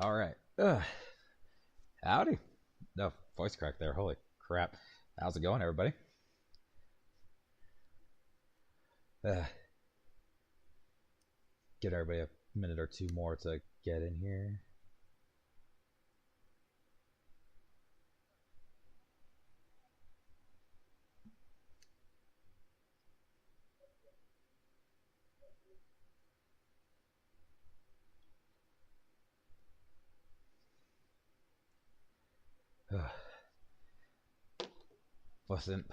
All right. Howdy. No voice crack there. Holy crap. How's it going, everybody? Uh, Give everybody a minute or two more to get in here. Listen,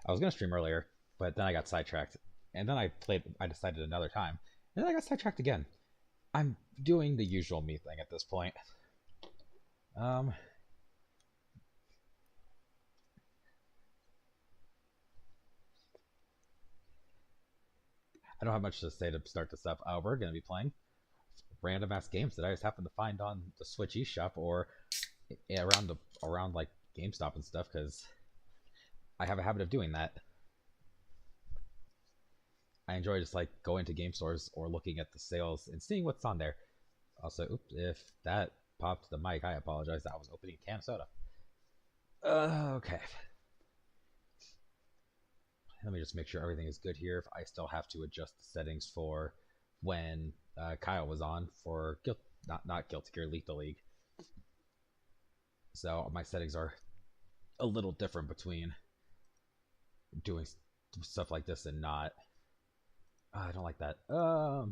I was gonna stream earlier, but then I got sidetracked, and then I decided another time, and then I got sidetracked again. I'm doing the usual me thing at this point. Um, I don't have much to say to start this up. We're gonna be playing random ass games that I just happen to find on the Switch eShop or around like GameStop and stuff because I have a habit of doing that. I enjoy just like going to game stores or looking at the sales and seeing what's on there. Also, oops, if that popped the mic, I apologize. I was opening a can of soda. Okay. Let me just make sure everything is good here. If I still have to adjust the settings for when Kyle was on for not Guilty Gear Lethal League. So my settings are a little different between doing stuff like this and not. I don't like that. All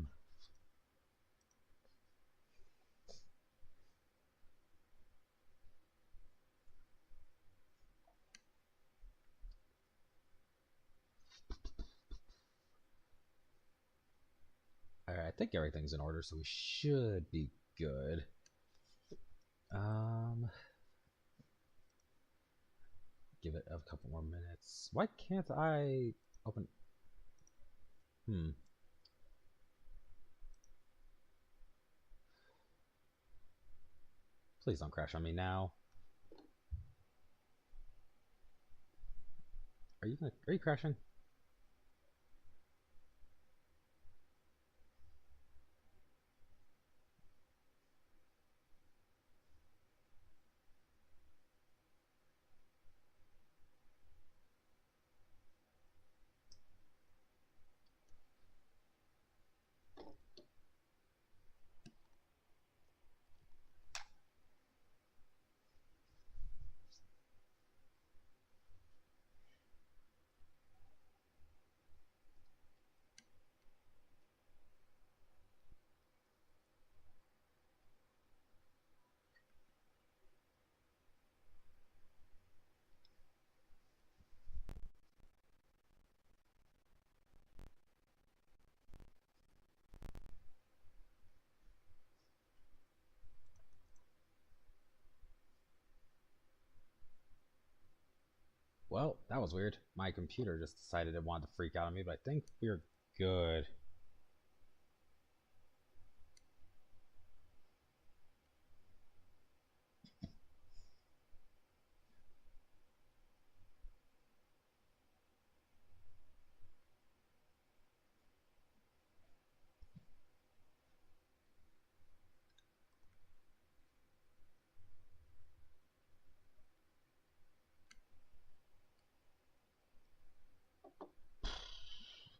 right, I think everything's in order, so we should be good. Um, give it a couple more minutes. Why can't I open? Hmm. Please don't crash on me now. Are you crashing? Well, that was weird. My computer just decided it wanted to freak out on me, but I think we're good.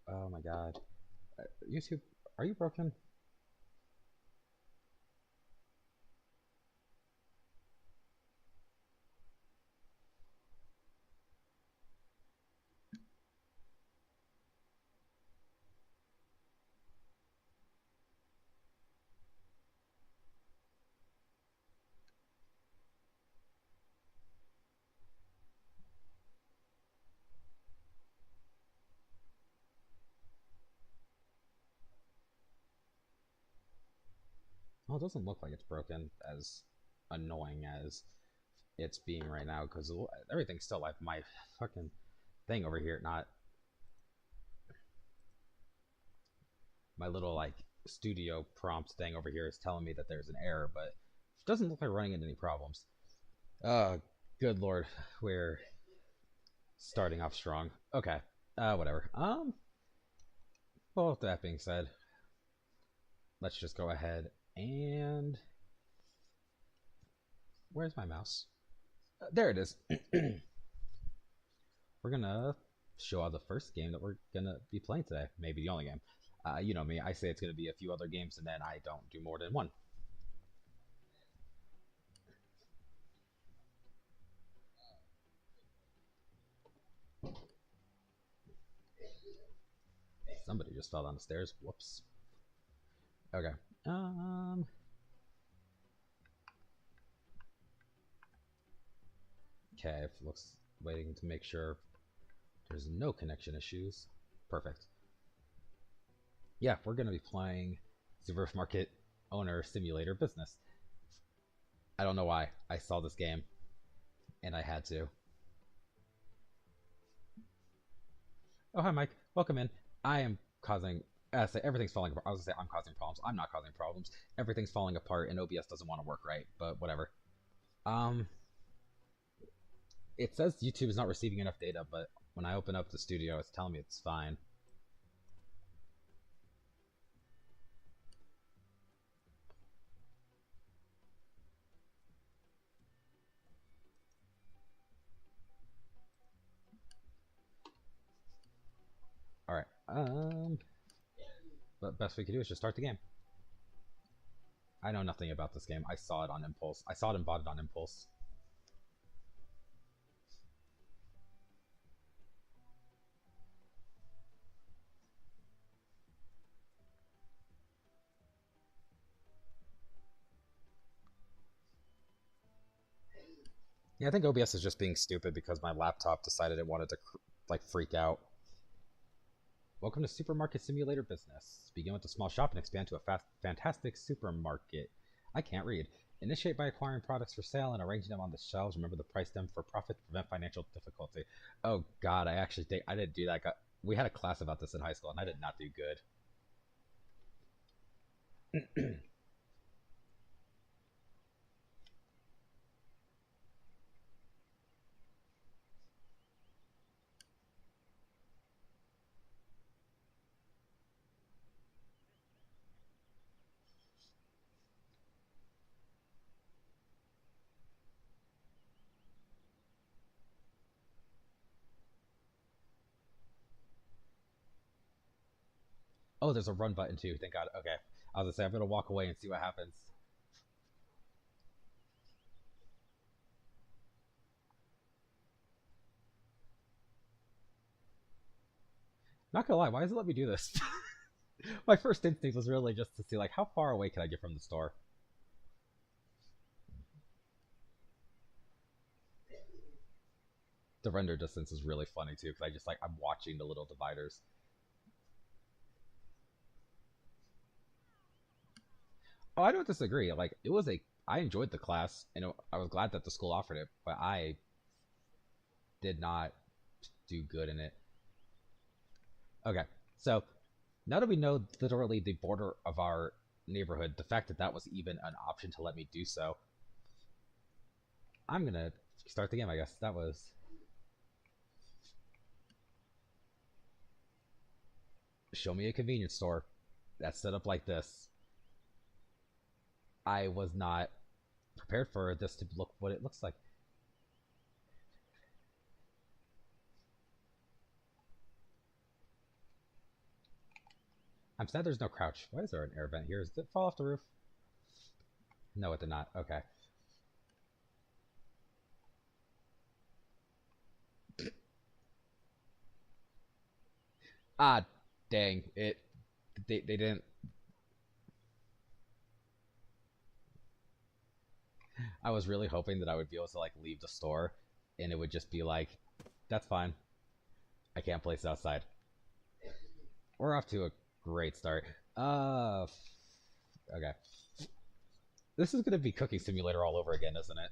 Oh my god. YouTube, are you broken? Well, it doesn't look like it's broken, as annoying as it's being right now, because everything's still like my fucking thing over here, not my little like studio prompt thing over here is telling me that there's an error, but it doesn't look like running into any problems. Uh, Good lord, we're starting off strong. Okay, whatever. Well, with that being said, let's just go ahead and Where's my mouse? There it is. We're gonna show out the first game that we're gonna be playing today. Maybe the only game. You know me, I say it's gonna be a few other games and then I don't do more than one. Somebody just fell down the stairs. Whoops. Okay. Okay, looks waiting to make sure there's no connection issues. Perfect. Yeah, we're gonna be playing Supermarket Owner Simulator Business. I don't know why. I saw this game and I had to. Oh, hi, Mike. Welcome in. I am causing. Say everything's falling apart. I was gonna say I'm causing problems. I'm not causing problems. Everything's falling apart, and OBS doesn't want to work right. But whatever. Um, it says YouTube is not receiving enough data, but when I open up the studio, it's telling me it's fine. All right. But best we can do is just start the game. I know nothing about this game. I saw it on impulse. I saw it and bought it on impulse. Yeah, I think OBS is just being stupid because my laptop decided it wanted to like freak out. Welcome to Supermarket Simulator Business. Begin with a small shop and expand to a fantastic supermarket. I can't read. Initiate by acquiring products for sale and arranging them on the shelves. Remember to price them for profit to prevent financial difficulty. Oh God, I didn't do that. We had a class about this in high school and I did not do good. Oh, there's a run button too. Thank God. Okay. I was gonna say I'm gonna walk away and see what happens. Not gonna lie, why does it let me do this? My first instinct was really just to see like how far away can I get from the store. The render distance is really funny too because I just like I'm watching the little dividers. Oh, I don't disagree. Like I enjoyed the class and I was glad that the school offered it, but I did not do good in it. Okay, so now that we know literally the border of our neighborhood, the fact that that was even an option to let me do so, I'm gonna start the game. I guess that was. Show me a convenience store that's set up like this. I was not prepared for this to look what it looks like. I'm sad there's no crouch. Why is there an air vent here? Did it fall off the roof? No, it did not. Okay. Ah, dang. They didn't. I was really hoping that I would be able to like leave the store and it would just be like, that's fine. I can't place it outside. We're off to a great start. Okay. This is gonna be Cooking Simulator all over again, isn't it?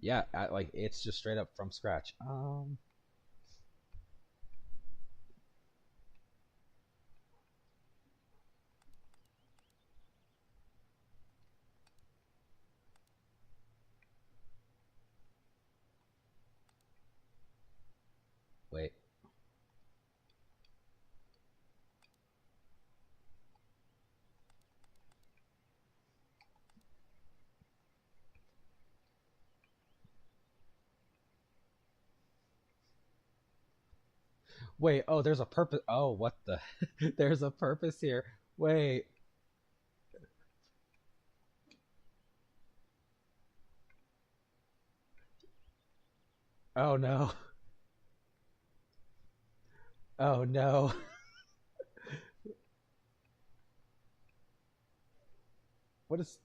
Yeah, like it's just straight up from scratch. Wait, oh, there's a purpose. Oh, what the? There's a purpose here. Wait. Oh no. Oh no. What is?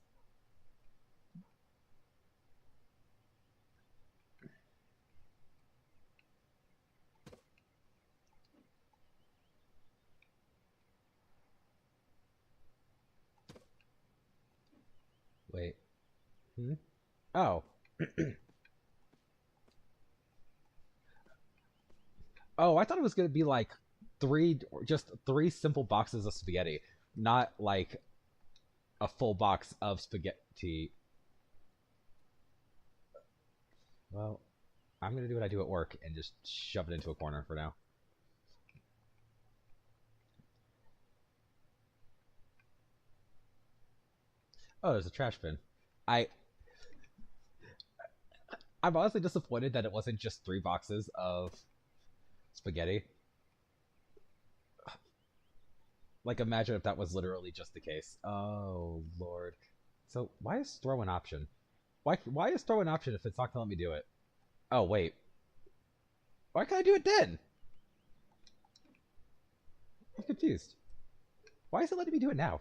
Wait. Hmm? Oh. Oh, I thought it was gonna be like just three simple boxes of spaghetti, not like a full box of spaghetti. Well, I'm gonna do what I do at work and just shove it into a corner for now. Oh, there's a trash bin. I I'm honestly disappointed that it wasn't just three boxes of spaghetti. Like, imagine if that was literally just the case. Oh lord. So why is throw an option? Why is throw an option if it's not gonna let me do it? Oh wait. Why can't I do it then? I'm confused. Why is it letting me do it now?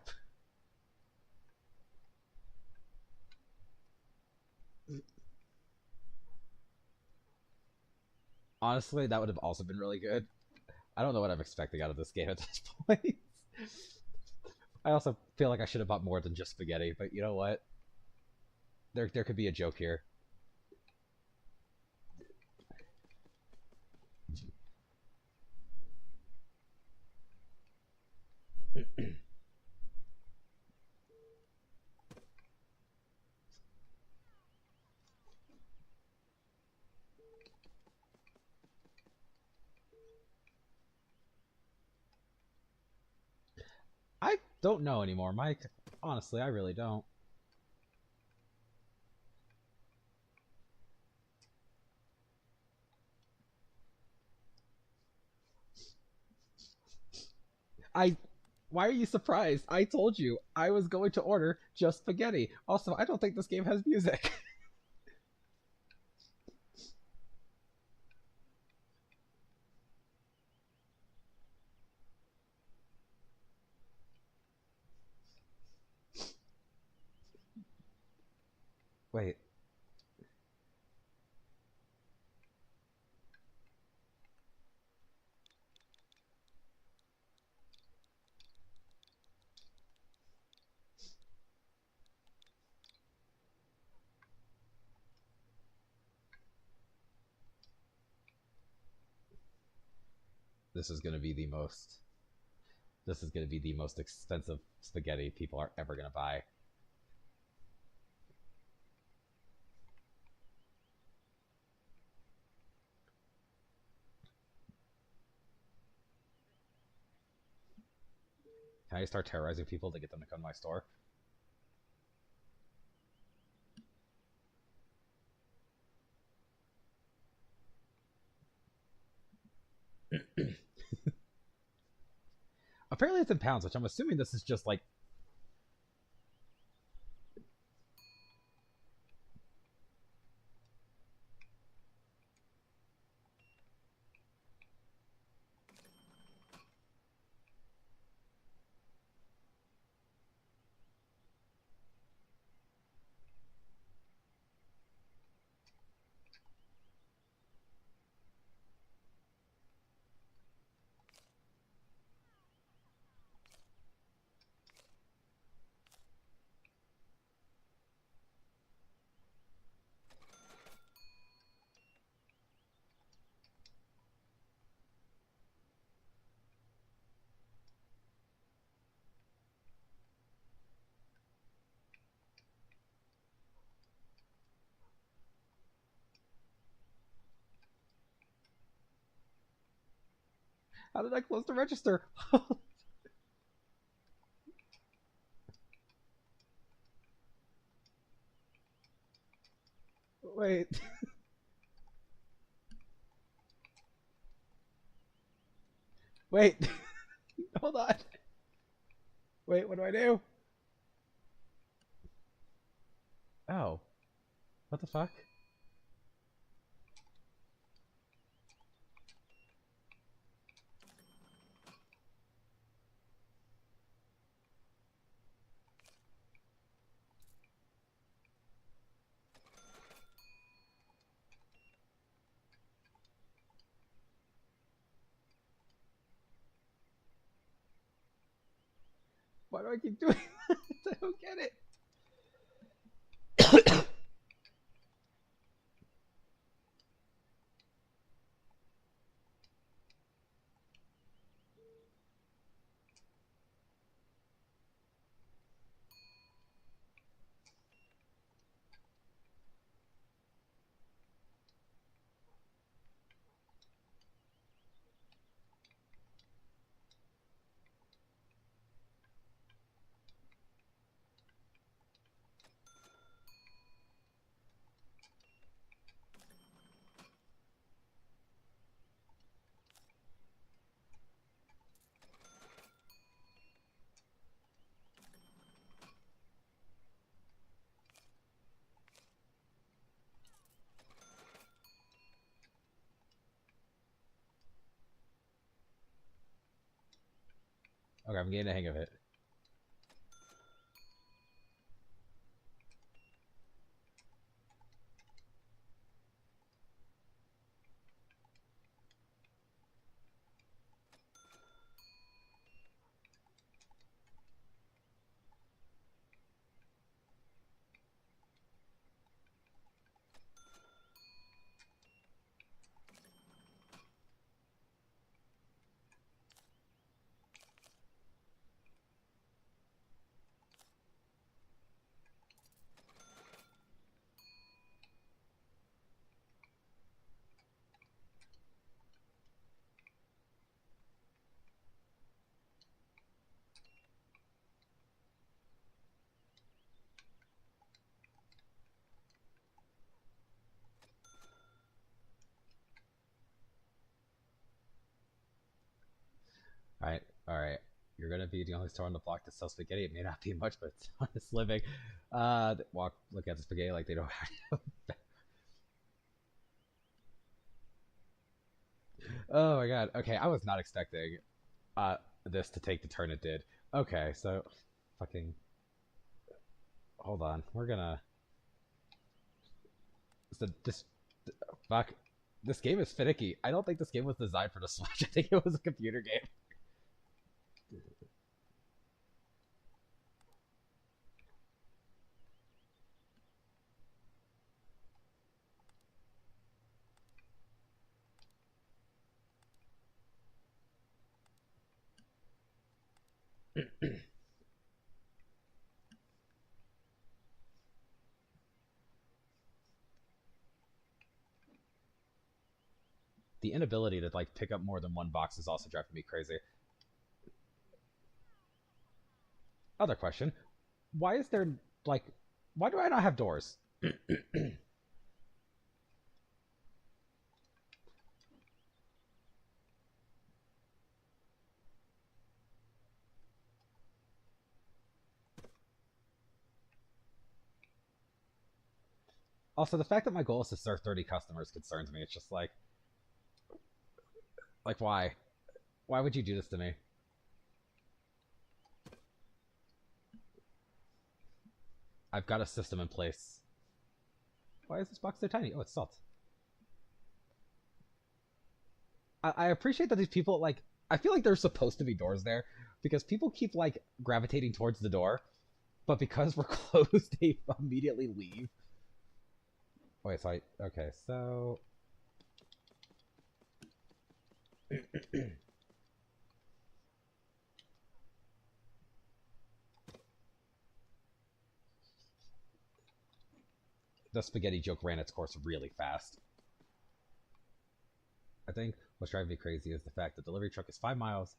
Honestly, that would have also been really good. I don't know what I'm expecting out of this game at this point. I also feel like I should have bought more than just spaghetti, but you know what? There could be a joke here. I don't know anymore, Mike. Honestly, I really don't. I Why are you surprised? I told you I was going to order just spaghetti. Also, I don't think this game has music. Wait, this is gonna be the most. This is gonna be the most expensive spaghetti people are ever gonna buy. Can I start terrorizing people to get them to come to my store? Apparently, it's in pounds, which I'm assuming this is just like. How did I close the register? Wait. Wait. Hold on. Wait, what do I do? Oh. What the fuck? Why do I keep doing this? I don't get it. Okay, I'm getting the hang of it. Alright, alright. You're gonna be the only store on the block that sells spaghetti. It may not be much, but it's honest living. Look at the spaghetti like they don't have. Oh my god. Okay, I was not expecting this to take the turn it did. Okay, so fucking hold on. We're gonna so this fuck. This game is finicky. I don't think this game was designed for the Switch. I think it was a computer game. The inability to like pick up more than one box is also driving me crazy. Other question: why is there like, why do I not have doors? Also, the fact that my goal is to serve 30 customers concerns me. It's just like why? Why would you do this to me? I've got a system in place. Why is this box so tiny? Oh, it's salt. I appreciate that these people like. I feel like there's supposed to be doors there because people keep like gravitating towards the door, but because we're closed, they immediately leave. Wait, so okay, so the spaghetti joke ran its course really fast. I think what's driving me crazy is the fact that the delivery truck is 5 miles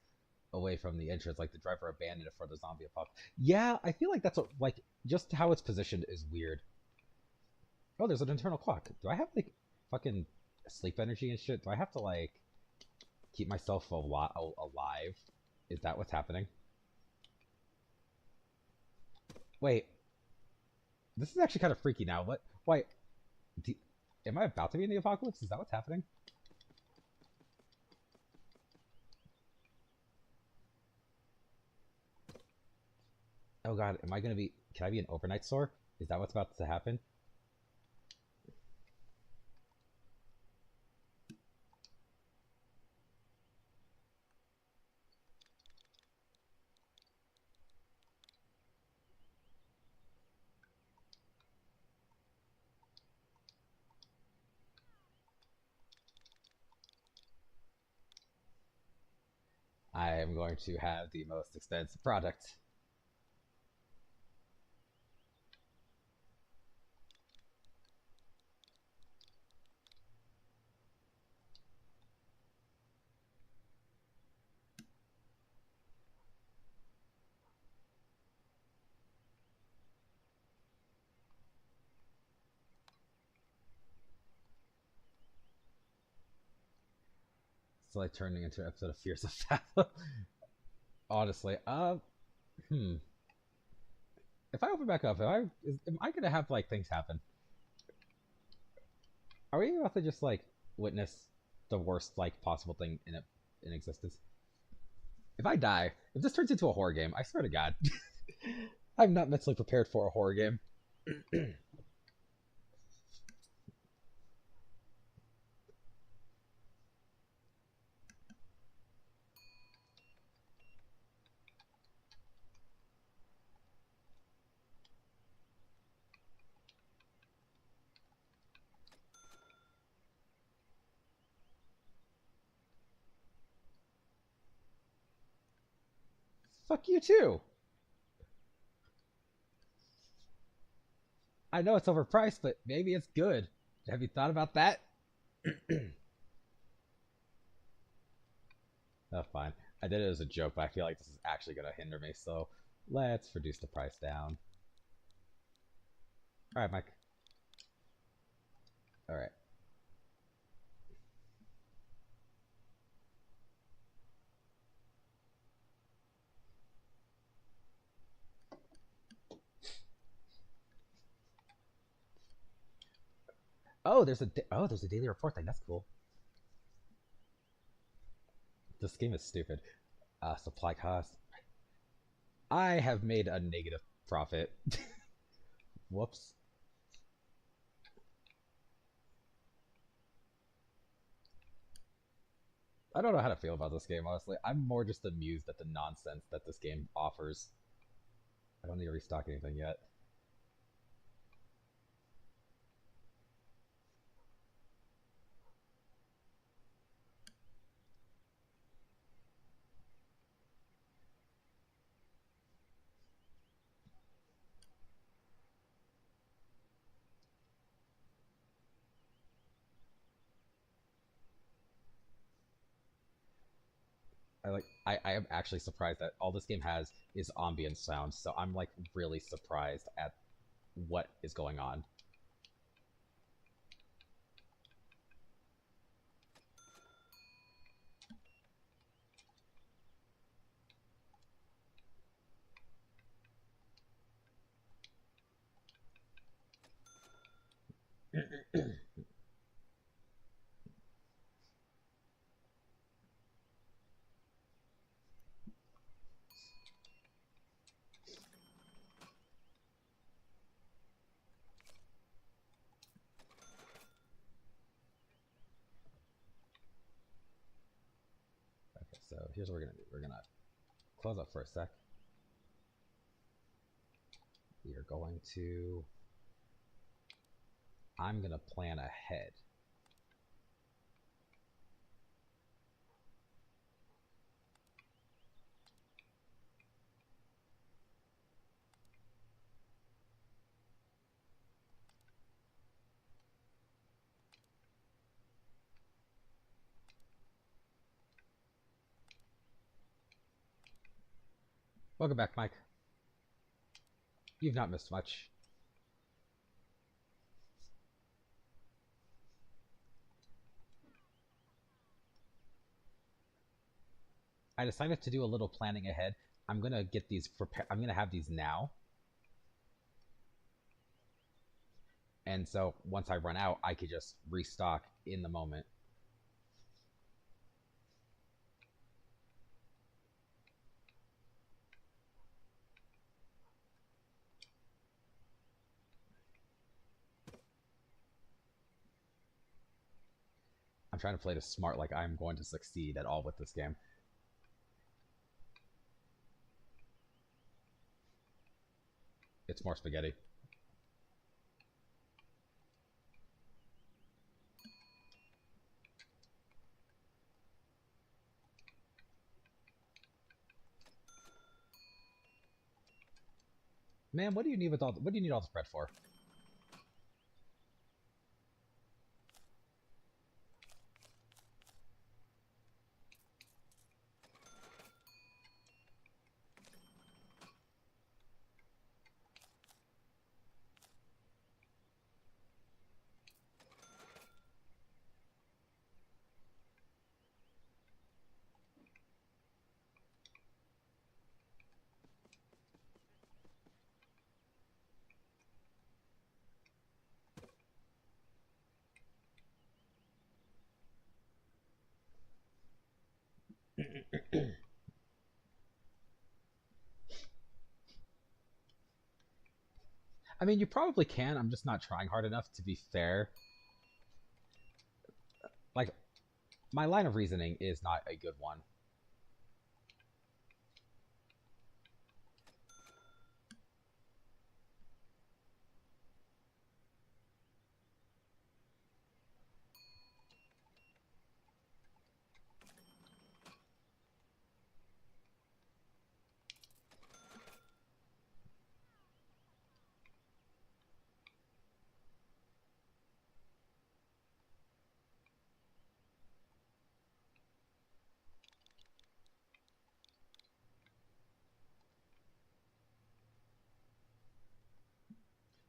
away from the entrance, like the driver abandoned it for the zombie apocalypse. Yeah, I feel like that's like just how it's positioned is weird. Oh, there's an internal clock. Do I have like fucking sleep energy and shit? Do I have to like keep myself alive. Is that what's happening? Wait, this is actually kind of freaky now. What? Why? Do, am I about to be in the apocalypse? Is that what's happening? Oh god, am I gonna be... Can I be an overnight store? Is that what's about to happen? I am going to have the most expensive product. It's like turning into an episode of Fears of Fathom. Honestly, if I open back up, am I gonna have like things happen? Are we about to just like witness the worst like possible thing in existence? If I die, if this turns into a horror game, I swear to God, I'm not mentally prepared for a horror game. Fuck you too. I know it's overpriced, but maybe it's good. Have you thought about that? Oh, fine. I did it as a joke, but I feel like this is actually going to hinder me, so let's reduce the price down. Alright, Mike. Alright. Oh, there's a daily report thing. That's cool. This game is stupid. Supply cost. I have made a negative profit. Whoops. I don't know how to feel about this game, honestly. I'm more just amused at the nonsense that this game offers. I don't need to restock anything yet. I am actually surprised that all this game has is ambient sound, so I'm like really surprised at what is going on. Okay, so here's what we're gonna do. We're gonna close up for a sec. We are going to... I'm gonna plan ahead. Welcome back, Mike. You've not missed much. I decided to do a little planning ahead. I'm gonna get these prepare. I'm gonna have these now, and so once I run out, I could just restock in the moment. I'm trying to play this smart, like I'm going to succeed at all with this game. It's more spaghetti. Man, what do you need with all? What do you need all this bread for? I mean, you probably can. I'm just not trying hard enough to be fair. Like, my line of reasoning is not a good one.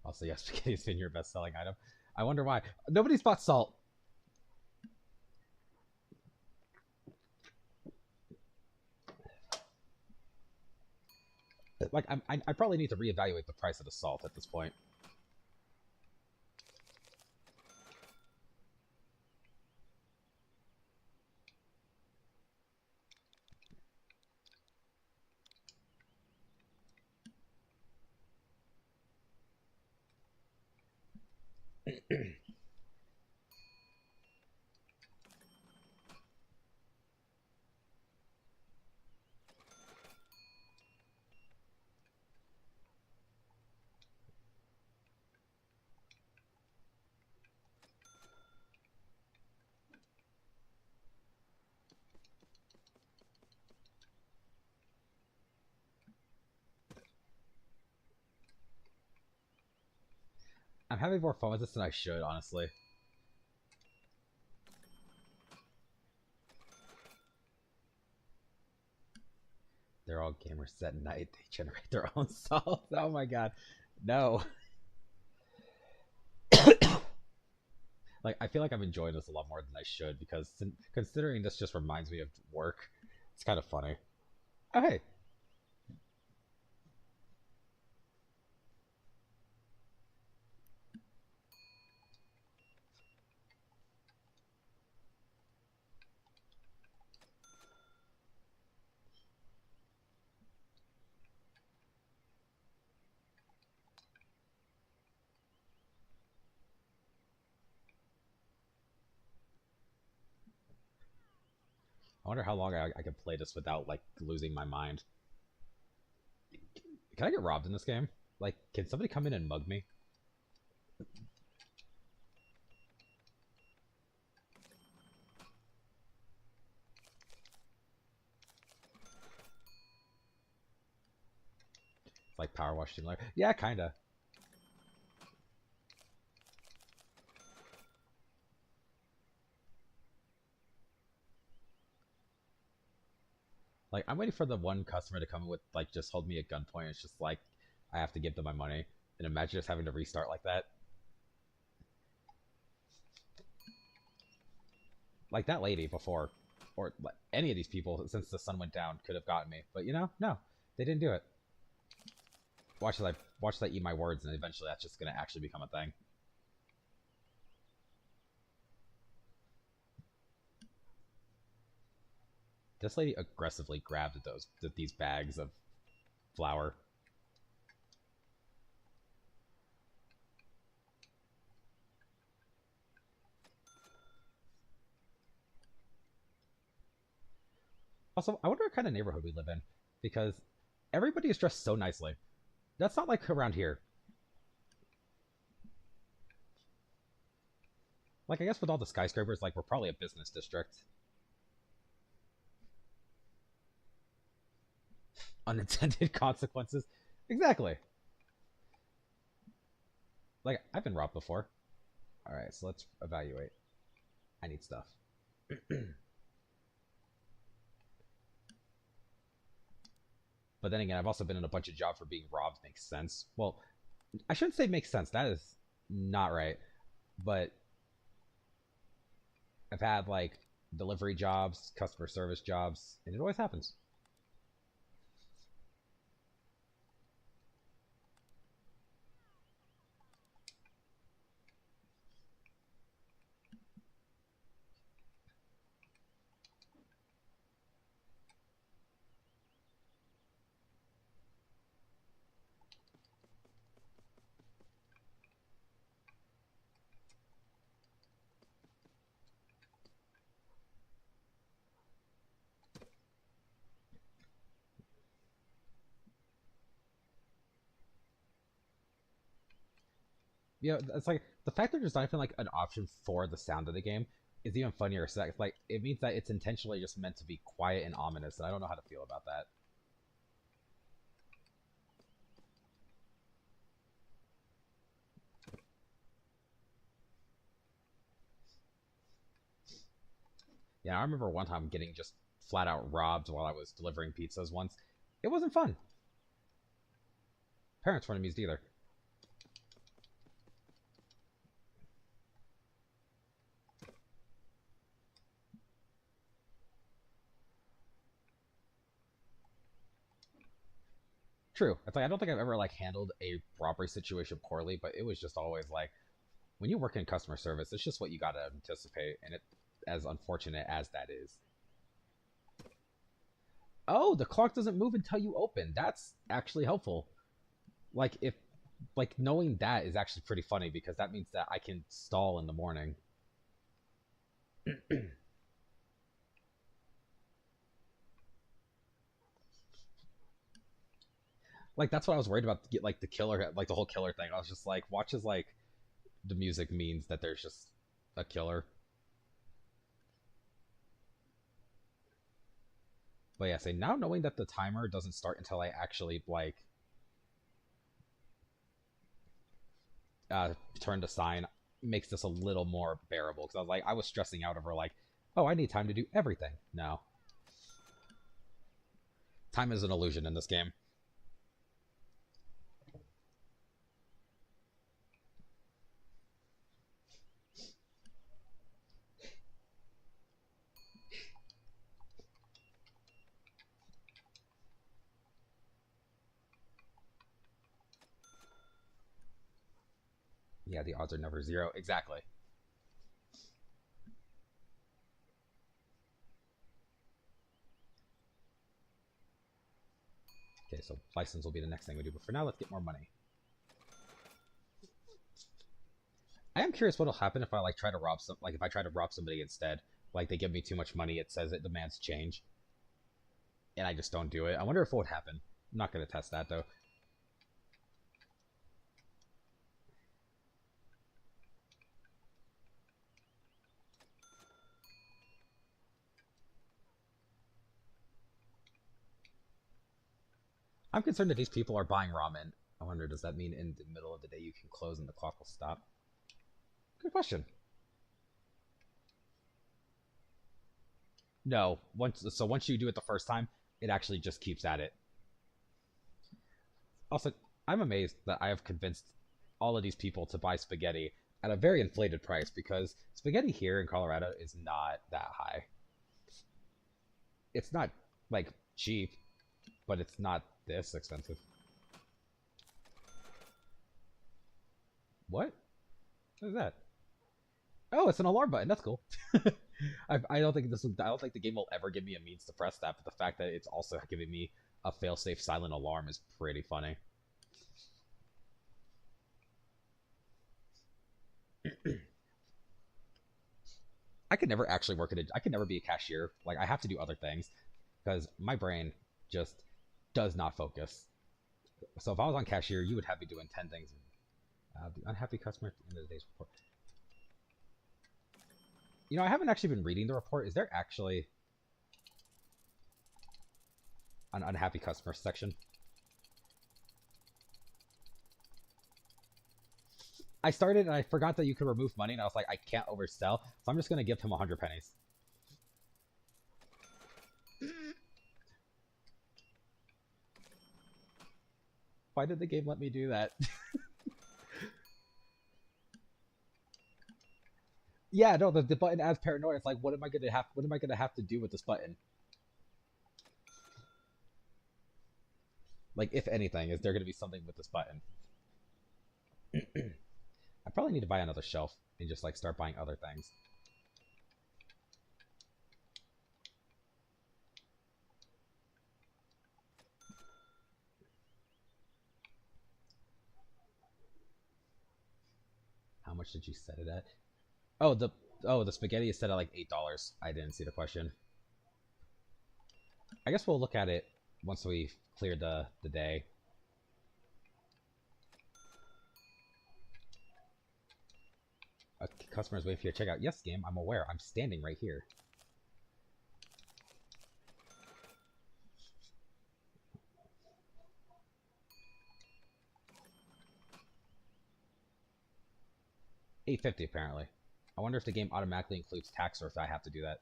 Also, yes, spaghetti's been your best-selling item. I wonder why. Nobody's bought salt. Like, I probably need to reevaluate the price of the salt at this point. I'm having more fun with this than I should, honestly. They're all gamers at night. They generate their own salt. Oh my god. No. Like, I feel like I'm enjoying this a lot more than I should because considering this just reminds me of work, it's kind of funny. Oh, hey. I wonder how long I can play this without, like, losing my mind. Can I get robbed in this game? Like, can somebody come in and mug me? It's like Power Wash Simulator. Yeah, kinda. Like, I'm waiting for the one customer to come in with, like, just hold me at gunpoint. It's just like, I have to give them my money. And imagine just having to restart like that. Like that lady before. or any of these people since the sun went down could have gotten me. But you know, no, they didn't do it. Watch as I eat my words, and eventually that's just gonna actually become a thing. This lady aggressively grabbed these bags of flour. Also, I wonder what kind of neighborhood we live in, because everybody is dressed so nicely. That's not like around here. Like, I guess with all the skyscrapers, like, we're probably a business district. Unintended consequences. Exactly. Like, I've been robbed before. Alright, so let's evaluate. I need stuff. But then again, I've also been in a bunch of jobs where being robbed makes sense. Well, I shouldn't say makes sense. That is not right. But I've had, like, delivery jobs, customer service jobs, and it always happens. You know, it's like the fact that there's not even like an option for the sound of the game is even funnier. So like it means that it's intentionally just meant to be quiet and ominous, and I don't know how to feel about that. Yeah, I remember one time getting just flat out robbed while I was delivering pizzas once. It wasn't fun. Parents weren't amused either. True. It's like I don't think I've ever like handled a robbery situation poorly, but it was just always like when you work in customer service, it's just what you gotta anticipate, and it as unfortunate as that is. Oh, the clock doesn't move until you open. That's actually helpful. Like if like knowing that is actually pretty funny because that means that I can stall in the morning. Like that's what I was worried about to get like the killer like the whole killer thing. I was just like watch as like the music means that there's just a killer. But yeah, say now knowing that the timer doesn't start until I actually like turn the sign makes this a little more bearable because I was stressing out over like, oh, I need time to do everything. No, time is an illusion in this game. Yeah, the odds are never zero. Exactly. Okay, so license will be the next thing we do, but for now, let's get more money. I am curious what'll happen if I like try to rob some, like if I try to rob somebody instead. Like they give me too much money, it says it demands change, and I just don't do it. I wonder if what would happen. I'm not gonna test that though. I'm concerned that these people are buying ramen. I wonder, does that mean in the middle of the day you can close and the clock will stop? Good question. No, once you do it the first time, it actually just keeps at it. Also, I'm amazed that I have convinced all of these people to buy spaghetti at a very inflated price because spaghetti here in Colorado is not that high. It's not like cheap, but it's not this expensive. What? What is that? Oh, it's an alarm button. That's cool. I don't think I don't think the game will ever give me a means to press that, but the fact that it's also giving me a failsafe silent alarm is pretty funny. I could never actually work at it. I could never be a cashier. Like I have to do other things because my brain just does not focus. So if I was on cashier, you would have me doing 10 things. The unhappy customer at the end of the day's report. You know, I haven't actually been reading the report. Is there actually an unhappy customer section? I started and I forgot that you could remove money, and I was like, I can't oversell, so I'm just gonna give him 100 pennies. Why did the game let me do that? Yeah, no, the button adds paranoia. It's like, what am I gonna have to do with this button? Like, if anything, is there gonna be something with this button? I probably need to buy another shelf and just like start buying other things. How much did you set it at? Oh, the spaghetti is set at like $8. I didn't see the question. I guess we'll look at it once we clear the day. A customer's waiting for you to check out. Yes, game, I'm aware. I'm standing right here. $8.50 apparently. I wonder if the game automatically includes tax or if I have to do that.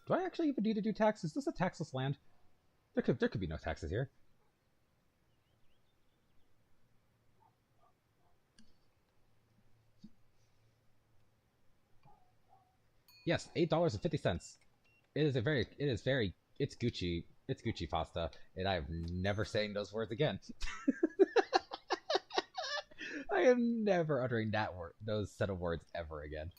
Do I actually even need to do tax? Is this a taxless land? There could be no taxes here. Yes, $8.50. It's Gucci. It's Gucci pasta, and I am never saying those words again. I am never uttering those set of words ever again.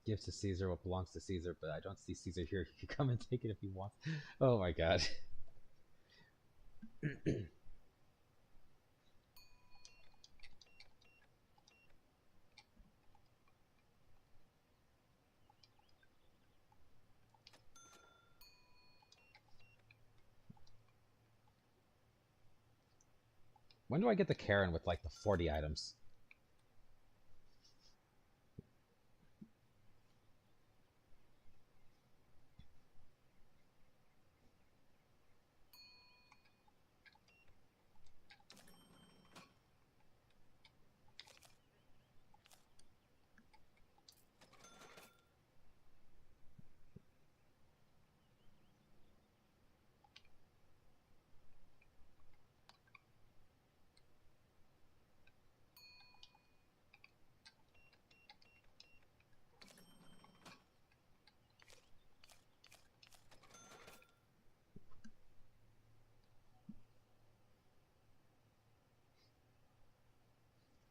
Gives to Caesar what belongs to Caesar, but I don't see Caesar here. He can come and take it if he wants. Oh my god. When do I get the Karen with like the 40 items?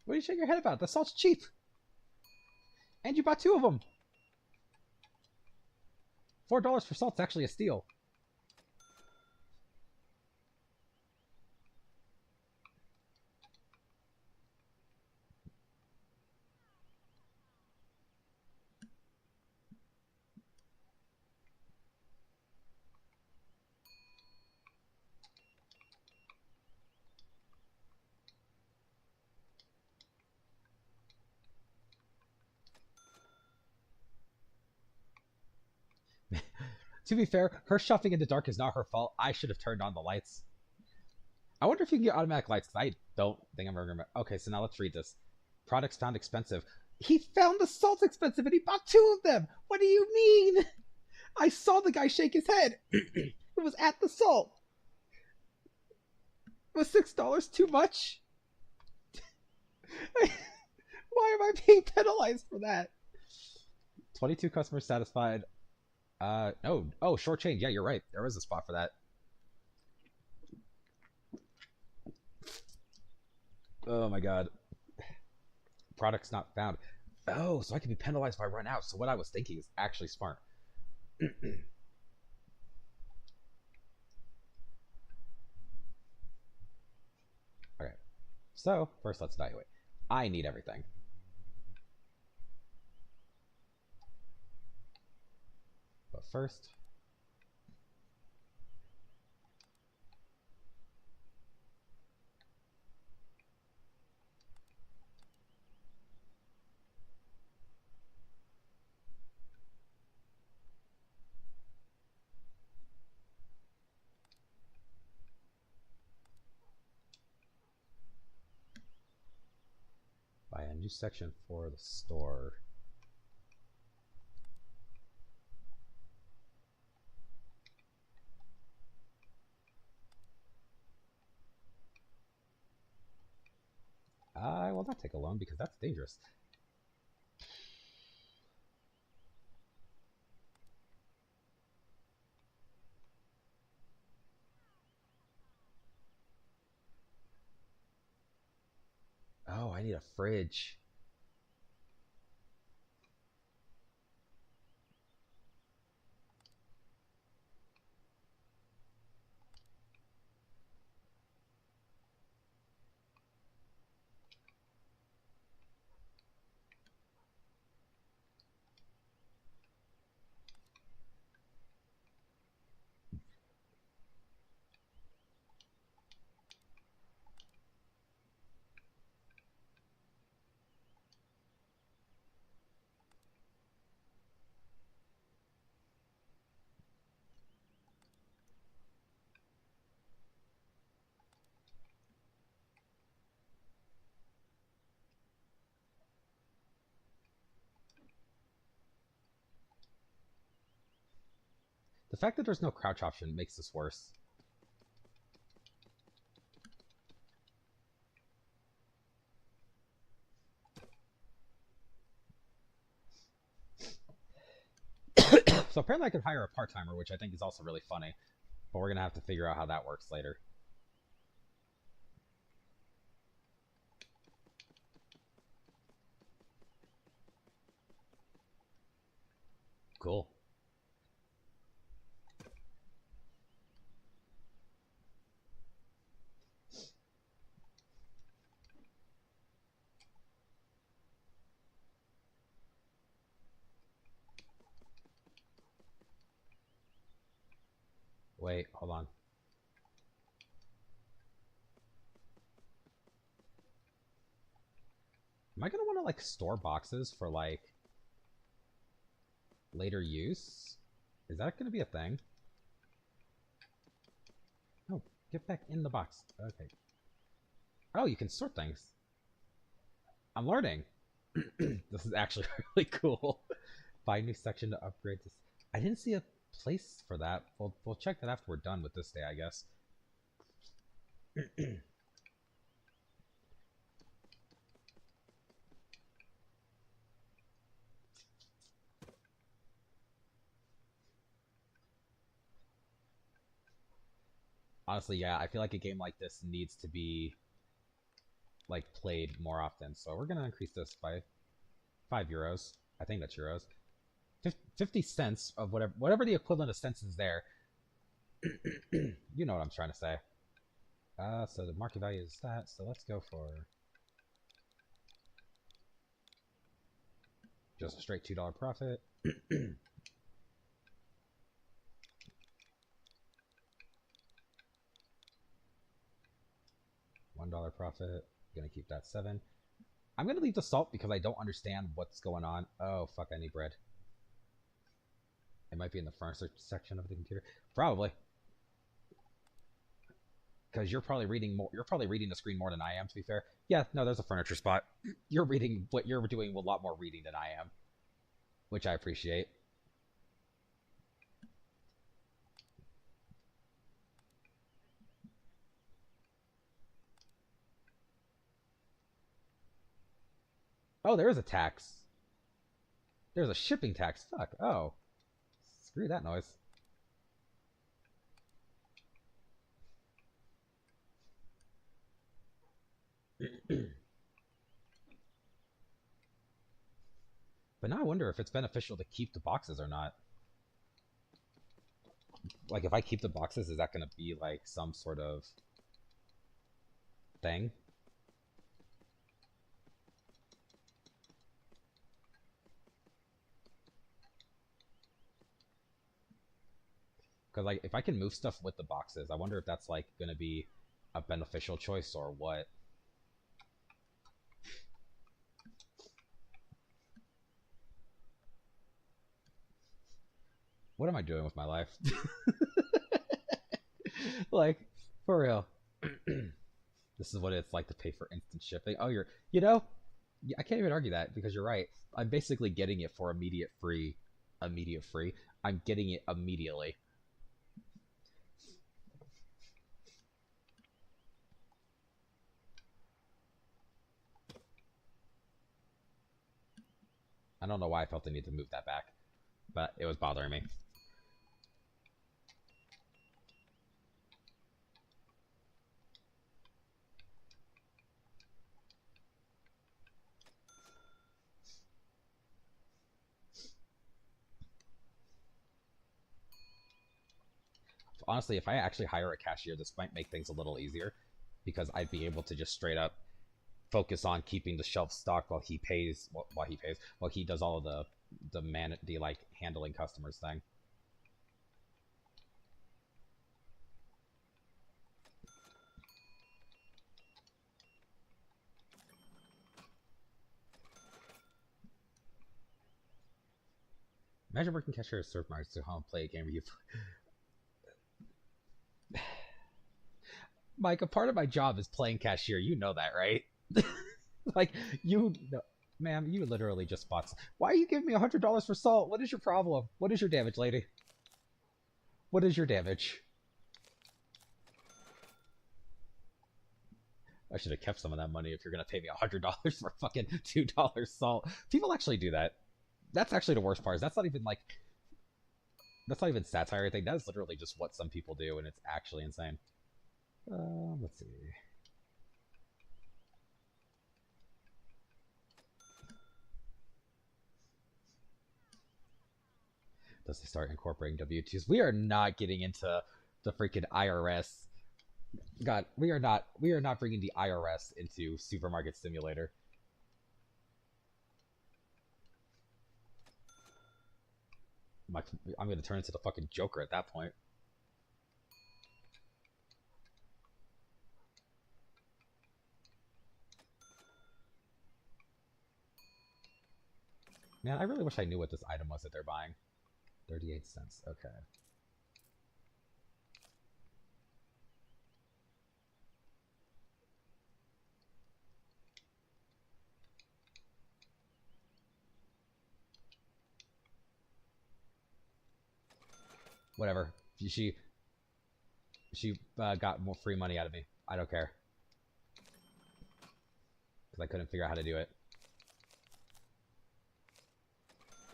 What are you shaking your head about? The salt's cheap. And you bought 2 of them. $4 for salt's actually a steal. To be fair, her shuffling in the dark is not her fault. I should have turned on the lights. I wonder if you can get automatic lights, because I don't think I'm ever gonna. Okay, so now let's read this. Products found expensive. He found the salt expensive and he bought 2 of them! What do you mean? I saw the guy shake his head. It was at the salt. Was $6 too much? Why am I being penalized for that? 22 customers satisfied. Oh, short change. Yeah, you're right. There was a spot for that. Oh my god. Products not found. Oh, so I can be penalized if I run out. So what I was thinking is actually smart. Okay. So, first let's evaluate. I need everything. But first, buy a new section for the store. I will not take a loan because that's dangerous. Oh, I need a fridge. The fact that there's no crouch option makes this worse. So apparently I could hire a part-timer, which I think is also really funny. But we're going to have to figure out how that works later. Cool. Wait, hold on. Am I going to want to, like, store boxes for, like, later use? Is that going to be a thing? Oh, get back in the box. Okay. Oh, you can sort things. I'm learning. This is actually really cool. Buy a new section to upgrade this. I didn't see a place for that. We'll check that after we're done with this day, I guess. Honestly, yeah, I feel like a game like this needs to be, like, played more often. So we're gonna increase this by €5. I think that's euros. 50 cents of whatever the equivalent of cents is there. You know what I'm trying to say. So the market value is that. So let's go for just a straight $2 profit. $1 profit. Gonna keep that 7. I'm gonna leave the salt because I don't understand what's going on. Oh fuck! I need bread. It might be in the furniture section of the computer. Probably. Because you're probably reading more. You're probably reading the screen more than I am. To be fair, yeah. No, there's a furniture spot. You're reading what you're doing a lot more reading than I am, which I appreciate. Oh, there is a tax. There's a shipping tax. Fuck. Oh, screw that noise. But now I wonder if it's beneficial to keep the boxes or not. Like, if I keep the boxes, is that going to be like some sort of thing? Because like, if I can move stuff with the boxes, I wonder if that's like going to be a beneficial choice or what. What am I doing with my life? Like, for real. This is what it's like to pay for instant shipping. Oh, you know, I can't even argue that because you're right. I'm basically getting it for immediate free. Immediate free. I'm getting it immediately. I don't know why I felt the need to move that back, but it was bothering me. Honestly, if I actually hire a cashier, this might make things a little easier because I'd be able to just straight up focus on keeping the shelf stocked while he pays. While he does all of the like handling customers thing. Imagine working cashier at supermarkets to home play a game where you. Mike, a part of my job is playing cashier. You know that, right? Like, you know, ma'am, you literally just bought. Why are you giving me $100 for salt? What is your problem? What is your damage, lady? What is your damage? I should have kept some of that money if you're gonna pay me $100 for fucking $2 salt. People actually do that. That's actually the worst part. That's not even like. That's not even satire or anything. That is literally just what some people do, and it's actually insane. Let's see. Does they start incorporating W2s? We are not getting into the freaking IRS. God, we are not. We are not bringing the IRS into Supermarket Simulator. I'm going to turn into the fucking Joker at that point. Man, I really wish I knew what this item was that they're buying. 38 cents. Okay. Whatever. She got more free money out of me. I don't care. Because I couldn't figure out how to do it.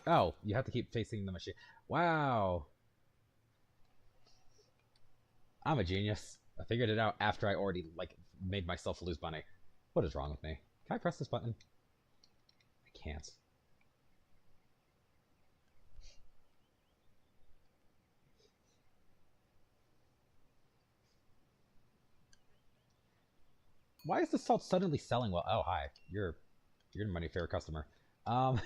Oh, you have to keep facing the machine. Wow. I'm a genius. I figured it out after I already, like, made myself lose money. What is wrong with me? Can I press this button? I can't. Why is the salt suddenly selling well? Oh, hi. You're my new favorite customer. Um,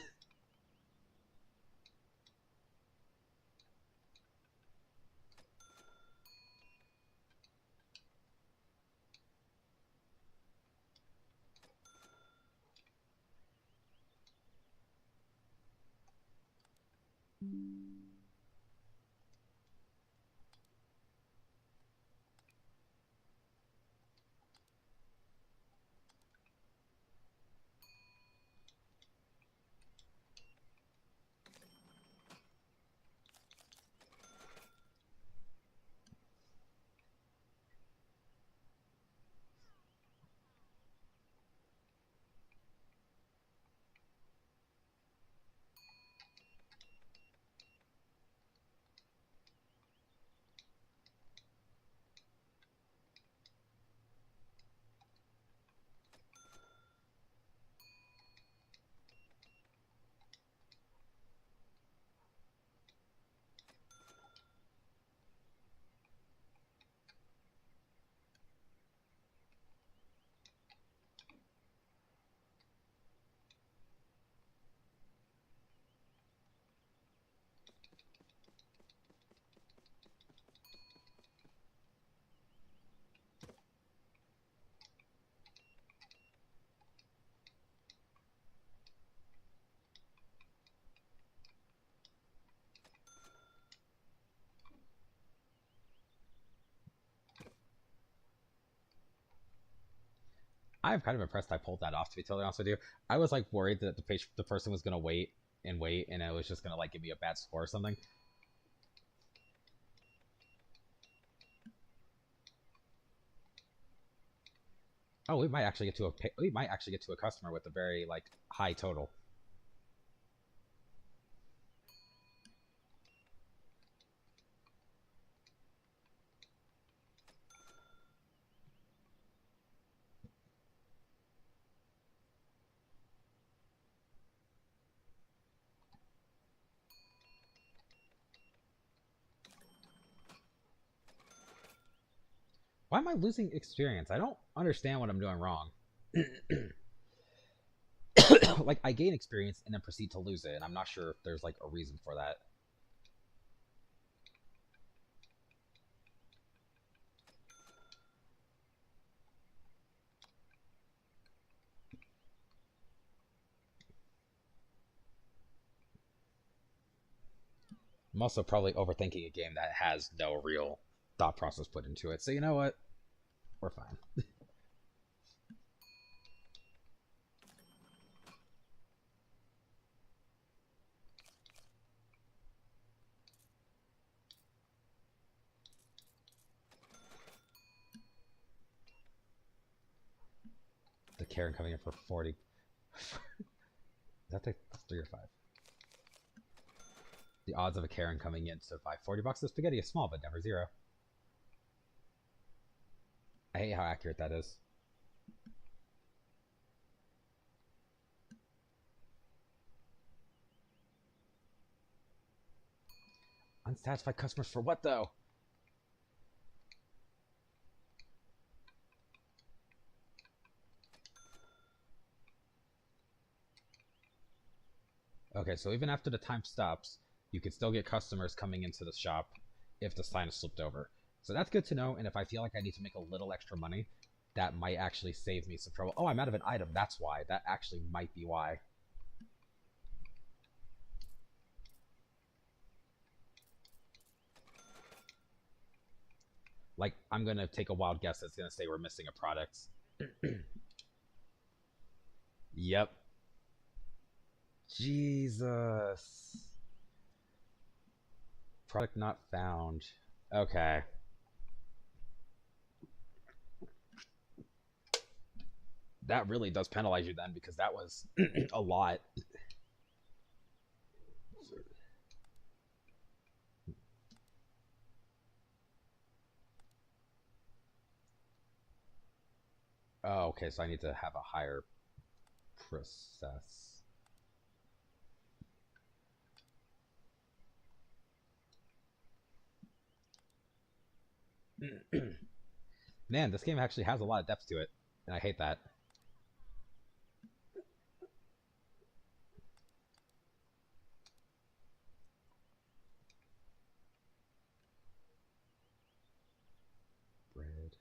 I'm kind of impressed I pulled that off. To be totally honest with you, I was like worried that the person was gonna wait and wait, and it was just gonna like give me a bad score or something. Oh, we might actually get to a customer with a very like high total. Why am I losing experience? I don't understand what I'm doing wrong. Like I gain experience and then proceed to lose it, and I'm not sure if there's like a reason for that. I'm also probably overthinking a game that has no real thought process put into it. So you know what? We're fine. The Karen coming in for 40. Is that the 3 or 5? The odds of a Karen coming in to buy 40 bucks of spaghetti is small, but never zero. I hate how accurate that is. Unsatisfied customers for what though? Okay, so even after the time stops, you can still get customers coming into the shop if the sign is flipped over. So that's good to know, and if I feel like I need to make a little extra money, that might actually save me some trouble. Oh, I'm out of an item. That's why. That actually might be why. Like, I'm going to take a wild guess that's going to say we're missing a product. Yep. Jesus. Product not found. Okay. That really does penalize you then, because that was a lot. Oh, okay, so I need to have a higher process. Man, this game actually has a lot of depth to it, and I hate that. Bread.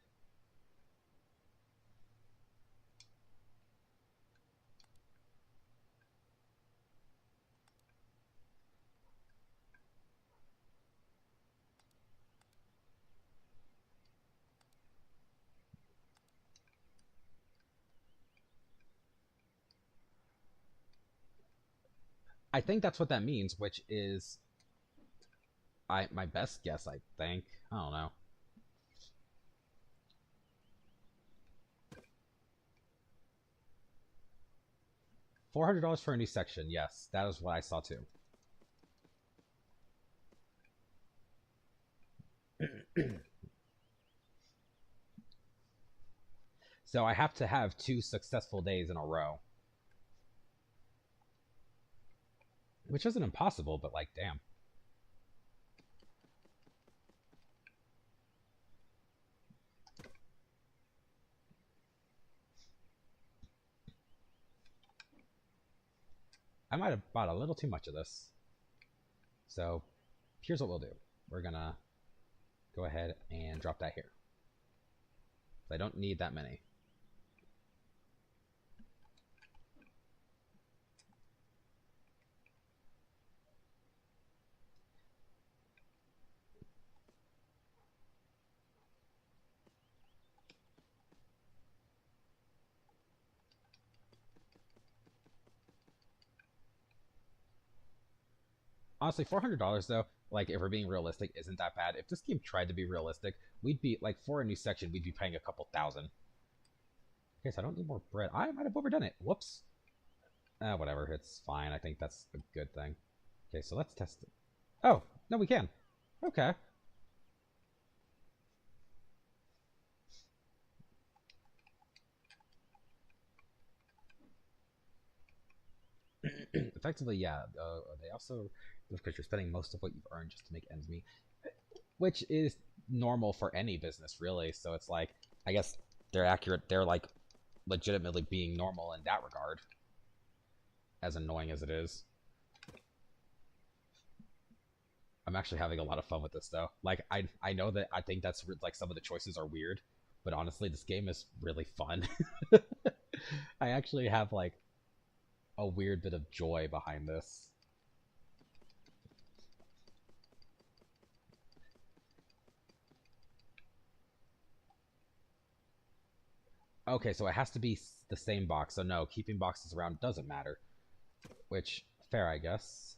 I think that's what that means, which is my best guess, I think. I don't know. $400 for a new section. Yes, that is what I saw too. So I have to have 2 successful days in a row. Which isn't impossible, but like, damn. I might have bought a little too much of this. So here's what we'll do. We're gonna go ahead and drop that here. I don't need that many. Honestly, $400 though, like if we're being realistic, isn't that bad. If this game tried to be realistic, we'd be like for a new section, we'd be paying a couple thousand. Okay, so I don't need more bread. I might have overdone it. Whoops. Whatever. It's fine. I think that's a good thing. Okay, so let's test it. Oh, no, we can. Okay. Effectively, yeah. They also, because you're spending most of what you've earned just to make ends meet, which is normal for any business, really. So it's like, I guess they're accurate. They're like legitimately being normal in that regard, as annoying as it is. I'm actually having a lot of fun with this though. Like I know that I think that's like some of the choices are weird, but honestly, this game is really fun. I actually have like a weird bit of joy behind this. Okay, so it has to be the same box. So no, keeping boxes around doesn't matter. Which, fair, I guess.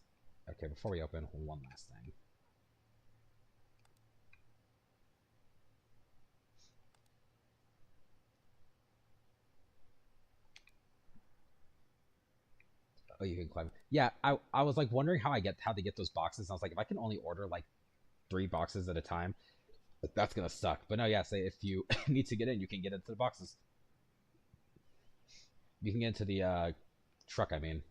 Okay, before we open, one last thing. Oh, you can climb. Yeah, I was like wondering how to get those boxes. And I was like, if I can only order like 3 boxes at a time, that's gonna suck. But no, yeah, say if you need to get in, you can get into the boxes. You can get into the truck. I mean,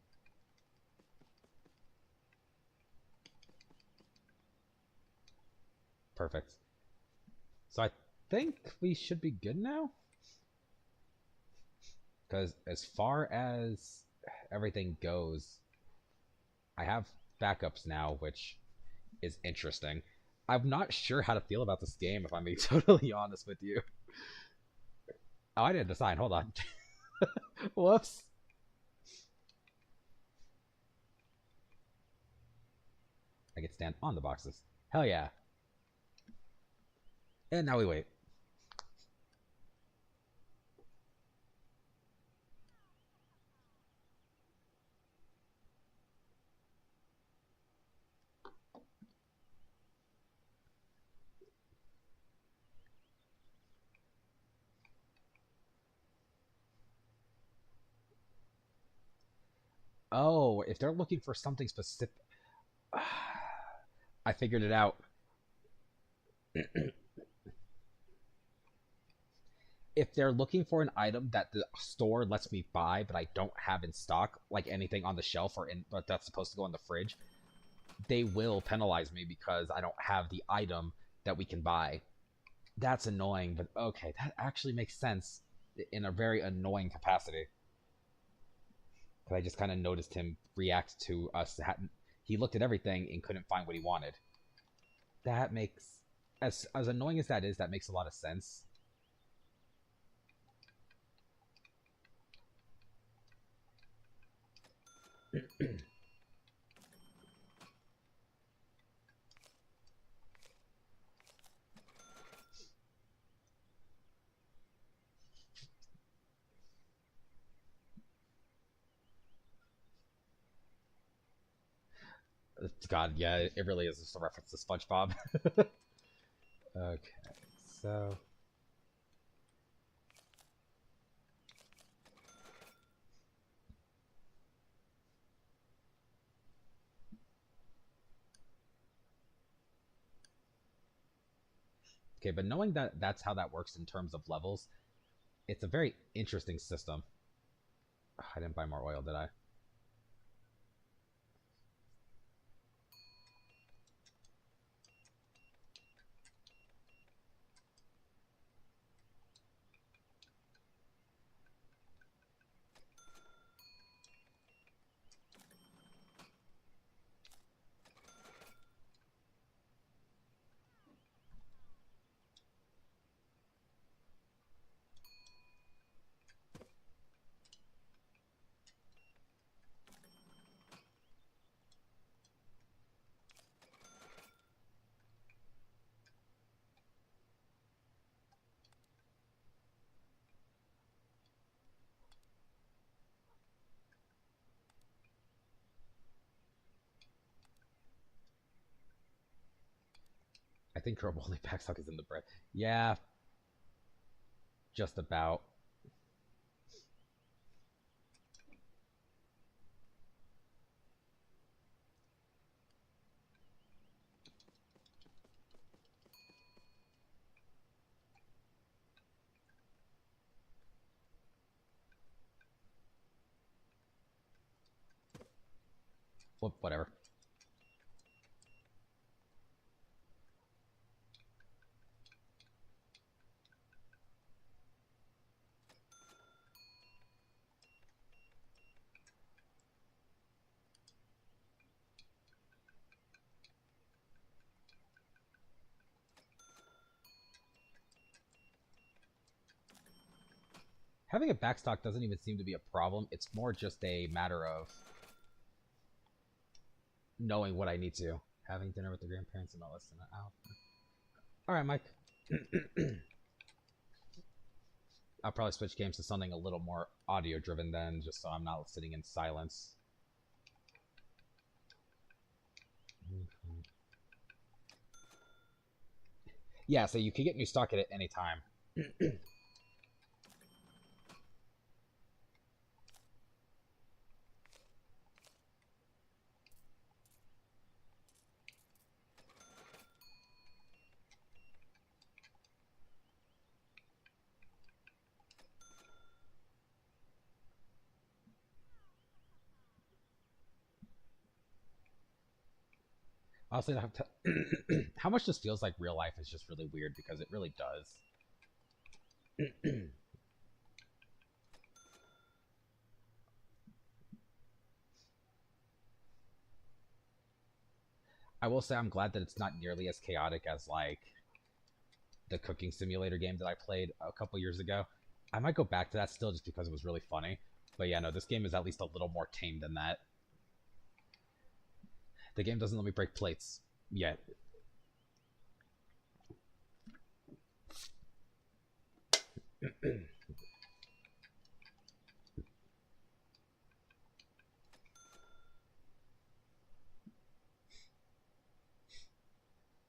perfect. So I think we should be good now. Because as far as everything goes, I have backups now, which is interesting. I'm not sure how to feel about this game, if I'm being totally honest with you. Oh, I didn't decide. Hold on. Whoops. I can stand on the boxes. Hell yeah. And now we wait. Oh, if they're looking for something specific, I figured it out. If they're looking for an item that the store lets me buy, but I don't have in stock, like anything on the shelf or in, but that's supposed to go in the fridge, they will penalize me because I don't have the item that we can buy. That's annoying, but okay, that actually makes sense in a very annoying capacity. Because I just kind of noticed him react to us. He looked at everything and couldn't find what he wanted. That makes, as annoying as that is, that makes a lot of sense. God, yeah, it really is just a reference to SpongeBob. Okay, so okay, but knowing that that's how that works in terms of levels, it's a very interesting system. I didn't buy more oil, did I? think her only backstock is in the bread. Yeah, just about. Whatever. Having a backstock doesn't even seem to be a problem. It's more just a matter of knowing what I need to. Having dinner with the grandparents and all this and out. All right, Mike. I'll probably switch games to something a little more audio driven then, just so I'm not sitting in silence. Yeah, so you can get new stock at any time. Honestly, how much this feels like real life is just really weird because it really does. I will say I'm glad that it's not nearly as chaotic as like the cooking simulator game that I played a couple years ago. I might go back to that still just because it was really funny. But yeah, no, this game is at least a little more tame than that. The game doesn't let me break plates yet.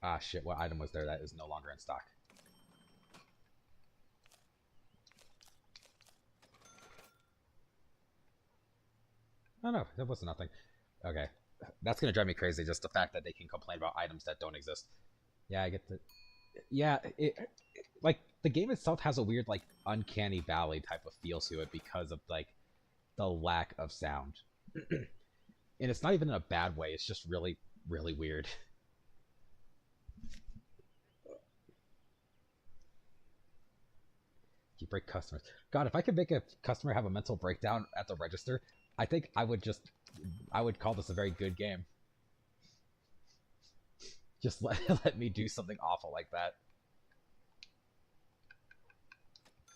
Ah, shit, what item was there that is no longer in stock? Oh no, that was nothing. Okay. That's gonna drive me crazy, just the fact that they can complain about items that don't exist. Yeah, I get the... Yeah, like, the game itself has a weird, like, uncanny valley type of feel to it because of, like, the lack of sound. And it's not even in a bad way, it's just really, really weird. You break customers. God, if I could make a customer have a mental breakdown at the register, I think I would call this a very good game. Just let me do something awful like that.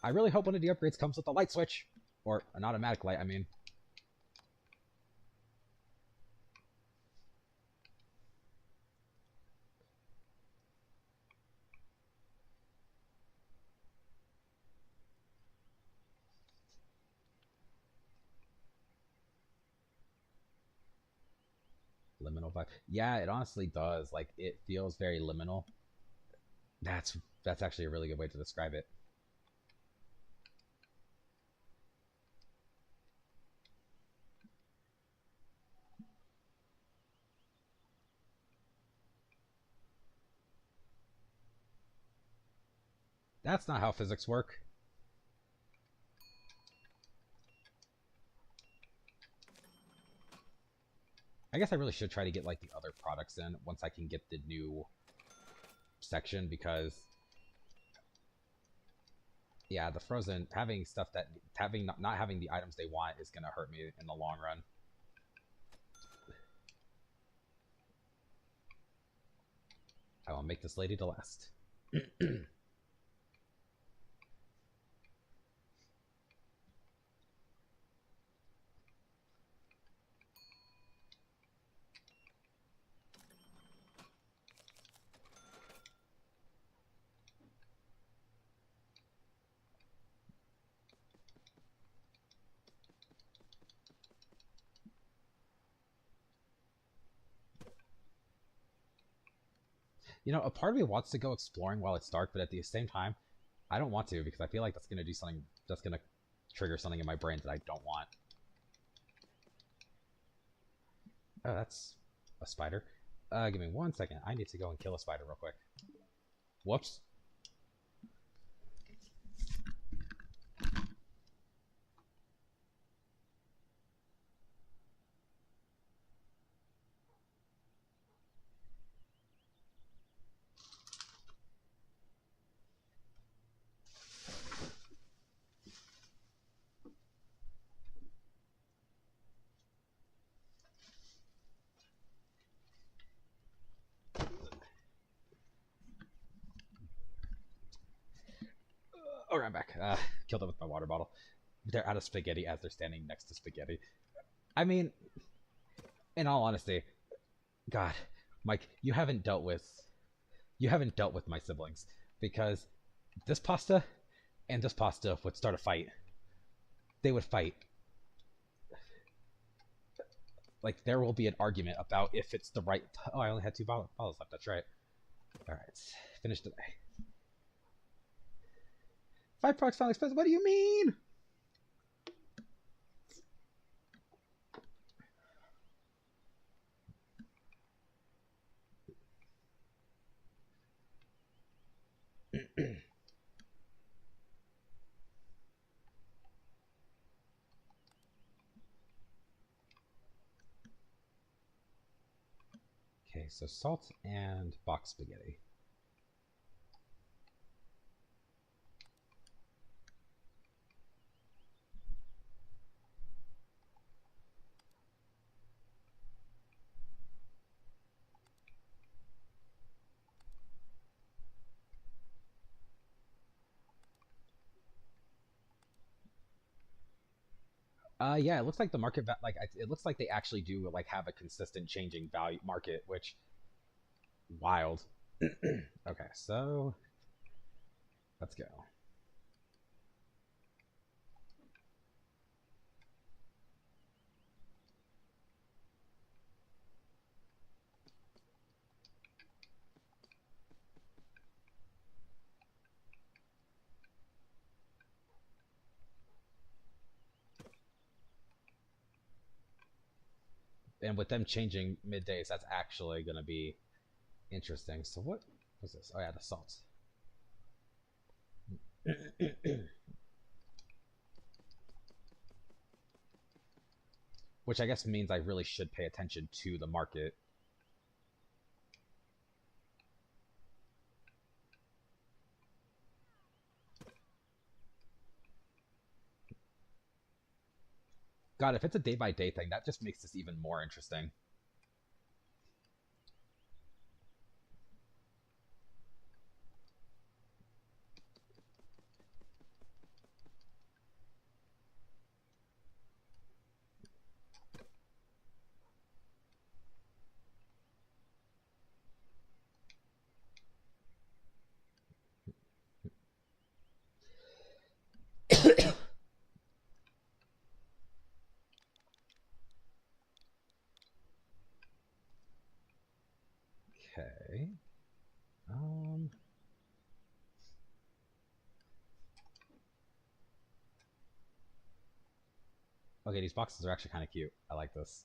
I really hope one of the upgrades comes with a light switch. Or an automatic light, I mean. Liminal vibe. Yeah, it honestly does. Like, it feels very liminal. That's actually a really good way to describe it. That's not how physics work. I guess I really should try to get like the other products in once I can get the new section because yeah, the frozen having stuff that having not having the items they want is gonna hurt me in the long run. I will make this lady to last. You know, a part of me wants to go exploring while it's dark, but at the same time, I don't want to because I feel like that's gonna do something. That's gonna trigger something in my brain that I don't want. Oh, that's a spider. Give me 1 second. I need to go and kill a spider real quick. Whoops. Oh, I'm back. Killed them with my water bottle. They're out of spaghetti as they're standing next to spaghetti. I mean, in all honesty, God, Mike, you haven't dealt with my siblings because this pasta and this pasta would start a fight. They would fight. Like there will be an argument about if it's the right. Oh, I only had 2 bottles left. That's right. All right, finish today. 5 products found expensive. What do you mean? Okay, so salt and box spaghetti. Yeah, it looks like the market it looks like they actually do like have a consistent changing value market, which wild. Okay, so let's go. And with them changing middays, that's actually going to be interesting. So what was this? Oh yeah, the salt. Which I guess means I really should pay attention to the market. God, if it's a day by day thing, that just makes this even more interesting. Okay. Okay, these boxes are actually kind of cute. I like this.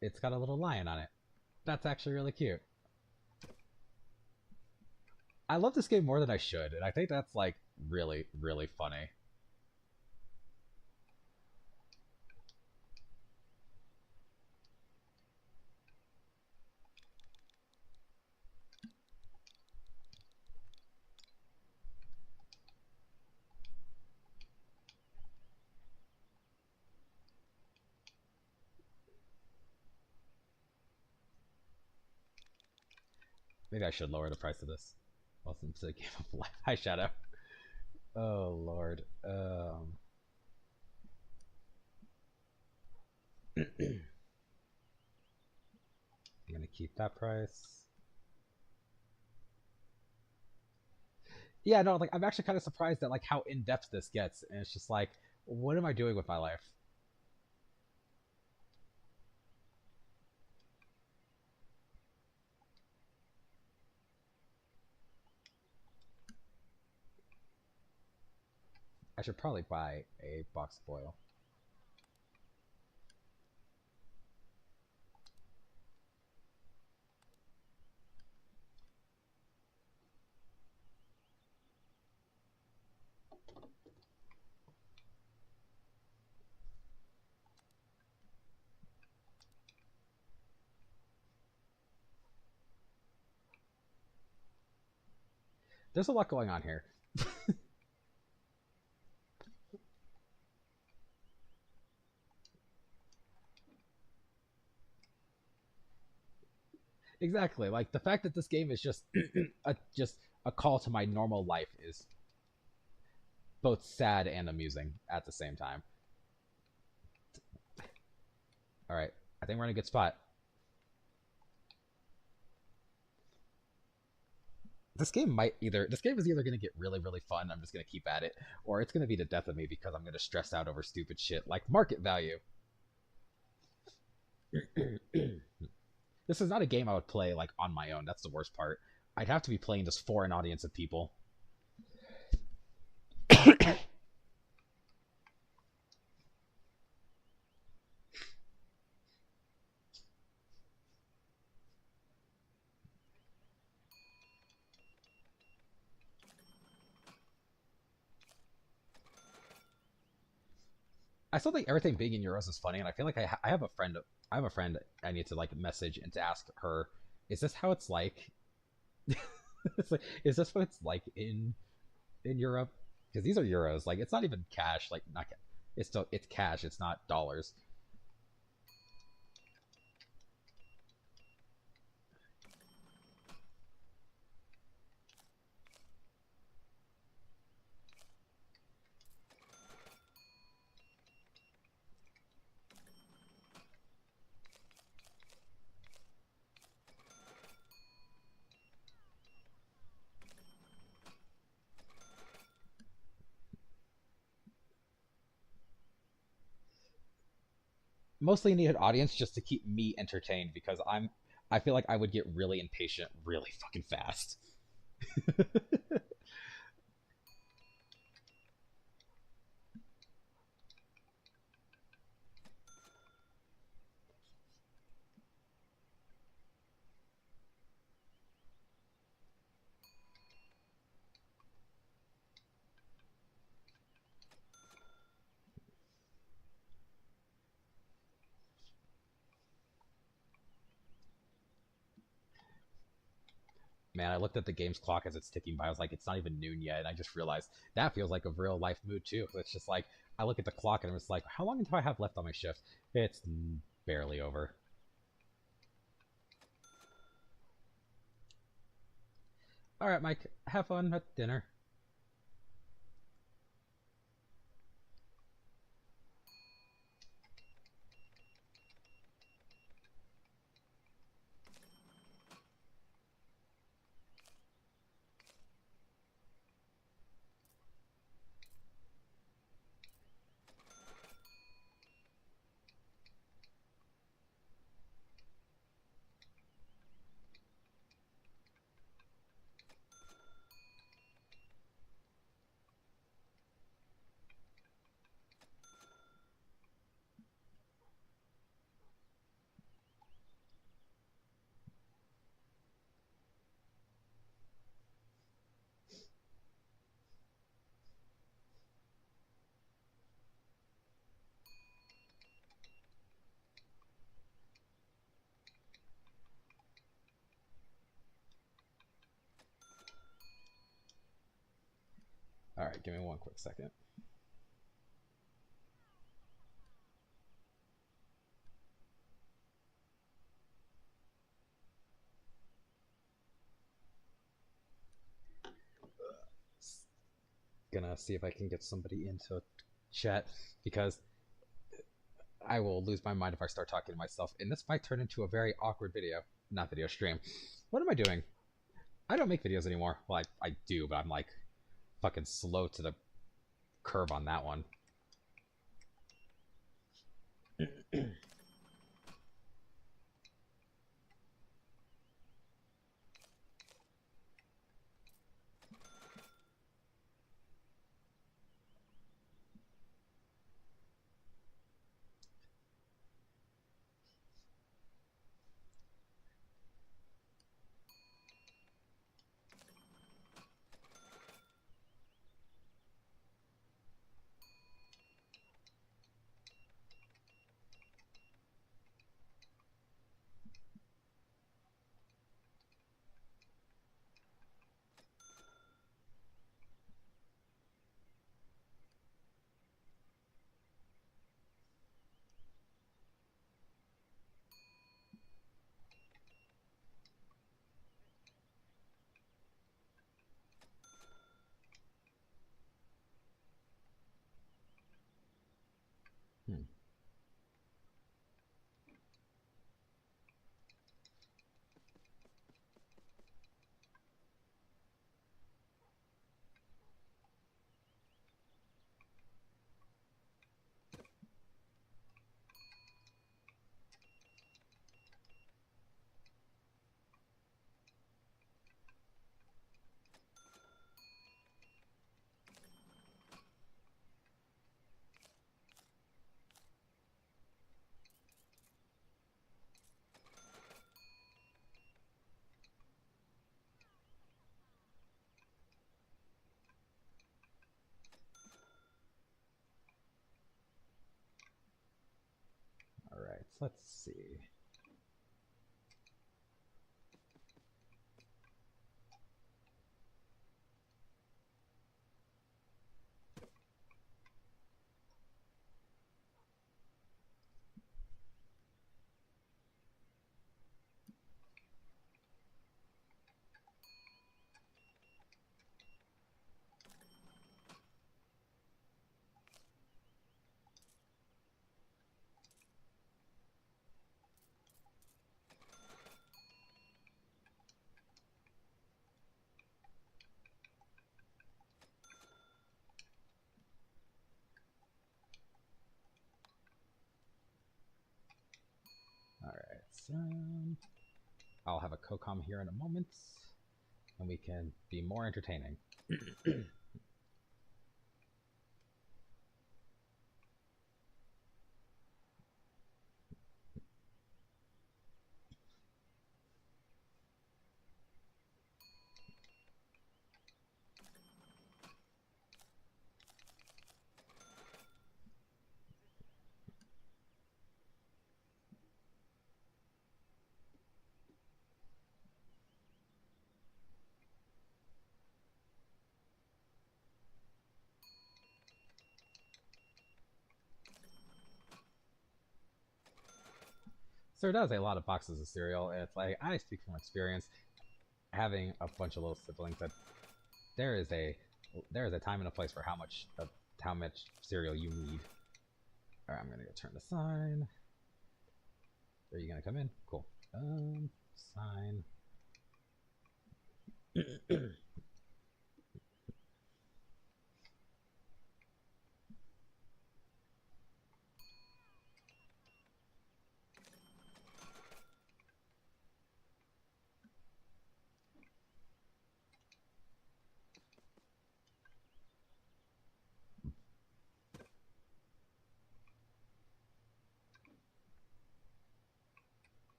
It's got a little lion on it. That's actually really cute. I love this game more than I should, and I think that's like really, really funny. Maybe I should lower the price of this. Welcome to the game of life. Hi, Shadow. Oh Lord. I'm gonna keep that price. Yeah, no, like I'm actually kind of surprised at like how in depth this gets, and it's just like, what am I doing with my life? I should probably buy a box of oil. There's a lot going on here. Exactly. Like the fact that this game is just just a call to my normal life is both sad and amusing at the same time. All right, I think we're in a good spot. This game is either going to get really really fun. I'm just going to keep at it, or it's going to be the death of me because I'm going to stress out over stupid shit like market value. This is not a game I would play like on my own. That's the worst part. I'd have to be playing this for an audience of people. I still think everything being in euros is funny, and I feel like I have a friend. I have a friend I need to like message and to ask her, is this how it's like? It's like, is this what it's like in Europe? Because these are euros. Like, it's not even cash. Like, not it's cash. It's not dollars. Mostly needed audience just to keep me entertained because I feel like I would get really impatient really fucking fast. Man, I looked at the game's clock as it's ticking by. I was like, it's not even noon yet, and I just realized that feels like a real life mood too. It's just like I look at the clock and I'm just like, how long until I have left on my shift? It's barely over. All right, Mike, have fun at dinner. All right, give me one quick second. Gonna see if I can get somebody into chat because I will lose my mind if I start talking to myself, and this might turn into a very awkward video, not video stream. What am I doing? I don't make videos anymore. Well, I do, but I'm like fucking slow to the curve on that one. let's see. Alright, so I'll have a COCOM here in a moment, and we can be more entertaining. So there's a lot of boxes of cereal. It's like, I speak from experience, having a bunch of little siblings, that there is a time and a place for how much cereal you need. All right, I'm gonna go turn the sign. Are you gonna come in? Cool. Sign.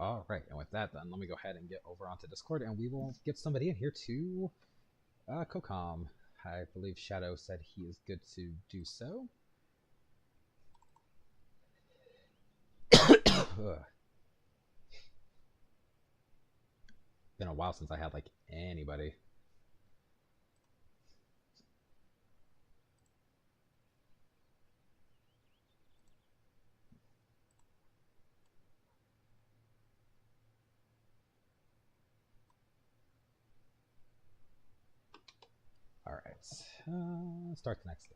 All right, and with that, then let me go ahead and get over onto Discord, and we will get somebody in here to COCOM. I believe Shadow said he is good to do so. Been a while since I had like anybody. All right, start the next day.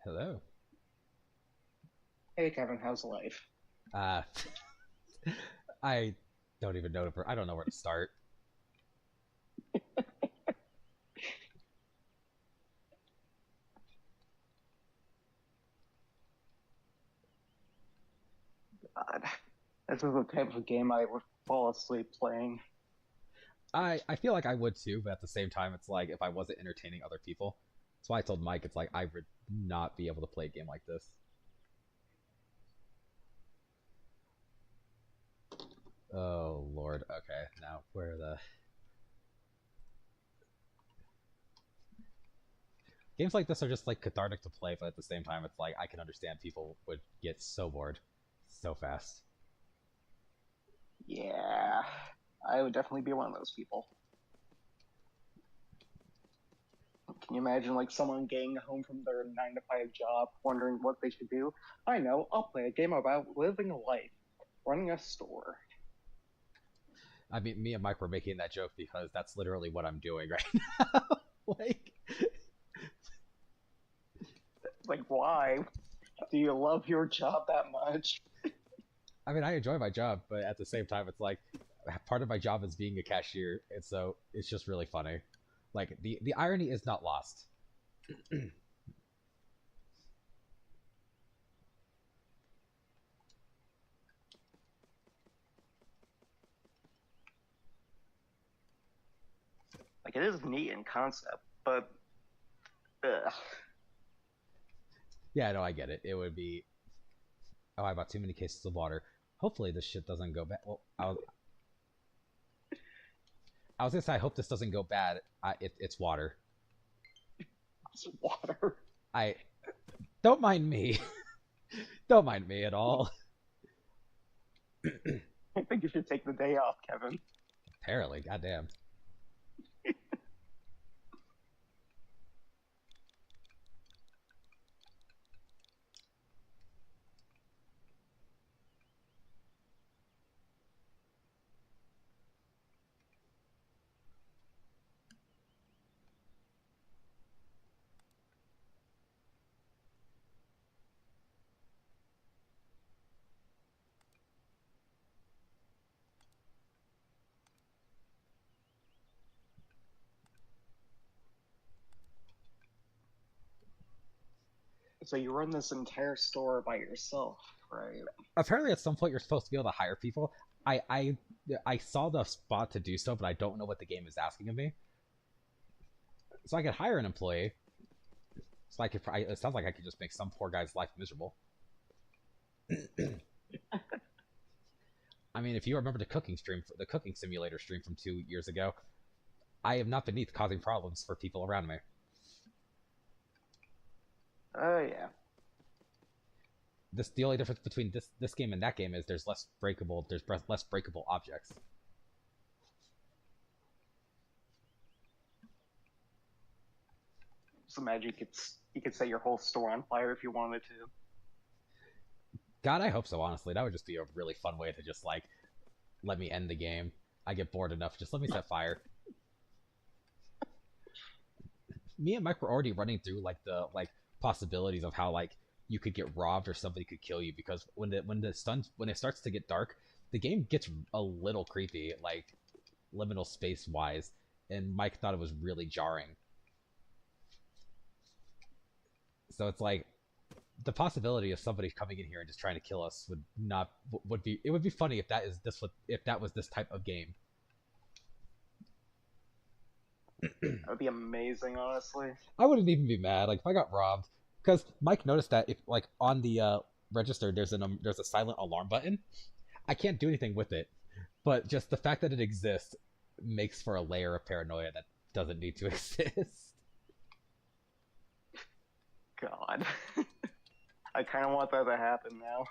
Hello. Hey Kevin, how's life? Uh, I don't even know. I don't know where to start. God, this is the type of game I would fall asleep playing. I feel like I would too, but at the same time, it's like if I wasn't entertaining other people. That's why I told Mike it's like I would not be able to play a game like this. Oh Lord. Okay, now where are the games like this are just like cathartic to play, but at the same time, it's like I can understand people would get so bored so fast. Yeah, I would definitely be one of those people. Can you imagine like someone getting home from their 9 to 5 job, wondering what they should do? I know, I'll play a game about living a life, running a store. I mean, me and Mike were making that joke because that's literally what I'm doing right now. Like, Like, why? Do you love your job that much? I mean, I enjoy my job, but at the same time, it's like part of my job is being a cashier, and so it's just really funny. Like the irony is not lost. Like, it is neat in concept, but ugh. Yeah, no, I get it. It would be. Oh, I bought too many cases of water. Hopefully, this shit doesn't go bad. Well, I was gonna say I hope this doesn't go bad. It's water. It's water. I don't mind me. Don't mind me at all. I think you should take the day off, Kevin. Apparently, goddamn. So you run this entire store by yourself, right? Apparently, at some point, you're supposed to be able to hire people. I I I saw the spot to do so, but I don't know what the game is asking of me. So I could hire an employee. So I could. It sounds like I could just make some poor guy's life miserable. I mean, if you remember the cooking simulator stream from 2 years ago, I am not beneath causing problems for people around me. Oh, yeah. The only difference between this game and that game is there's less breakable objects. Just imagine you could set your whole store on fire if you wanted to. God, I hope so. Honestly, that would just be a really fun way to just like let me end the game. I get bored enough. Just let me set fire. Me and Mike were already running through like the possibilities of how like you could get robbed or somebody could kill you because when it starts to get dark, the game gets a little creepy, like liminal space wise, and Mike thought it was really jarring. So it's like the possibility of somebody coming in here and just trying to kill us would be funny if that was this type of game. That would be amazing, honestly. I wouldn't even be mad like if I got robbed because Mike noticed that if like on the register there's a silent alarm button. I can't do anything with it, but just the fact that it exists makes for a layer of paranoia that doesn't need to exist. God. I kind of want that to happen now.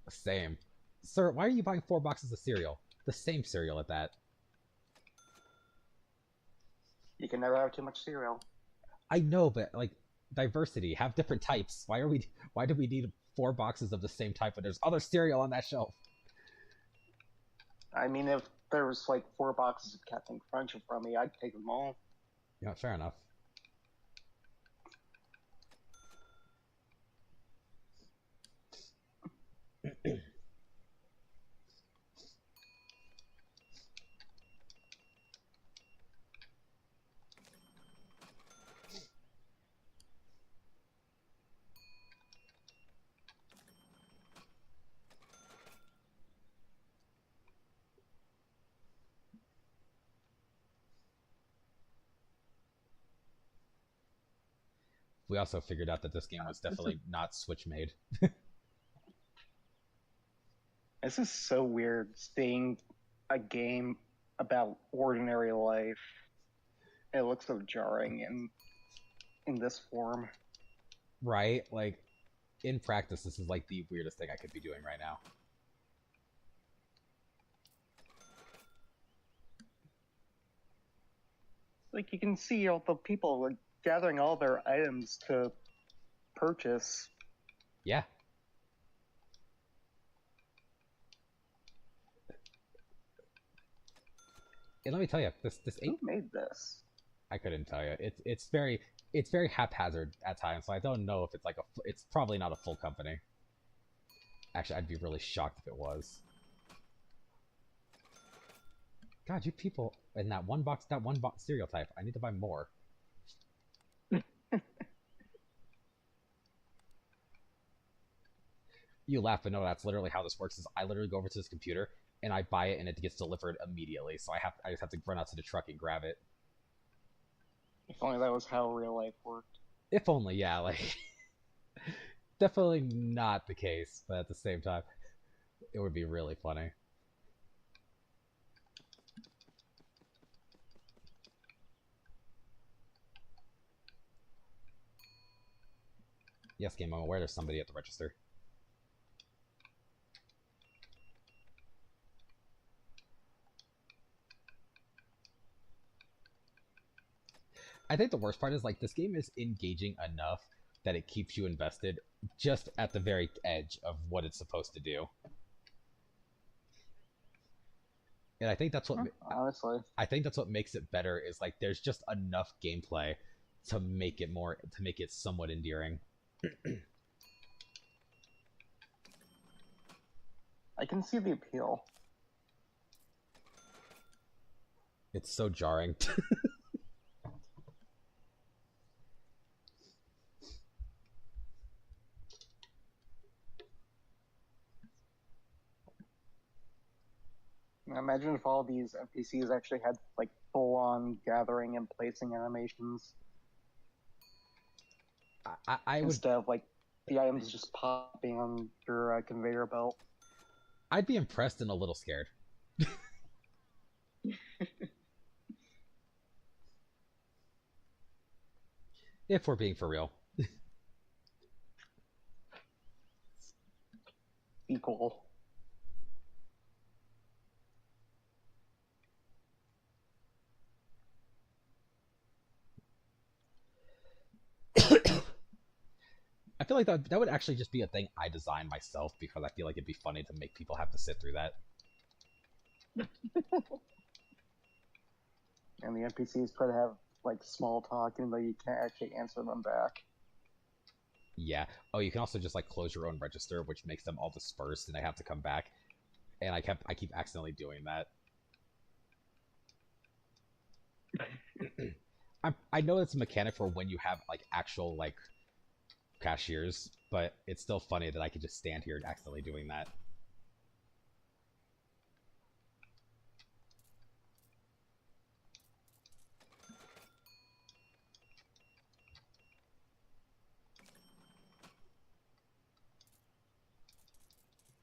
Same. Sir, why are you buying 4 boxes of cereal? The same cereal at that. You can never have too much cereal. I know, but like diversity, have different types. Why do we need 4 boxes of the same type when there's other cereal on that shelf? I mean, if there was like 4 boxes of Captain Crunch in front of me, I'd take them all. Yeah, fair enough. We also figured out that this game was definitely not Switch made. This is so weird seeing a game about ordinary life. It looks so jarring in this form. Right? Like, in practice, this is like the weirdest thing I could be doing right now. Like, you can see all the people like gathering all their items to purchase. Yeah. And let me tell you, this Who made this? I couldn't tell you. It's very haphazard at times, so I don't know if it's like it's probably not a full company. Actually, I'd be really shocked if it was. God, you people in that one box cereal type. I need to buy more. You laugh, but no, that's literally how this works. Is I literally go over to this computer and I buy it, and it gets delivered immediately. So I just have to run out to the truck and grab it. If only that was how real life worked. If only, yeah, like definitely not the case, but at the same time, it would be really funny. Yes, game, I'm aware there's somebody at the register. I think the worst part is like this game is engaging enough that it keeps you invested just at the very edge of what it's supposed to do. And I think that's what honestly, I think that's what makes it better is like there's just enough gameplay to make it somewhat endearing. I can see the appeal. It's so jarring. Imagine if all these NPCs actually had like full-on gathering and placing animations. I would, instead of like the items just popping on your conveyor belt. I'd be impressed and a little scared. If we're being for real. Equal. I feel like that would actually just be a thing I designed myself because I feel like it'd be funny to make people have to sit through that. And the NPCs try to have like small talk, even though you can't actually answer them back. Yeah. Oh, you can also just like close your own register, which makes them all dispersed, and they have to come back. And I keep accidentally doing that. I know it's a mechanic for when you have like actual like cashiers, but it's still funny that I could just stand here accidentally doing that.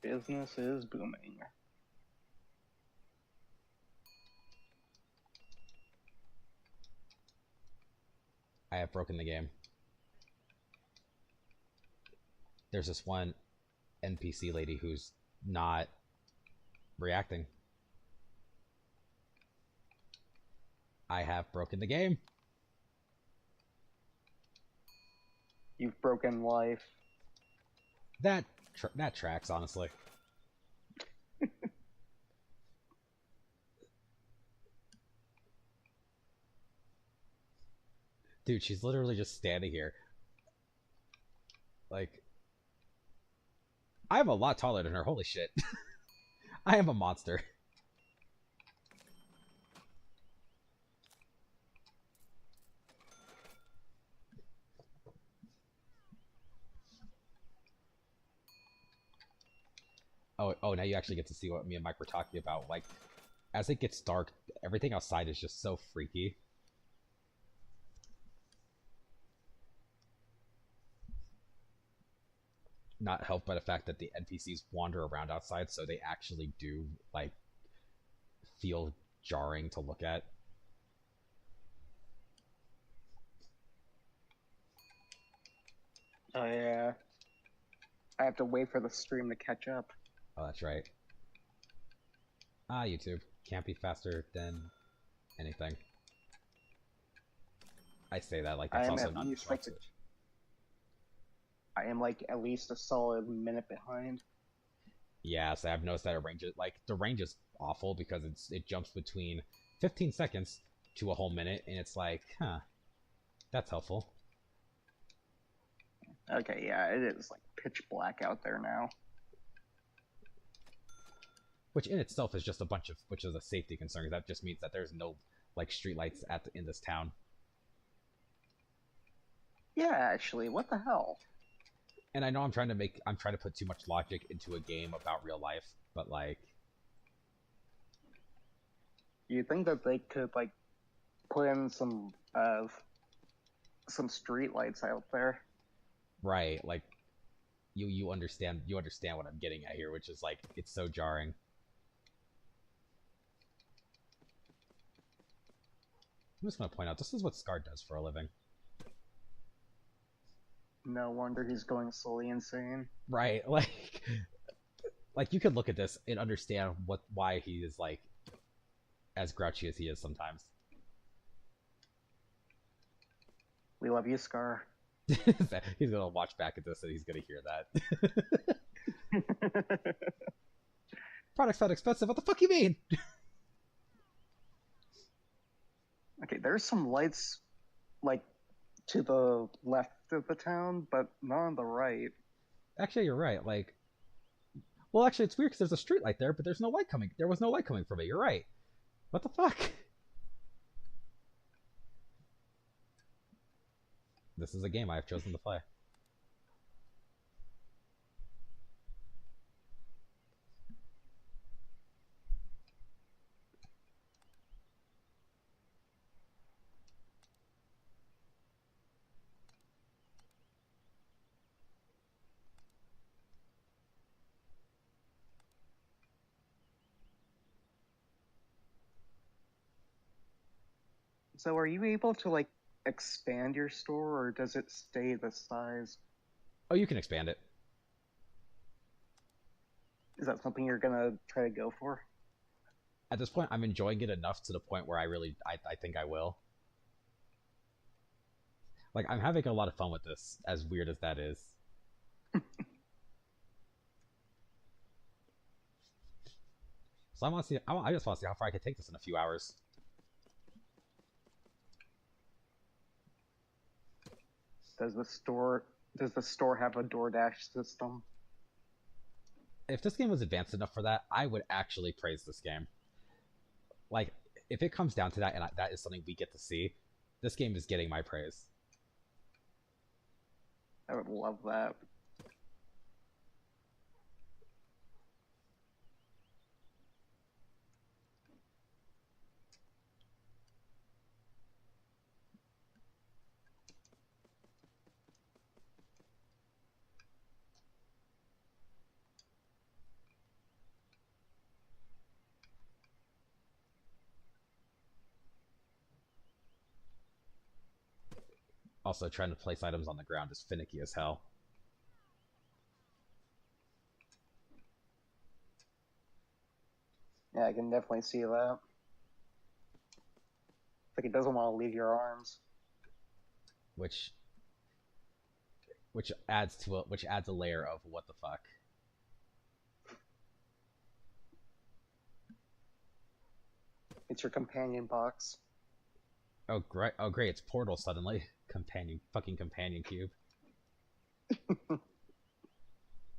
Business is booming. I have broken the game. There's this one NPC lady who's not reacting. I have broken the game. You've broken life. That tracks, honestly. Dude, she's literally just standing here. Like, I'm a lot taller than her. Holy shit. I am a monster. Oh, now you actually get to see what me and Mike were talking about. Like, as it gets dark, everything outside is just so freaky. not helped by the fact that the NPCs wander around outside, so they actually do like feel jarring to look at. Oh yeah. I have to wait for the stream to catch up. Oh, that's right. Ah, YouTube can't be faster than anything. I say that like I that's am also at not least like disruptive. I am like at least a solid minute behind. Yeah, so I've noticed that it ranges like the range is awful because it jumps between 15 seconds to a whole minute, and it's like, huh, that's helpful. Okay, yeah, it is like pitch black out there now. Which in itself is just a bunch of, which is a safety concern. That just means that there's no like streetlights in this town. Yeah, actually, what the hell? And I know I'm trying to put too much logic into a game about real life, but like, You think that they could like put in some street lights out there? right, like you understand what I'm getting at here, which is like it's so jarring. I'm just gonna point out this is what Scar does for a living. No wonder he's going slowly insane. Right, like you could look at this and understand why he is like as grouchy as he is sometimes. We love you, Scar. He's gonna watch back at this and he's gonna hear that. Products not expensive. What the fuck you mean? Okay, there's some lights like to the left of the town, but not on the right. Actually, you're right. Like, well, actually, it's weird because there's a street light there, but there's no light coming. There was no light coming from it. You're right. What the fuck? This is a game I've chosen to play. So are you able to like expand your store, or does it stay the size? Oh, you can expand it. Is that something you're gonna try to go for? At this point, I'm enjoying it enough to the point where I think I will. Like, I'm having a lot of fun with this, as weird as that is. So I want to see. I just want to see how far I can take this in a few hours. Does the store have a DoorDash system? If this game was advanced enough for that, I would actually praise this game. Like, if it comes down to that, and that is something we get to see, this game is getting my praise. I would love that. Also, trying to place items on the ground is finicky as hell. Yeah, I can definitely see that. It's like it doesn't want to leave your arms. Which adds a layer of what the fuck. It's your companion box. Oh great! Oh great! It's Portal suddenly. Fucking companion cube.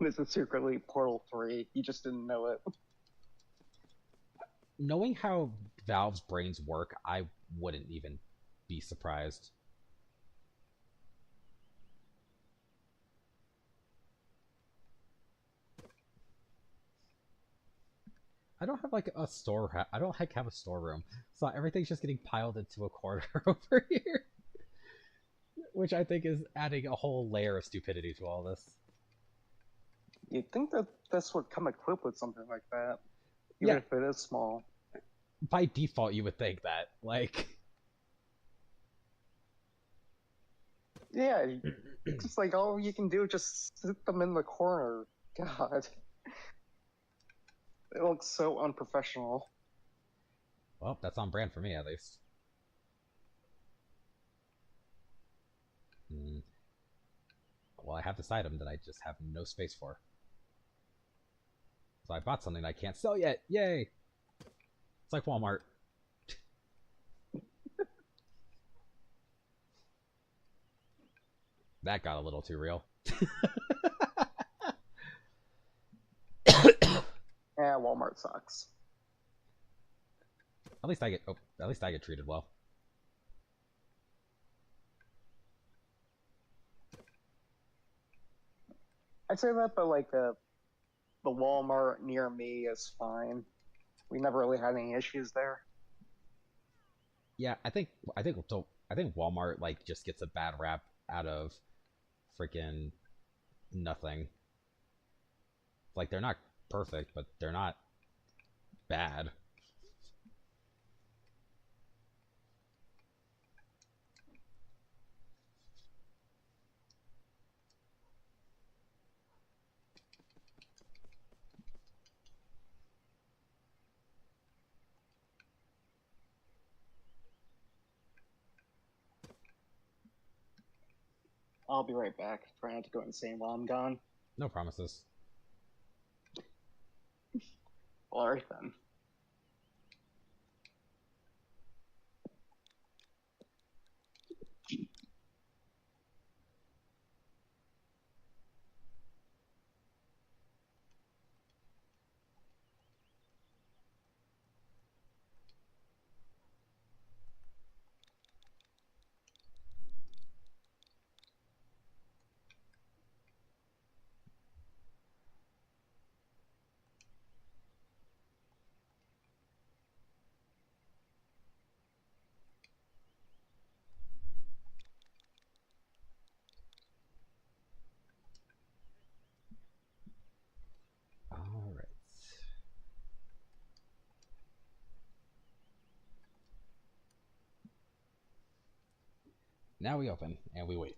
This is secretly Portal 3. You just didn't know it. Knowing how Valve's brains work, I wouldn't even be surprised. I don't have like a store. I don't like have a storeroom, so everything's just getting piled into a corner over here, which I think is adding a whole layer of stupidity to all this. You'd think that this would come equipped with something like that, even Yeah, if it is small. by default, you would think that. Like, Yeah, it's like all you can do is just sit them in the corner. God, it looks so unprofessional. well, that's on brand for me at least. Mm. Well, I have this item that I just have no space for. So I bought something that I can't sell yet. Yay! It's like Walmart. That got a little too real. Yeah, Walmart sucks. At least I get treated well. I'd say that, but like the Walmart near me is fine. We never really had any issues there. Yeah, I think Walmart like just gets a bad rap out of freaking nothing. Like they're not perfect, but they're not bad. I'll be right back. Try not to go insane while I'm gone. No promises. Alright then. All right. Now we open and we wait.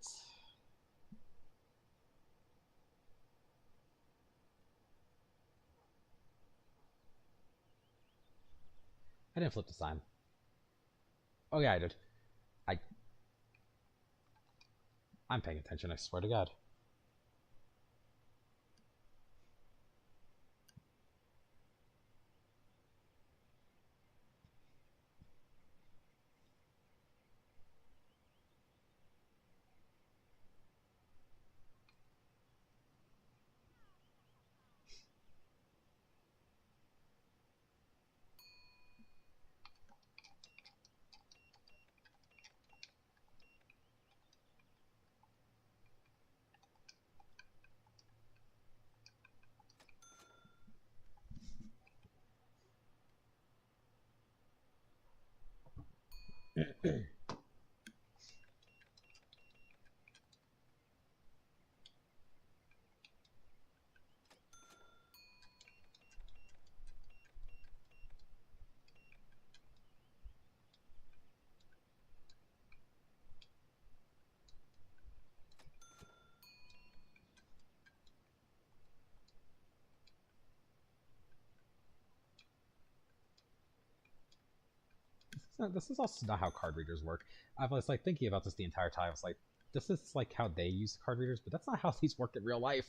I didn't flip the sign. Oh yeah, I did. I I'm paying attention. I swear to God. This is also not how card readers work. I was like thinking about this the entire time. I was like, this is like how they use card readers, but that's not how these work in real life.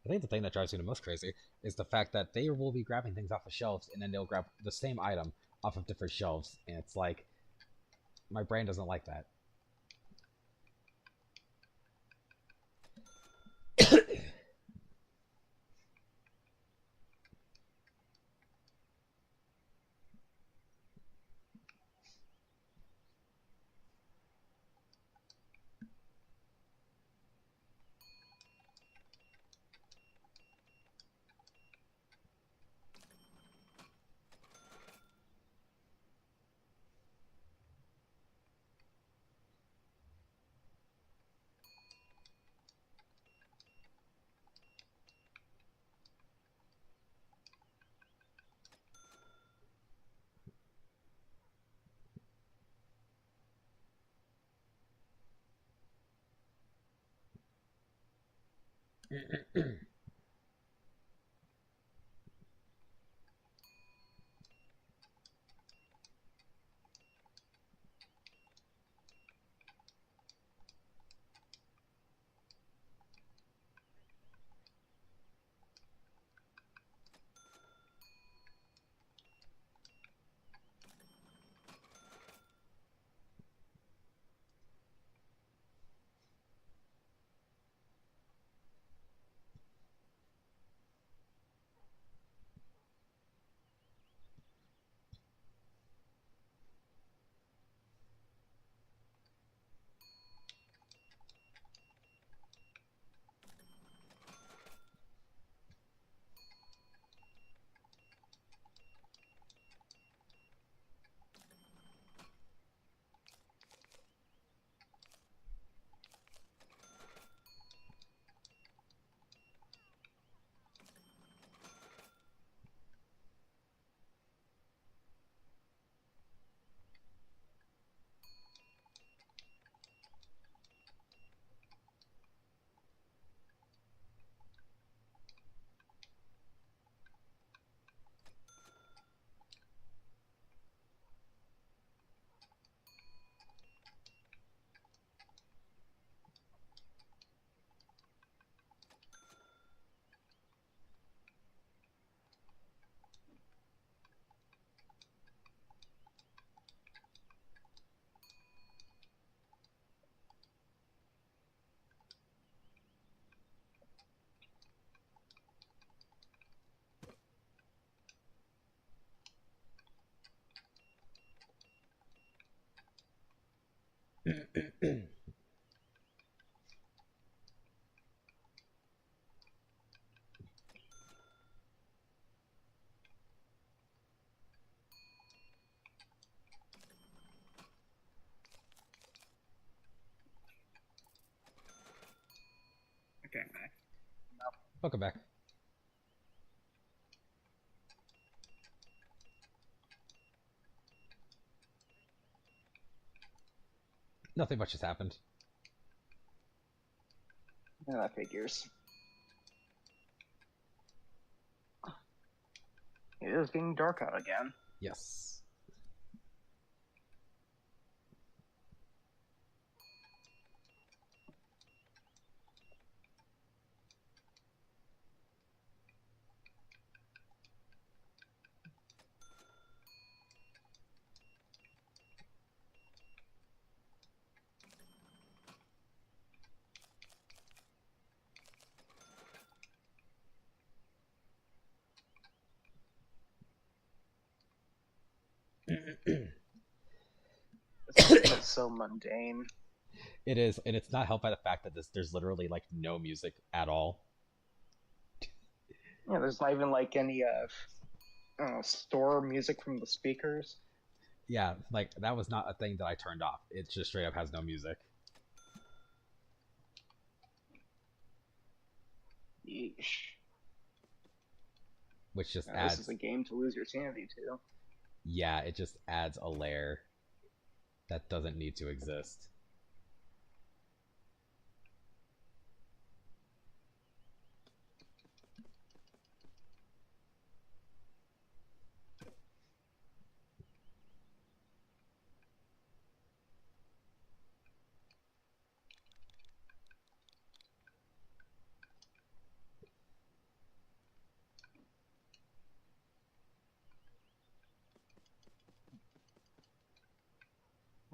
I think the thing that drives me the most crazy is the fact that they will be grabbing things off of shelves and then they'll grab the same item off of different shelves, and it's like my brain doesn't like that. Okay. Welcome back. Nothing much has happened. Yeah, that figures. It is getting dark out again. Yes. It's so mundane. It is, and it's not helped by the fact that there's literally like no music at all. Yeah, there's not even like any store music from the speakers. Yeah, like that was not a thing that I turned off. It just straight up has no music. Yeesh. Which just This is adds, a game to lose your sanity to. yeah, it just adds a layer that doesn't need to exist.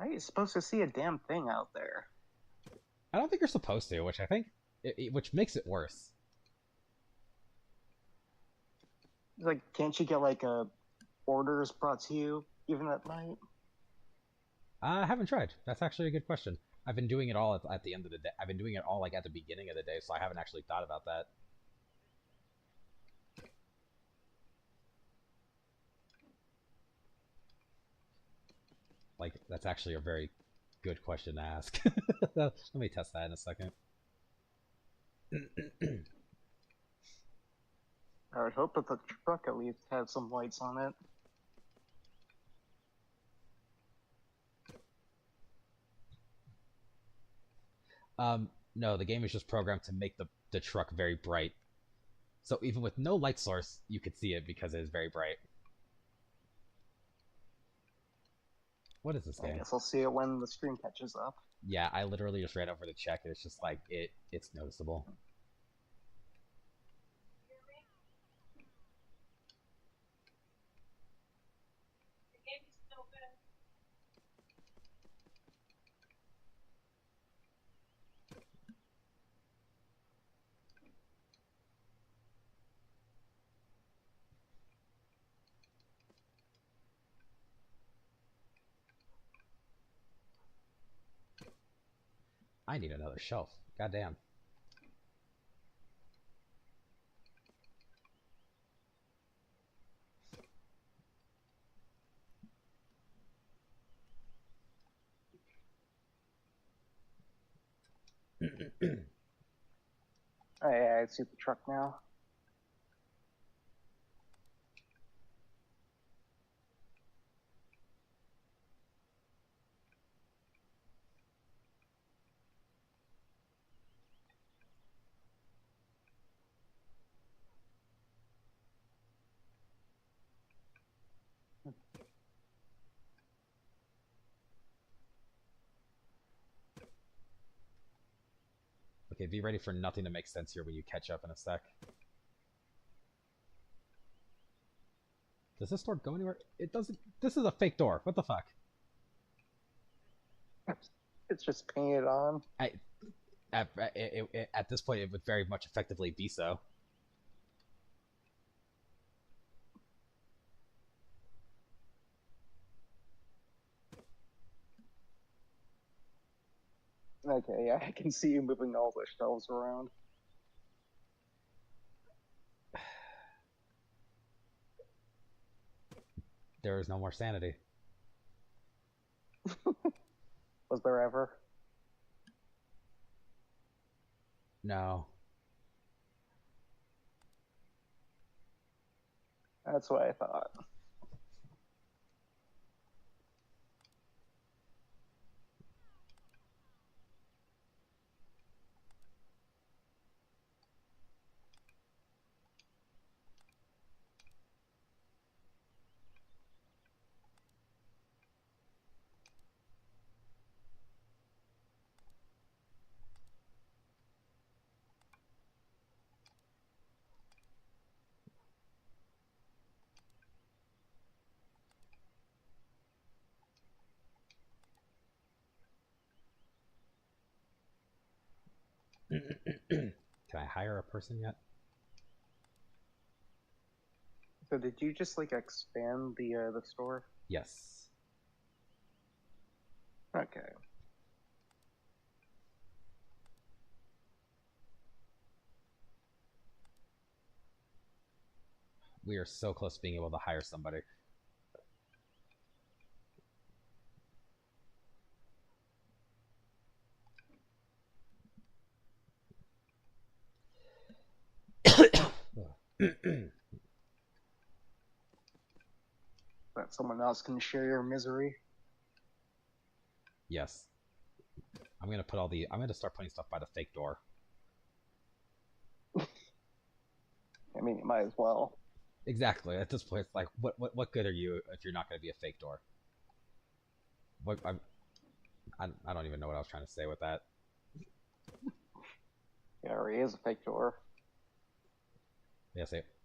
How are you supposed to see a damn thing out there? I don't think you're supposed to, which I think, which makes it worse. Like, can't you get like orders brought to you even at night? I haven't tried. That's actually a good question. I've been doing it all at the end of the day. I've been doing it all like at the beginning of the day, so I haven't actually thought about that. Like, that's actually a very good question to ask. Let me test that in a second. I would hope that the truck at least had some lights on it. No, the game is just programmed to make the truck very bright. So even with no light source, you could see it because it is very bright. What is this I game? guess I'll see it when the stream catches up. Yeah, I literally just ran over to check, and it's just like it's noticeable. I need another shelf. Goddamn. Oh, yeah, I see the truck now. Okay, be ready for nothing to make sense here when you catch up in a sec. Does this door go anywhere? It doesn't. This is a fake door. What the fuck? It's just painted on. At this point, it would very much effectively be so. Okay, yeah, I can see you moving all the shelves around. There is no more sanity. Was there ever? No. That's what I thought. Can I hire a person yet? So did you just like expand the store? Yes. Okay. We are so close to being able to hire somebody. That someone else can share your misery. Yes. I'm gonna start putting stuff by the fake door. I mean, you might as well. Exactly. At this point, it's like, what good are you if you're not gonna be a fake door? What I don't even know what I was trying to say with that. Yeah, or he is a fake door.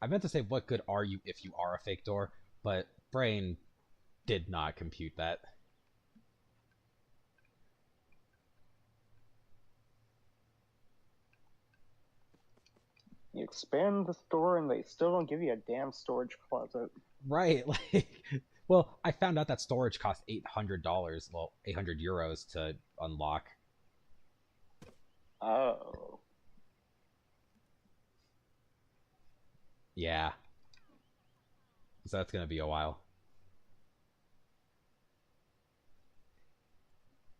I meant to say, what good are you if you are a fake door? But brain did not compute that. You expand the store and they still don't give you a damn storage closet. Right, like, well, I found out that storage costs $800, well, 800 euros to unlock. Oh. Yeah, so that's gonna be a while.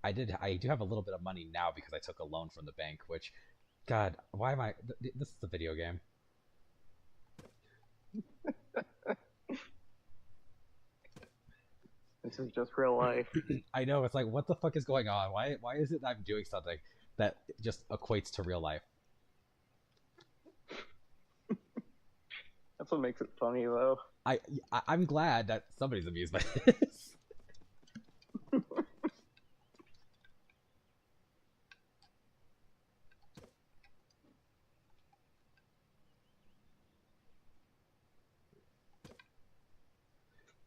I do have a little bit of money now because I took a loan from the bank, which, God, why am I? This is a video game. This is just real life. I know, it's like, what the fuck is going on? Why is it that I'm doing something that just equates to real life? That's what makes it funny, though. I'm glad that somebody's amused by this.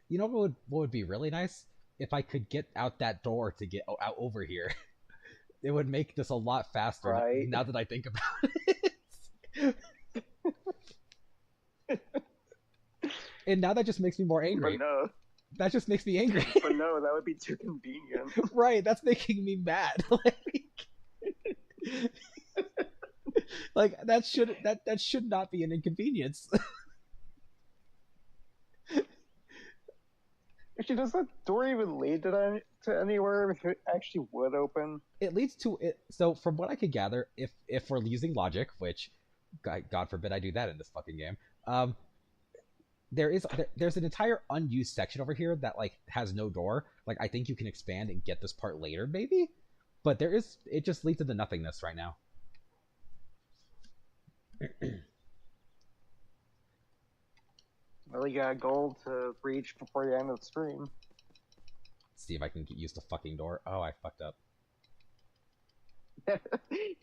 You know what would be really nice? If I could get out that door to get out over here. It would make this a lot faster Right? now that I think about it. And now that just makes me more angry. But no. That just makes me angry. But no, that would be too convenient. Right, that's making me mad. Like that should not be an inconvenience. Actually, does that door even lead to anywhere if it actually would open? It leads to it. So from what I could gather, if we're using logic, which God forbid I do that in this fucking game, there's an entire unused section over here that like has no door. Like I think you can expand and get this part later, maybe. But it just leads into nothingness right now. Well, you got a goal to reach before the end of the stream. See if I can use the fucking door. Oh, I fucked up.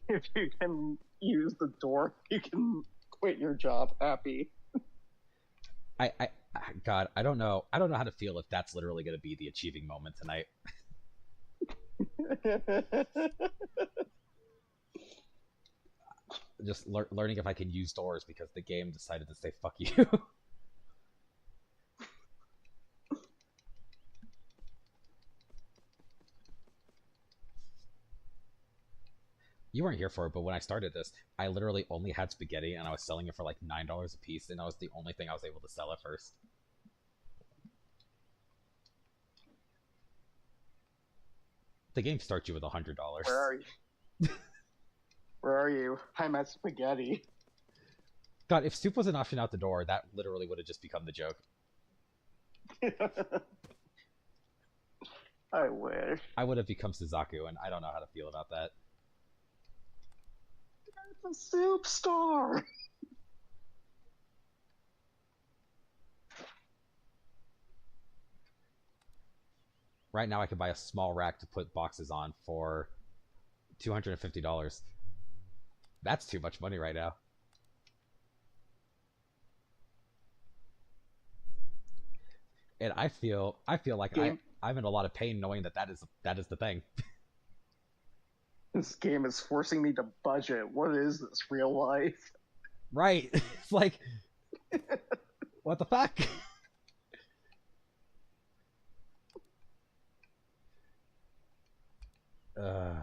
If you can use the door, you can quit your job happy. God, I don't know how to feel if that's literally going to be the achieving moment tonight. Just learning if I can use doors because the game decided to say fuck you. You weren't here for it, but when I started this, I literally only had spaghetti and I was selling it for like $9 a piece, and that was the only thing I was able to sell at first. The game starts you with $100. Where are you? Where are you? I'm at spaghetti. God, if soup was an option out the door, that literally would have just become the joke. I wish. I would have become Suzaku, and I don't know how to feel about that. It's a soup star. Right now, I could buy a small rack to put boxes on for $250. That's too much money right now. And I feel like I'm in a lot of pain knowing that is the thing. This game is forcing me to budget. What is this, real life? Right. It's like, what the fuck? I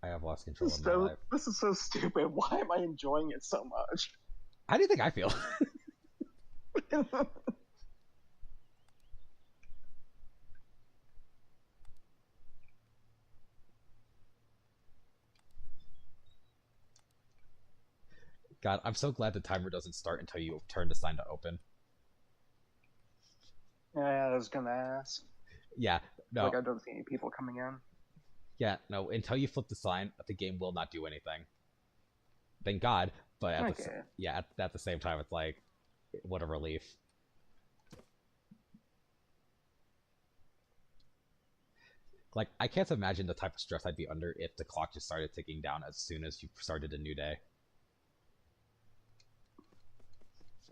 have lost control of my life. This is so stupid. Why am I enjoying it so much? How do you think I feel? God, I'm so glad the timer doesn't start until you turn the sign to open. Yeah, I was gonna ask. Yeah, no. Like I don't see any people coming in. Yeah, no. Until you flip the sign, the game will not do anything. Thank God, but at the same time, it's like, what a relief. Like, I can't imagine the type of stress I'd be under if the clock just started ticking down as soon as you started a new day.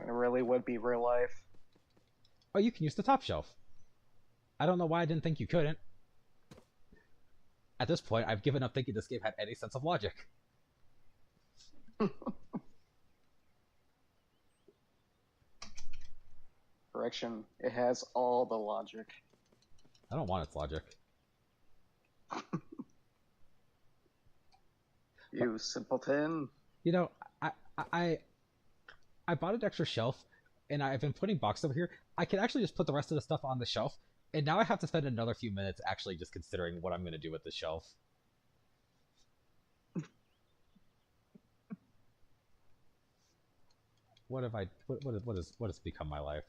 It really would be real life. Oh, you can use the top shelf. I don't know why I didn't think you couldn't. At this point, I've given up thinking this game had any sense of logic. Correction, it has all the logic. I don't want its logic. You simpleton. You know, I I I bought an extra shelf, and I've been putting boxes over here. I could actually just put the rest of the stuff on the shelf, and now I have to spend another few minutes actually just considering what I'm going to do with the shelf. What have I? What has become my life?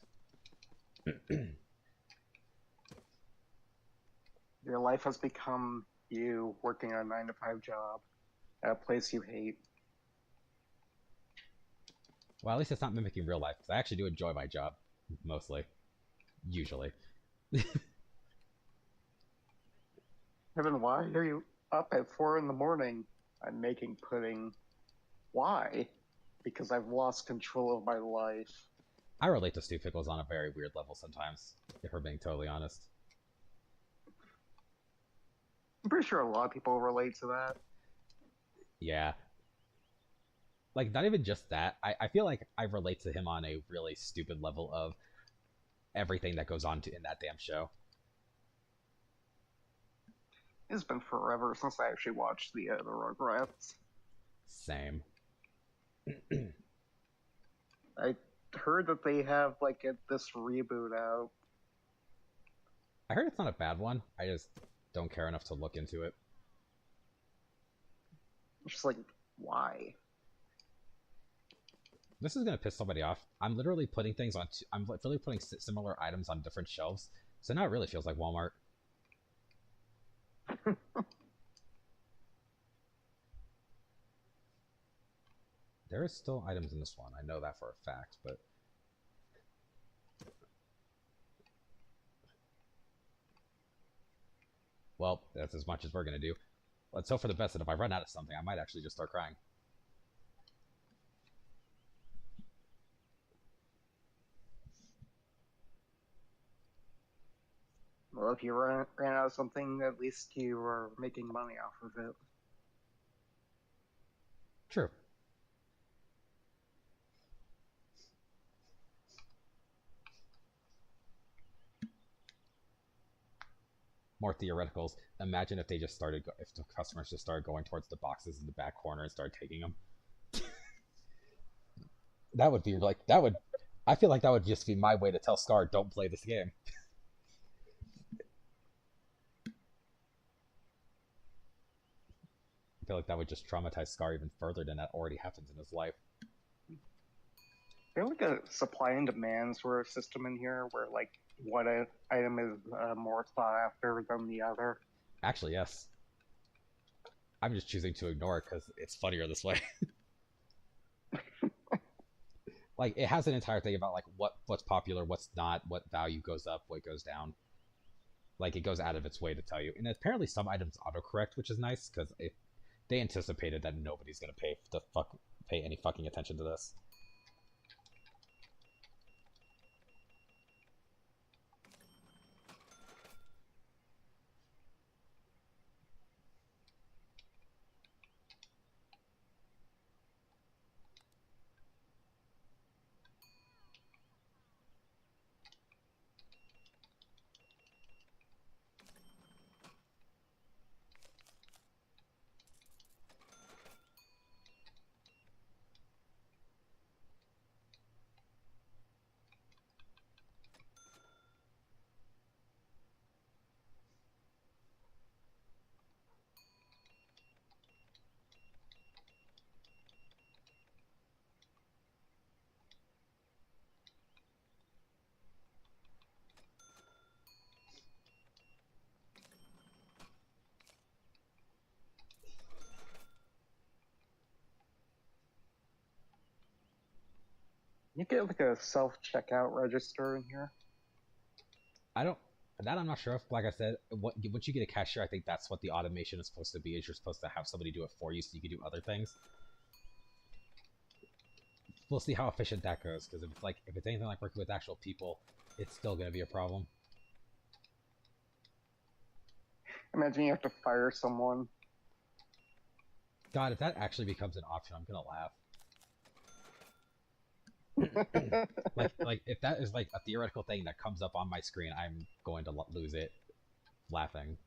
Your life has become you working a 9 to 5 job at a place you hate. Well, at least it's not mimicking real life, because I actually do enjoy my job, mostly, usually. Kevin, why are you up at 4 in the morning? I'm making pudding. Why? Because I've lost control of my life. I relate to stew pickles on a very weird level sometimes, if we're being totally honest. I'm pretty sure a lot of people relate to that. Yeah. Like, not even just that. I feel like I relate to him on a really stupid level of everything that goes on in that damn show. It's been forever since I actually watched the Rugrats. Same. I heard that they have this reboot out. I heard it's not a bad one. I just don't care enough to look into it. Just like, why? This is gonna piss somebody off. I'm literally putting things on. I'm literally putting similar items on different shelves, so now it really feels like Walmart. There is still items in this one. I know that for a fact, but well, that's as much as we're gonna do. Let's hope for the best that if I run out of something, I might actually just start crying. Well, if you ran out of something, at least you were making money off of it. True. More theoreticals. Imagine if they just started, if the customers just started going towards the boxes in the back corner and started taking them. That would be like, that would, I feel like that would just be my way to tell Scar, don't play this game. I feel like that would just traumatize Scar even further than that already happens in his life. There's like a supply and demand sort of system in here where like one item is more sought after than the other. Actually, yes. I'm just choosing to ignore it because it's funnier this way. Like, it has an entire thing about like what's popular, what's not, what value goes up, what goes down. Like, it goes out of its way to tell you. And apparently some items autocorrect, which is nice because they anticipated that nobody's gonna pay any fucking attention to this. You get like a self checkout register in here. I don't. That I'm not sure of. Like I said, once you get a cashier, I think that's what the automation is supposed to be. Is you're supposed to have somebody do it for you, so you can do other things. We'll see how efficient that goes. Because if it's anything like working with actual people, it's still going to be a problem. Imagine you have to fire someone. God, if that actually becomes an option, I'm gonna laugh. Like if that is like a theoretical thing that comes up on my screen, I'm going to lose it laughing.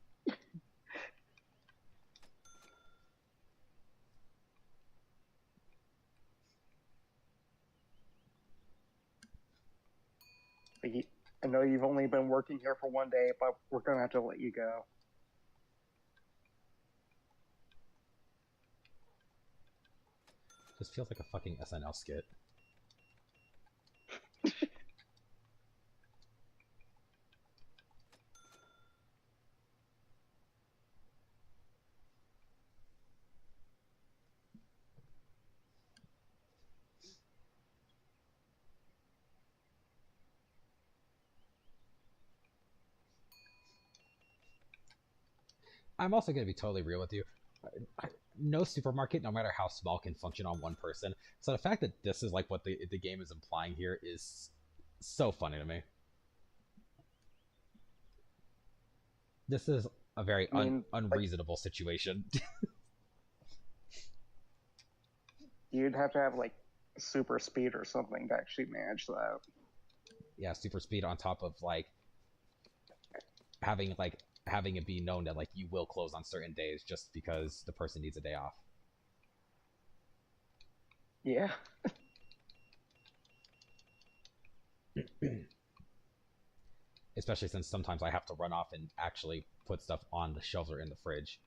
I know you've only been working here for one day, but we're gonna have to let you go. Just feels like a fucking SNL skit. I'm also going to be totally real with you. No supermarket, no matter how small, can function on one person. So the fact that this is like what the game is implying here is so funny to me. This is a very unreasonable situation. You'd have to have like super speed or something to actually manage that. Yeah, super speed on top of like having it be known that like you will close on certain days just because the person needs a day off. Yeah. Especially since sometimes I have to run off and actually put stuff on the shelves or in the fridge.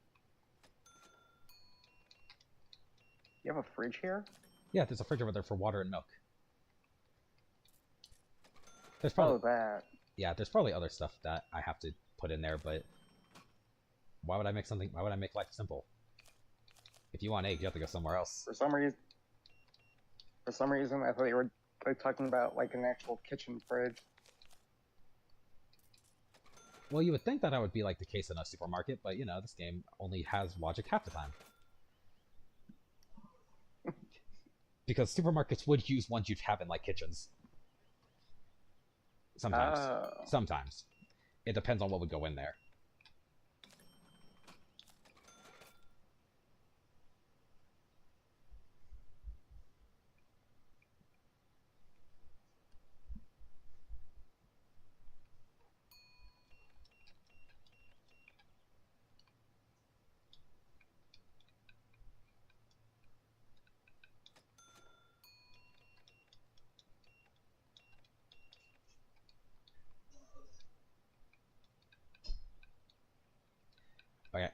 You have a fridge here? Yeah, there's a fridge over there for water and milk. There's probably that. Yeah, there's probably other stuff that I have to put in there, but why would I make life simple? If you want eggs, you have to go somewhere else. For some reason, I thought you were like talking about like an actual kitchen fridge. Well, you would think that would be like the case in a supermarket, but you know, this game only has logic half the time. Because supermarkets would use ones you'd have in like kitchens. Sometimes. Sometimes. It depends on what would go in there.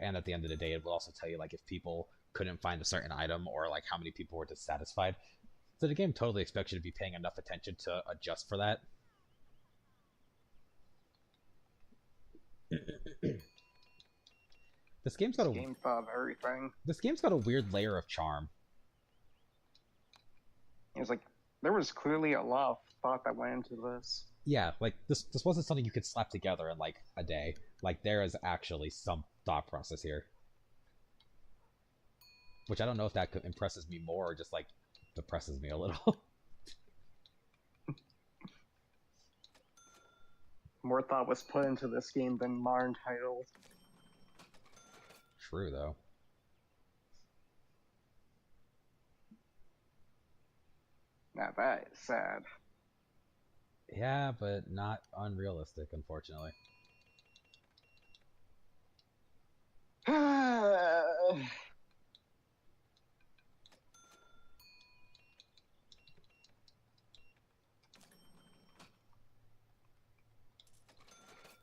And at the end of the day, it will also tell you like if people couldn't find a certain item or like how many people were dissatisfied. So the game totally expects you to be paying enough attention to adjust for that. This game's got everything. This game's got a weird layer of charm. It's like there was clearly a lot of thought that went into this. Yeah, like this wasn't something you could slap together in like a day. Like there is actually some thought process here. Which I don't know if that impresses me more or just like depresses me a little. More thought was put into this game than modern titles. True though. Now that is sad. Yeah, but not unrealistic, unfortunately. I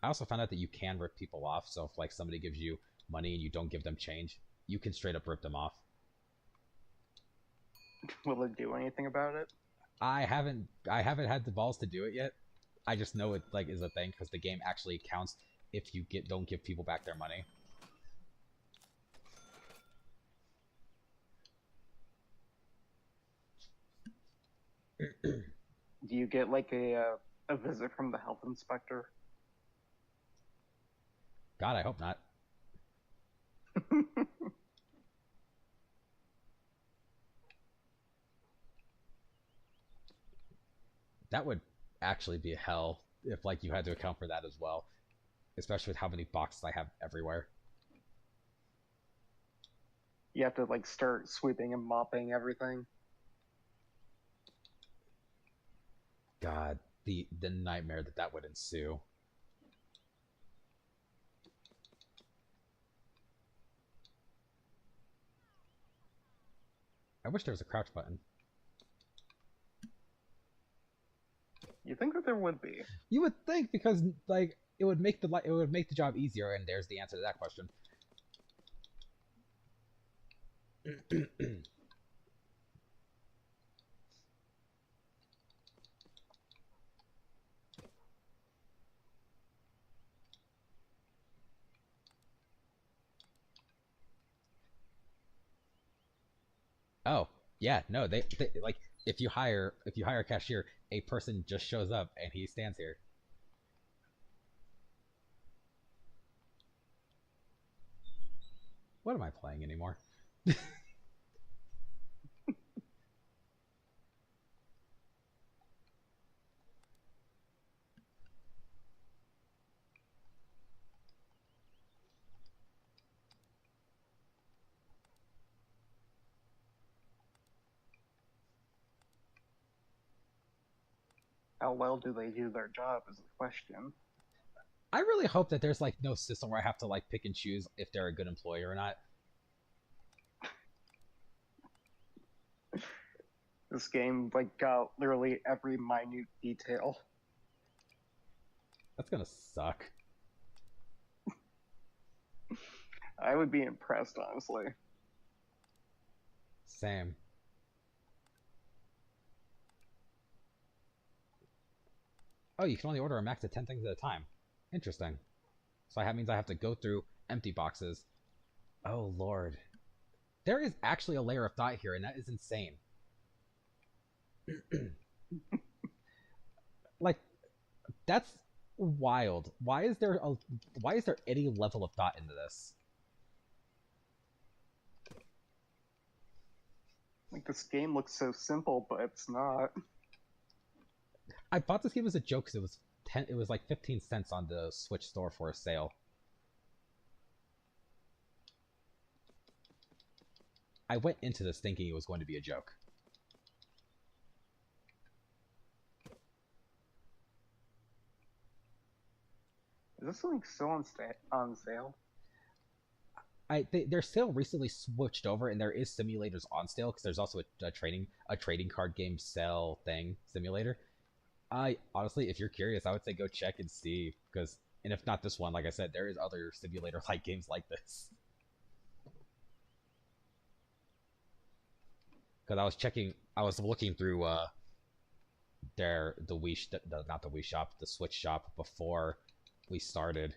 also found out that you can rip people off, so if like somebody gives you money and you don't give them change, you can straight up rip them off. Will it do anything about it? I haven't had the balls to do it yet. I just know it like is a thing because the game actually counts if you don't give people back their money. Do you get like a visit from the health inspector? God, I hope not. That would actually be hell if like you had to account for that as well, especially with how many boxes I have everywhere. You have to like start sweeping and mopping everything. God, the nightmare that would ensue. I wish there was a crouch button. You think that there would be? You would think, because like it would make the job easier, and there's the answer to that question. Oh, yeah, no, they like if you hire a cashier, a person just shows up and he stands here. What am I playing anymore? How well do they do their job is the question. I really hope that there's like no system where I have to like pick and choose if they're a good employee or not. This game like got literally every minute detail. That's gonna suck. I would be impressed, honestly. Same. Oh, you can only order a max of 10 things at a time. Interesting. So that means I have to go through empty boxes. Oh, Lord. There is actually a layer of thought here, and that is insane. Like, that's wild. Why is there any level of thought into this? Like this game looks so simple, but it's not. I bought this game as a joke because it was like 15 cents on the Switch store for a sale. I went into this thinking it was going to be a joke. Is this something still on sale? Their sale recently switched over, and there is simulators on sale because there's also a trading card game sale thing simulator. I honestly, if you're curious, I would say go check and see, and if not this one, like I said, there is other simulator like games like this. Because I was looking through the not the Wii shop, the Switch shop before we started,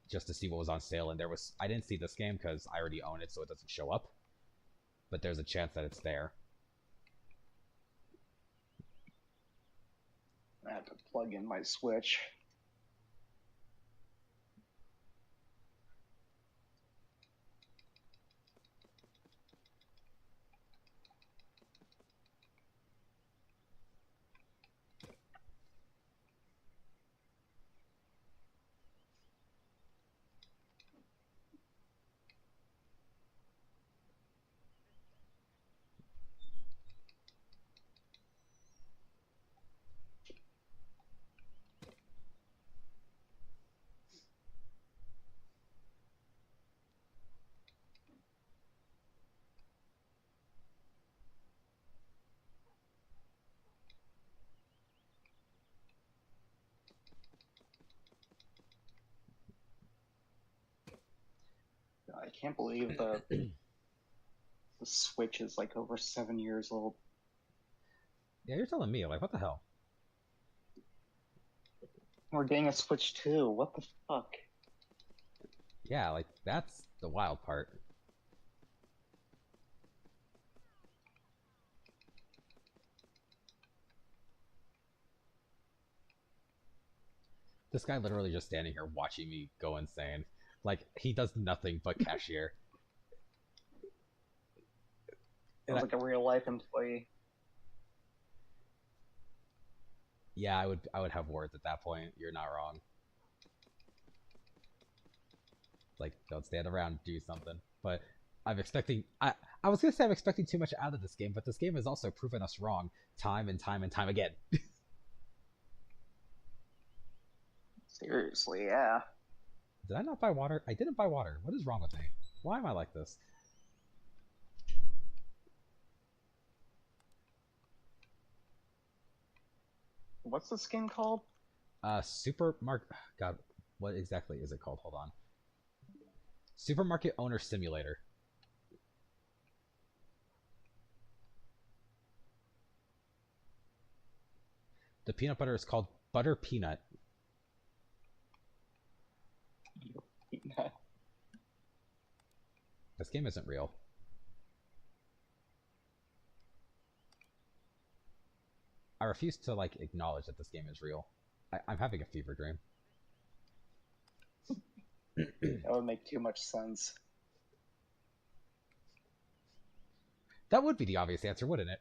just to see what was on sale, and I didn't see this game because I already own it, so it doesn't show up. But there's a chance that it's there. I have to plug in my Switch. I can't believe the Switch is like over 7 years old. Yeah, you're telling me, like, what the hell? We're getting a Switch 2. What the fuck? Yeah, like, that's the wild part. This guy literally just standing here watching me go insane. Like, he does nothing but cashier. Sounds like a real life employee. Yeah, I would have words at that point. You're not wrong. Like, don't stand around, do something. But I'm expecting. I was gonna say I'm expecting too much out of this game, but this game has also proven us wrong time and time and time again. Seriously, yeah. Did I not buy water? I didn't buy water. What is wrong with me? Why am I like this? What's the skin called? Supermarket. God, what exactly is it called? Hold on. Supermarket Owner Simulator. The peanut butter is called Butter Peanut. This game isn't real. I refuse to like acknowledge that this game is real. I'm having a fever dream. That would make too much sense. That would be the obvious answer, wouldn't it?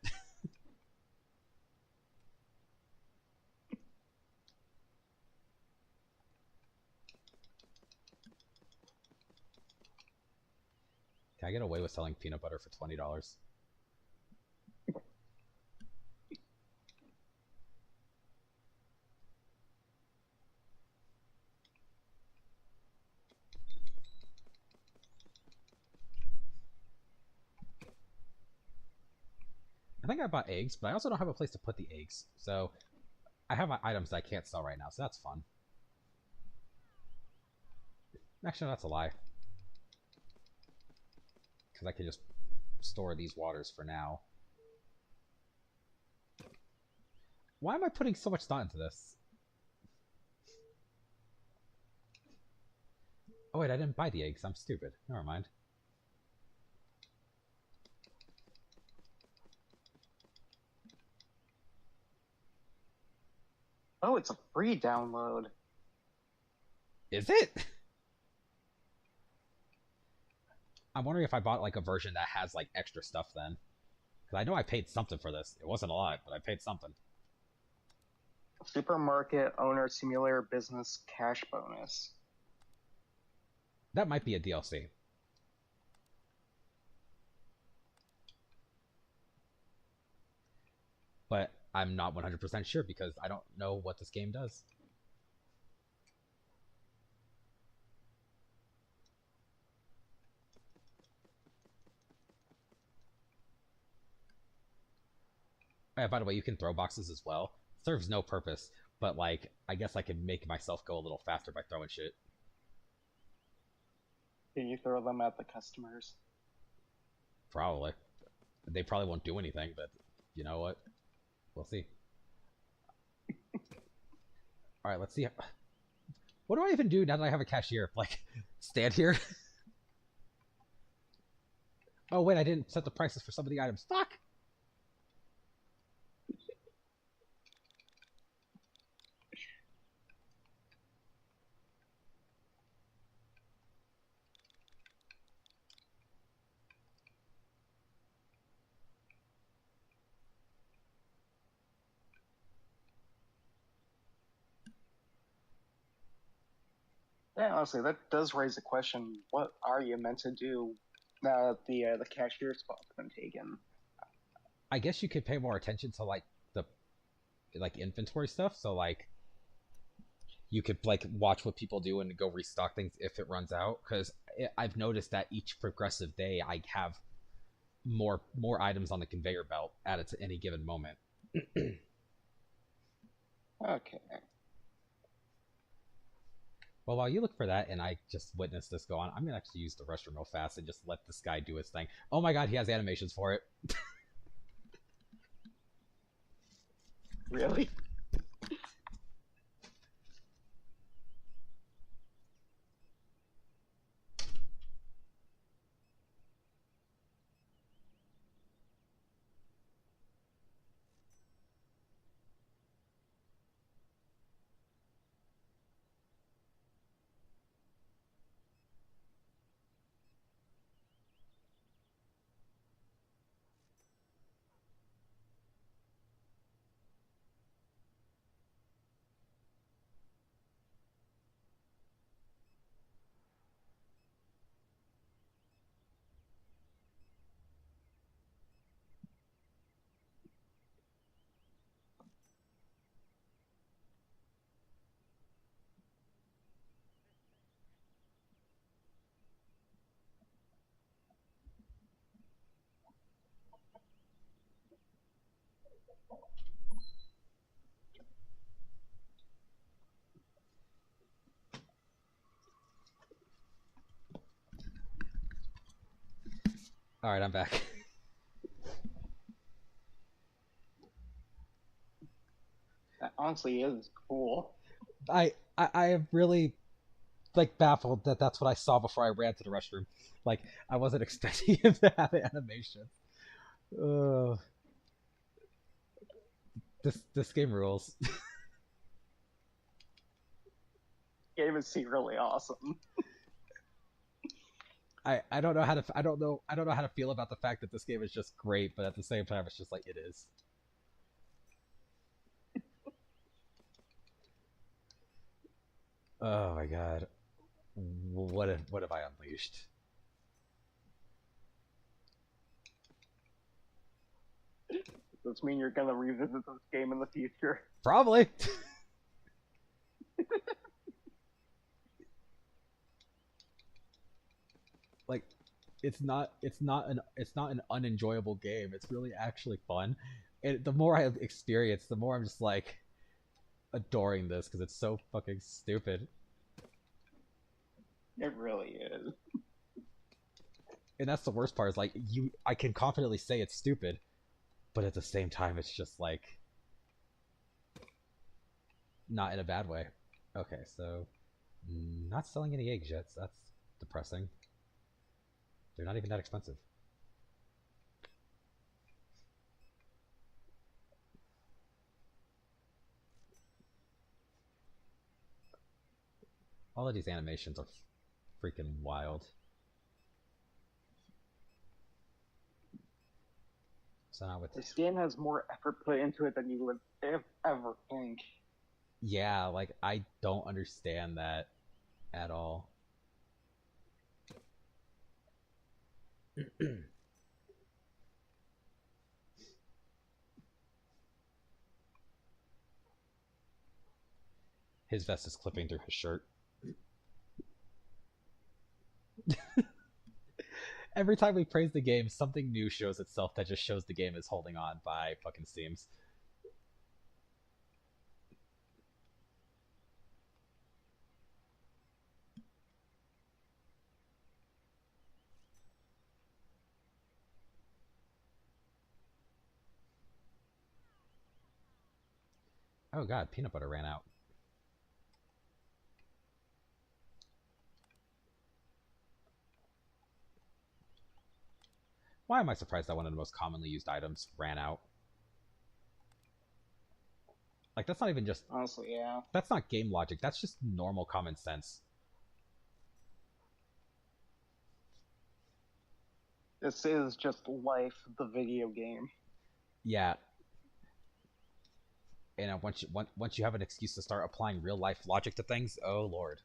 Can I get away with selling peanut butter for $20? I think I bought eggs, but I also don't have a place to put the eggs. So I have items that I can't sell right now, so that's fun. Actually, no, that's a lie. Because I can just store these waters for now. Why am I putting so much thought into this? Oh wait, I didn't buy the eggs. I'm stupid. Never mind. Oh, it's a free download. Is it? I'm wondering if I bought like a version that has like extra stuff then. Because I know I paid something for this. It wasn't a lot, but I paid something. Supermarket Owner Simulator Business Cash Bonus. That might be a DLC. But I'm not 100% sure because I don't know what this game does. Oh, yeah, by the way, you can throw boxes as well. Serves no purpose, but like, I guess I could make myself go a little faster by throwing shit. Can you throw them at the customers? Probably. They probably won't do anything, but you know what? We'll see. Alright, let's see. What do I even do now that I have a cashier? Like, stand here? Oh, wait, I didn't set the prices for some of the items. Fuck! Yeah, honestly, that does raise a question. What are you meant to do now that the cashier spot's been taken? I guess you could pay more attention to, like, the, like, inventory stuff. So, like, you could, like, watch what people do and go restock things if it runs out. Because I've noticed that each progressive day I have more items on the conveyor belt at any given moment. Okay. Well, while you look for that and I just witness this go on, I'm gonna actually use the restroom real fast and just let this guy do his thing. Oh my god, he has animations for it. Really? All right, I'm back. That honestly is cool. I am really like baffled that that's what I saw before I ran to the restroom. Like I wasn't expecting him to have an animation. Uh, this game rules. Game is secretly awesome. I don't know how to I don't know how to feel about the fact that this game is just great, but at the same time it's just like it is. Oh my god. What have I unleashed? Does this mean you're gonna revisit this game in the future? Probably. Like it's not an unenjoyable game. It's really actually fun. And the more I experience, the more I'm just like adoring this because it's so fucking stupid. It really is. And that's the worst part is like I can confidently say it's stupid, but at the same time it's just like not in a bad way. Okay, so not selling any eggs yet. So that's depressing. They're not even that expensive. All of these animations are freaking wild. So now with This game has more effort put into it than you would ever think. yeah, like I don't understand that at all. His vest is clipping through his shirt. Every time we praise the game, something new shows itself that just shows the game is holding on by fucking seams. Oh god, peanut butter ran out. Why am I surprised that one of the most commonly used items ran out? Like that's not even just Honestly, yeah. that's not game logic. That's just normal common sense. This is just life, the video game. Yeah, and once you have an excuse to start applying real life logic to things, oh lord.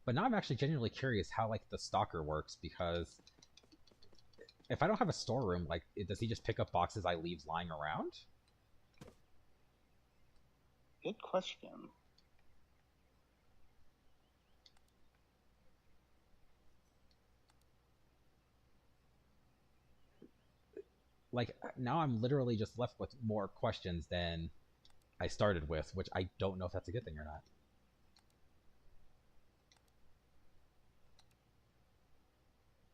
But now I'm actually genuinely curious how like the stalker works because if I don't have a storeroom, like does he just pick up boxes I leave lying around? Good question. Like now I'm literally just left with more questions than I started with, which I don't know if that's a good thing or not.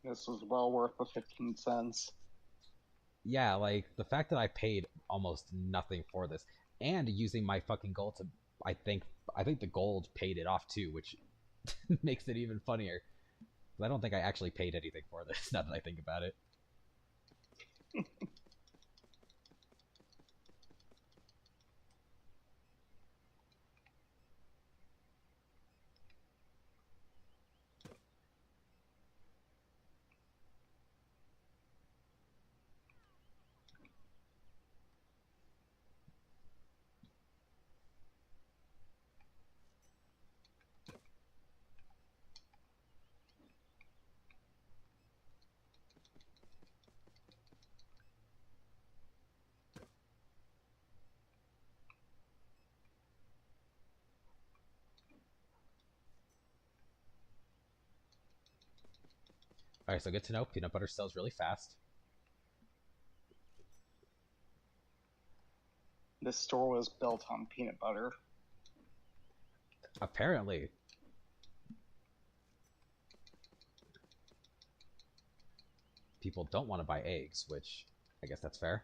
This was well worth the 15 cents. Yeah, like the fact that I paid almost nothing for this and using my fucking gold to I think I think the gold paid it off too, which makes it even funnier. I don't think I actually paid anything for this now that I think about it. Alright, so good to know. Peanut butter sells really fast. This store was built on peanut butter. Apparently. People don't want to buy eggs, which I guess that's fair.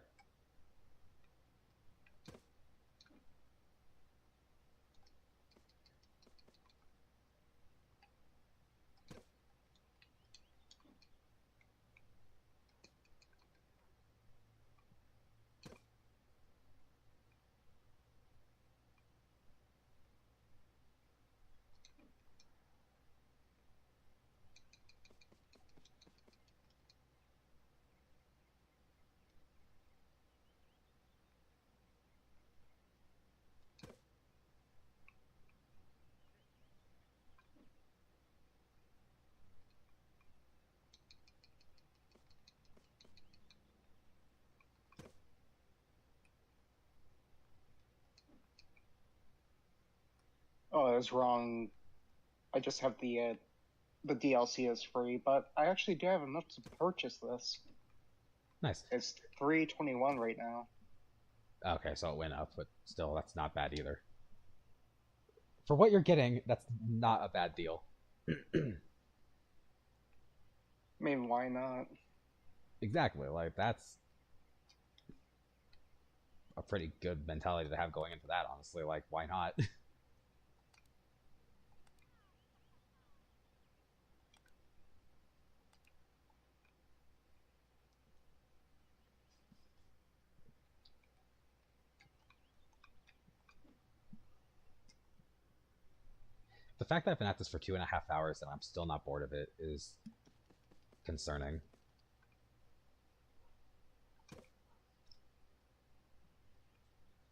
Oh, I was wrong. I just have the DLC is free, but I actually do have enough to purchase this. Nice. It's $3.21 right now. Okay, so it went up, but still, that's not bad either. For what you're getting, that's not a bad deal. I mean, why not? Exactly. Like, that's a pretty good mentality to have going into that, honestly. Like, why not? The fact that I've been at this for 2.5 hours and I'm still not bored of it is concerning.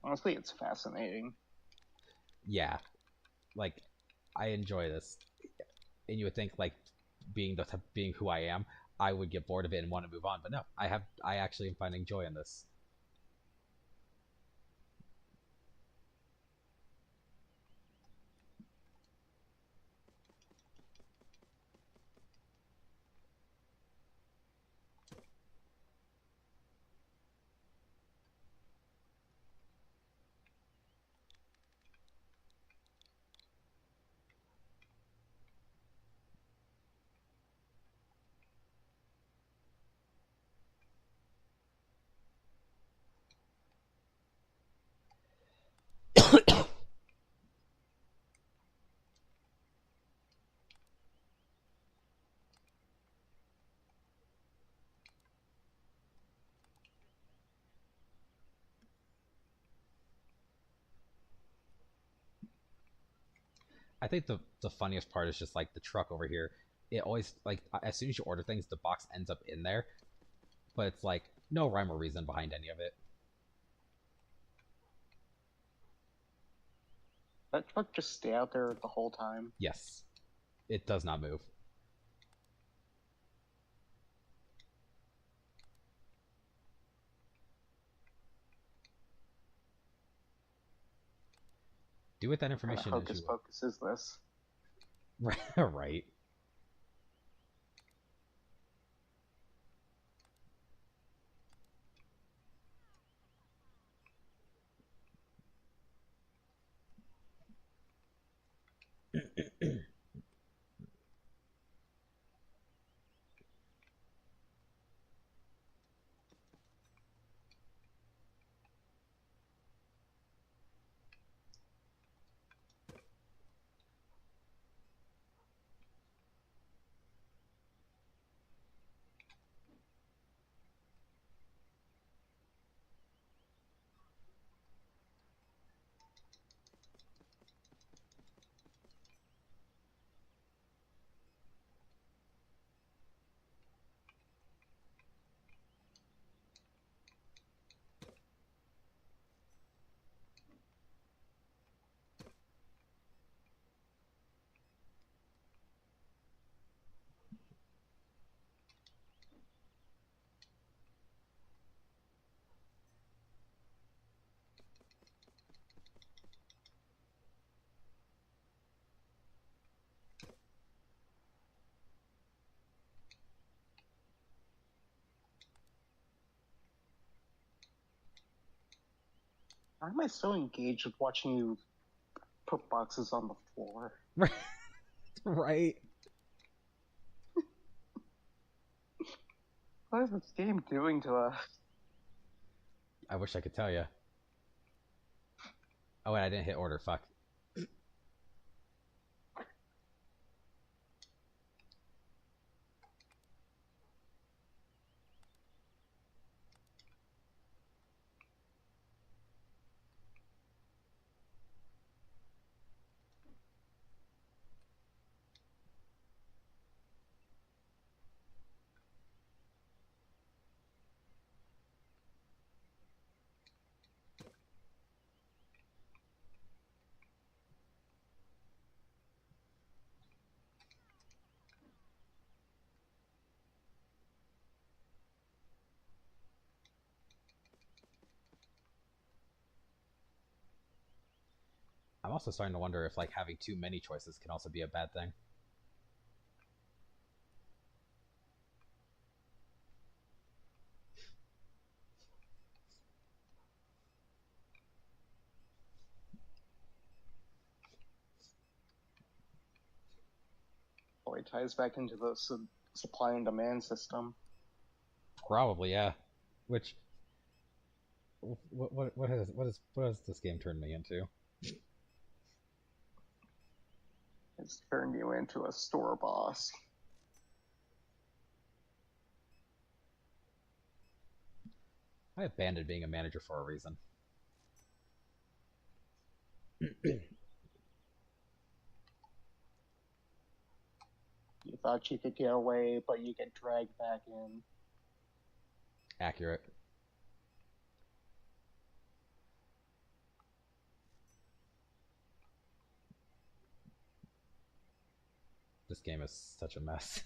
Honestly, it's fascinating. Yeah, like I enjoy this, and you would think like being who I am, I would get bored of it and want to move on. But no, I actually am finding joy in this. I think the funniest part is just like the truck over here. It always like as soon as you order things, the box ends up in there, but it's like no rhyme or reason behind any of it. That truck just stay out there the whole time. Yes, it does not move. Do with that What kind of information as hocus you will. pocus is this? Right. Why am I so engaged with watching you put boxes on the floor? Right? What is this game doing to us? I wish I could tell you. Oh, wait, I didn't hit order. Fuck. I'm also starting to wonder if like having too many choices can also be a bad thing. Probably ties back into the supply and demand system. Probably, yeah. Which what has this game turned me into? It's turned you into a store boss. I abandoned being a manager for a reason. You thought you could get away, but you get dragged back in. Accurate. This game is such a mess.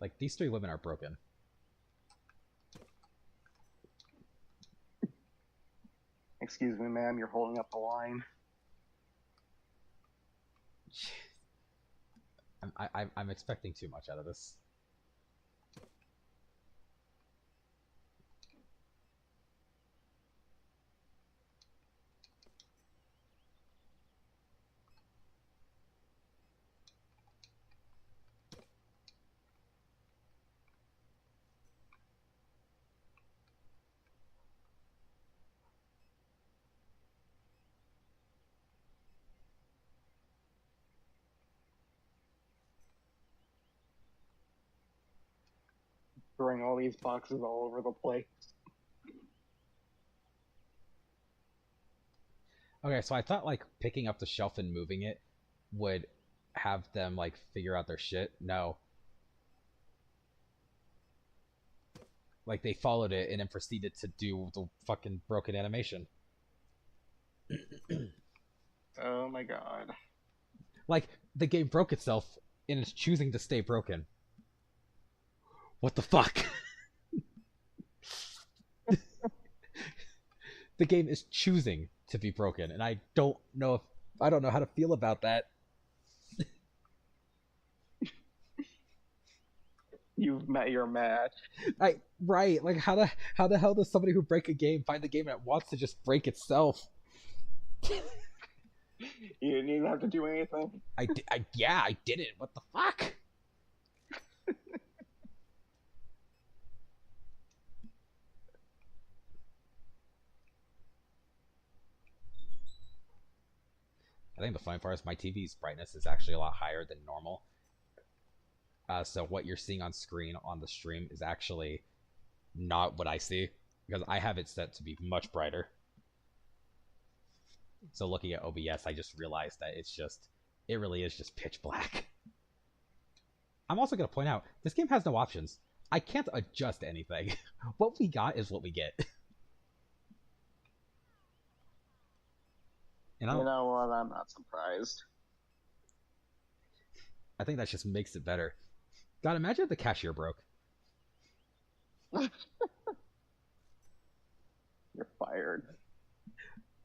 Like, these three women are broken. Excuse me, ma'am, you're holding up the line. I'm expecting too much out of this. Throwing all these boxes all over the place. Okay, so I thought like picking up the shelf and moving it would have them like figure out their shit. No. Like they followed it and then proceeded to do the fucking broken animation. Oh my god. Like the game broke itself and it's choosing to stay broken. What the fuck? The game is choosing to be broken, and I don't know how to feel about that. You've met your match. Right, like how the hell does somebody who break a game find the game that wants to just break itself? You didn't even have to do anything. Yeah, I did it. What the fuck? I think the funny part is my TV's brightness is actually a lot higher than normal. So what you're seeing on screen on the stream is actually not what I see because I have it set to be much brighter. So looking at OBS, I just realized that it really is just pitch black. I'm also gonna point out this game has no options. I can't adjust anything. What we got is what we get. And I You don't. know what? I'm not surprised. I think that just makes it better. God, imagine if the cashier broke. You're fired.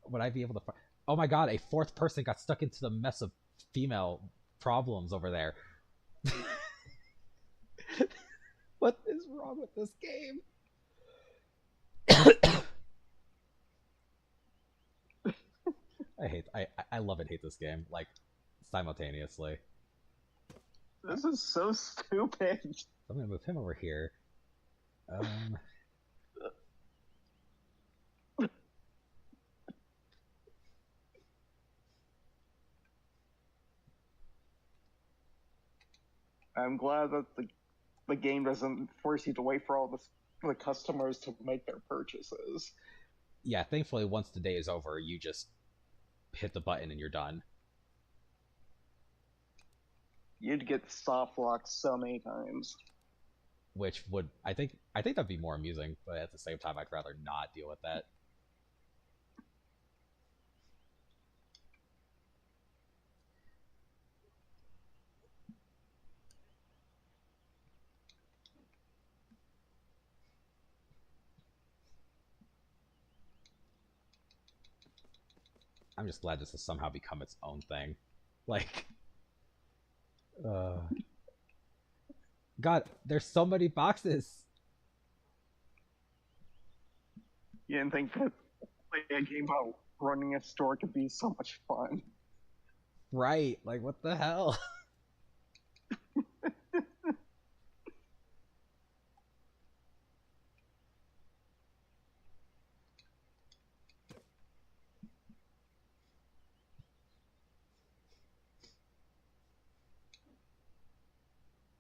Would I be able to? Oh my God! A fourth person got stuck into the mess of female problems over there. What is wrong with this game? I love and hate this game, like, simultaneously. This is so stupid. I'm gonna move him over here. Um, I'm glad that the game doesn't force you to wait for all the customers to make their purchases. yeah, thankfully, once the day is over, you just hit the button and you're done. You'd get soft locked so many times. Which would, I think that'd be more amusing, but at the same time, I'd rather not deal with that. I'm just glad this has somehow become its own thing. Like, uh, God, there's so many boxes. You didn't think that a game about running a store could be so much fun. Right? Like, what the hell?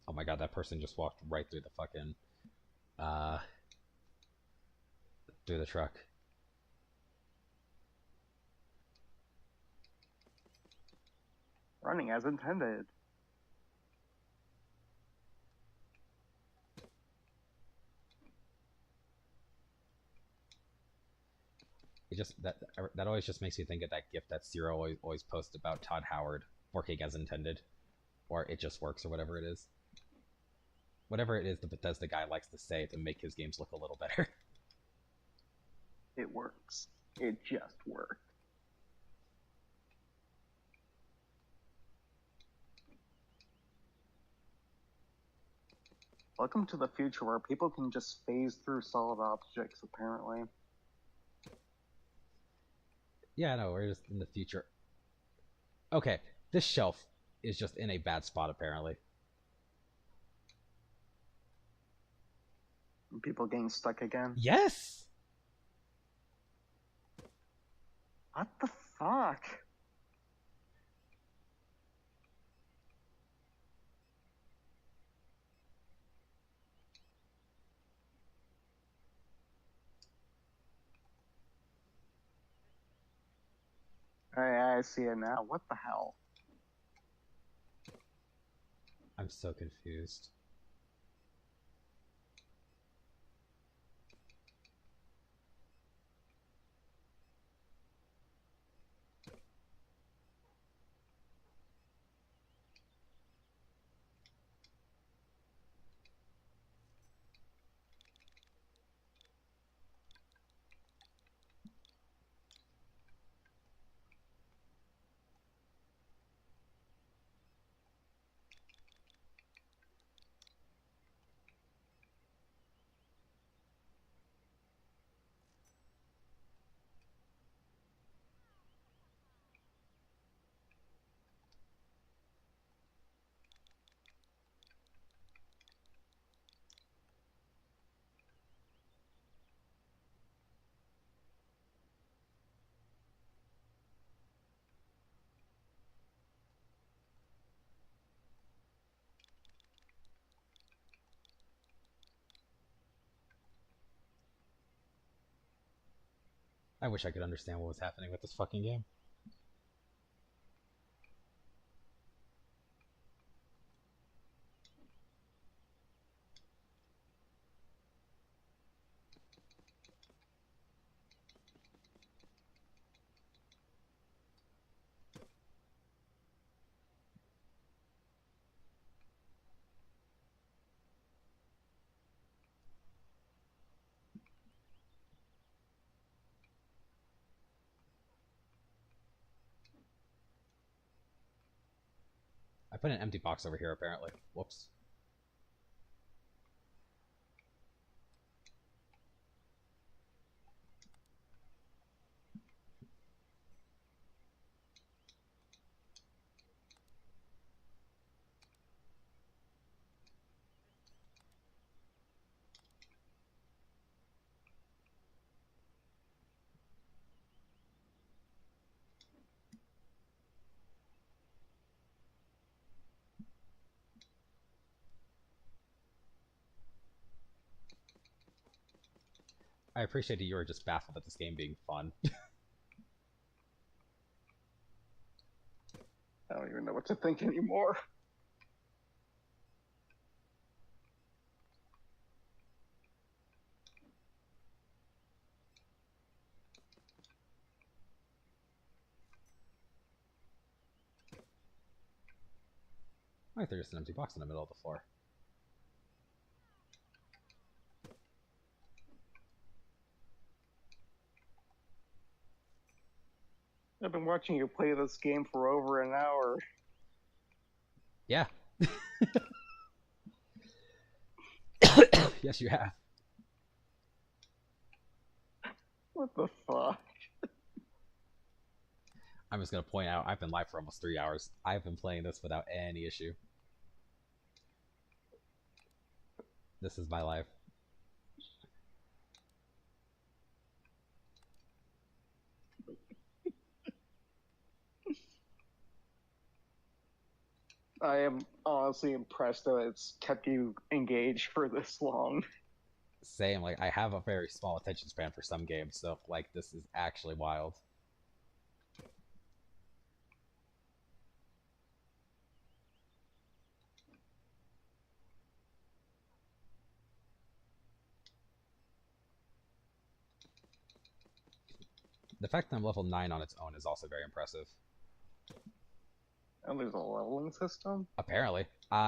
Oh my God, that person just walked right through the fucking, uh, through the truck. Running as intended. It just that always just makes me think of that gif that Zero always posts about Todd Howard working as intended, or it just works, or whatever it is. Whatever it is the Bethesda guy likes to say to make his games look a little better. It works. It just worked. Welcome to the future where people can just phase through solid objects, apparently. Yeah, no, we're just in the future. Okay, this shelf is just in a bad spot, apparently. People getting stuck again. Yes! What the fuck? I see it now. What the hell? I'm so confused. I wish I could understand what was happening with this fucking game. put an empty box over here, apparently. Whoops. I appreciate that you were just baffled at this game being fun. I don't even know what to think anymore. I think there's just an empty box in the middle of the floor. I've been watching you play this game for over an hour. Yeah. Yes, you have. What the fuck? I'm just going to point out, I've been live for almost 3 hours. I've been playing this without any issue. This is my life. I am honestly impressed that it's kept you engaged for this long. Same, like, I have a very small attention span for some games, so, like, this is actually wild. The fact that I'm level 9 on its own is also very impressive. And there's a leveling system? Apparently.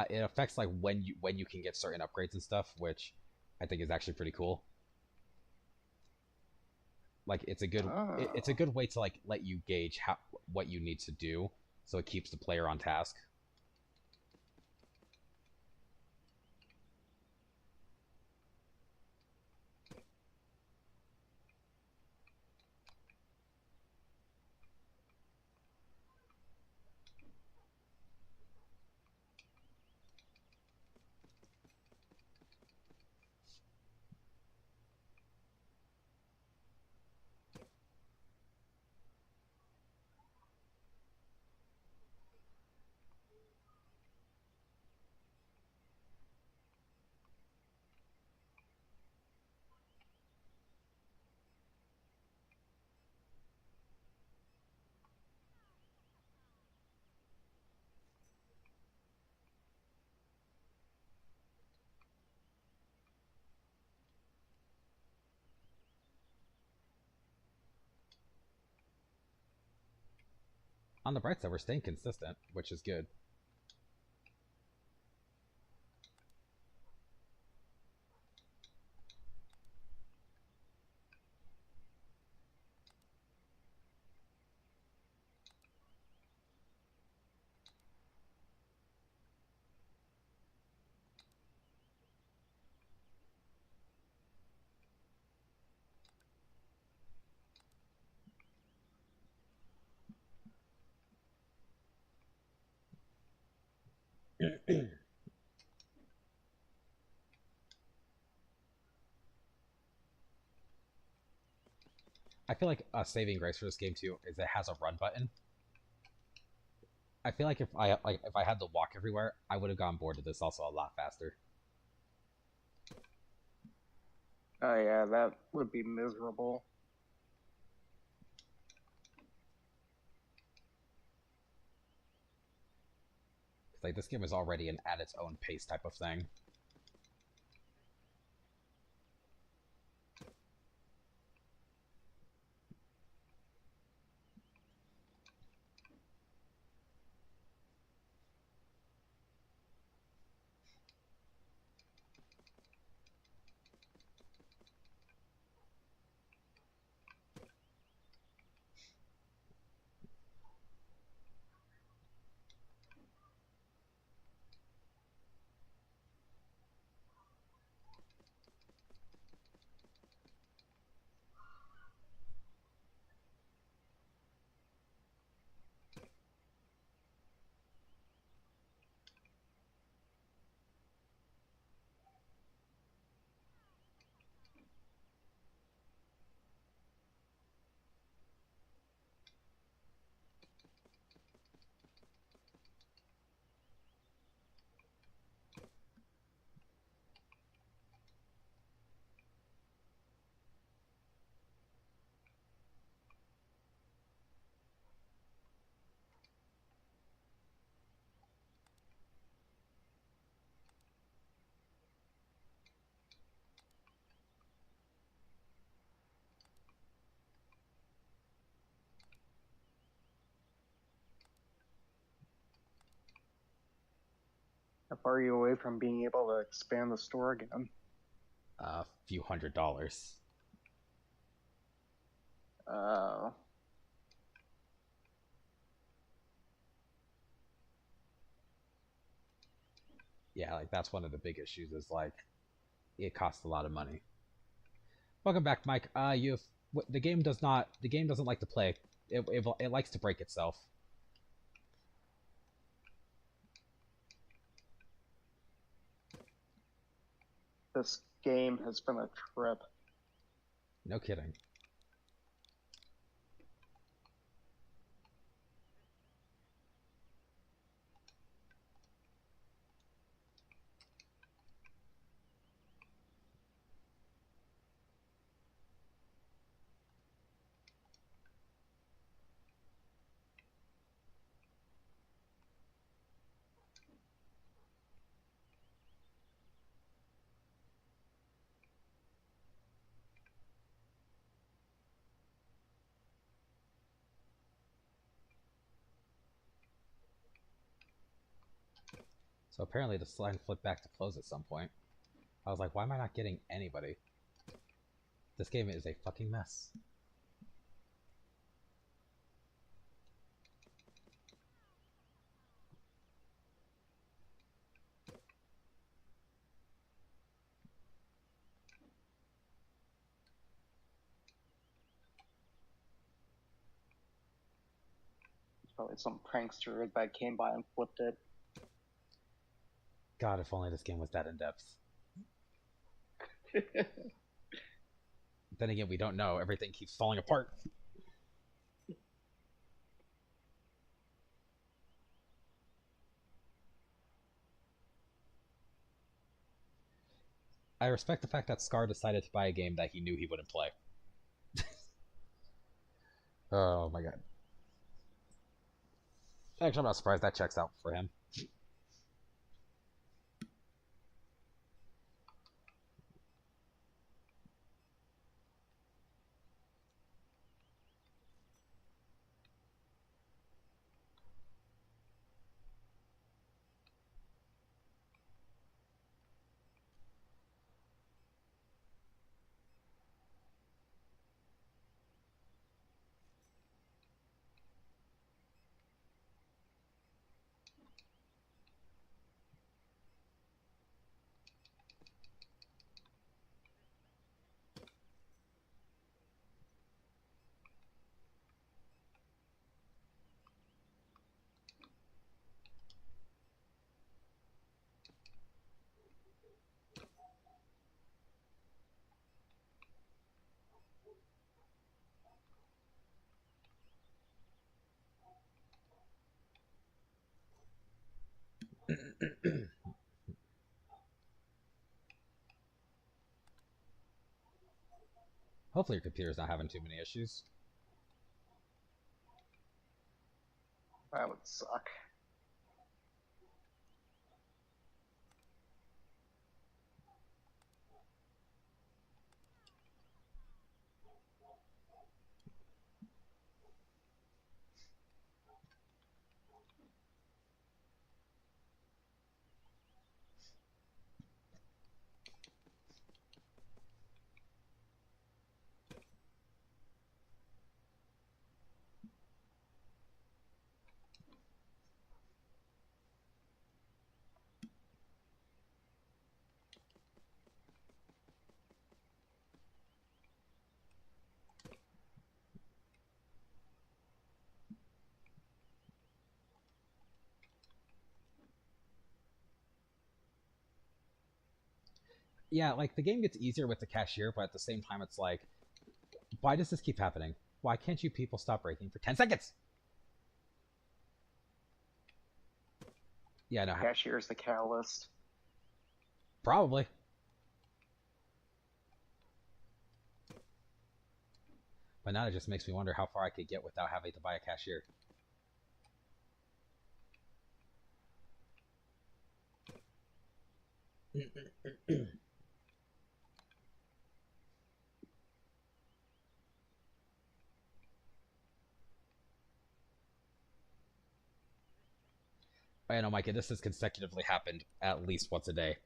It affects, like, when you can get certain upgrades and stuff, which I think is actually pretty cool. Like, it's a good it's a good way to, like, let you gauge what you need to do, so it keeps the player on task. On the bright side, we're staying consistent, which is good. I feel like a saving grace for this game too is it has a run button. I feel like if I had to walk everywhere, I would have gone bored of this also a lot faster. Oh yeah, that would be miserable. Like, this game is already an at its own pace type of thing. How far are you away from being able to expand the store again? A few $100s. Uh, Yeah, like that's one of the big issues. Is like it costs a lot of money. Welcome back, Mike. You've the game does not. The game doesn't like to play. It likes to break itself. this game has been a trip. No kidding. So apparently the slide flipped back to close at some point. I was like, why am I not getting anybody? This game is a fucking mess. Probably some prankster that came by and flipped it. God, if only this game was that in depth. Then again, we don't know. Everything keeps falling apart. I respect the fact that Scar decided to buy a game that he knew he wouldn't play. Oh my god. Actually, I'm not surprised that checks out for him. Hopefully your computer's not having too many issues. That would suck. Yeah, like the game gets easier with the cashier, but at the same time, it's like, why does this keep happening? Why can't you people stop breaking for 10 seconds? Yeah, no, Cashier's the catalyst. probably. But now it just makes me wonder how far I could get without having to buy a cashier. I know, Micah, this has consecutively happened at least once a day.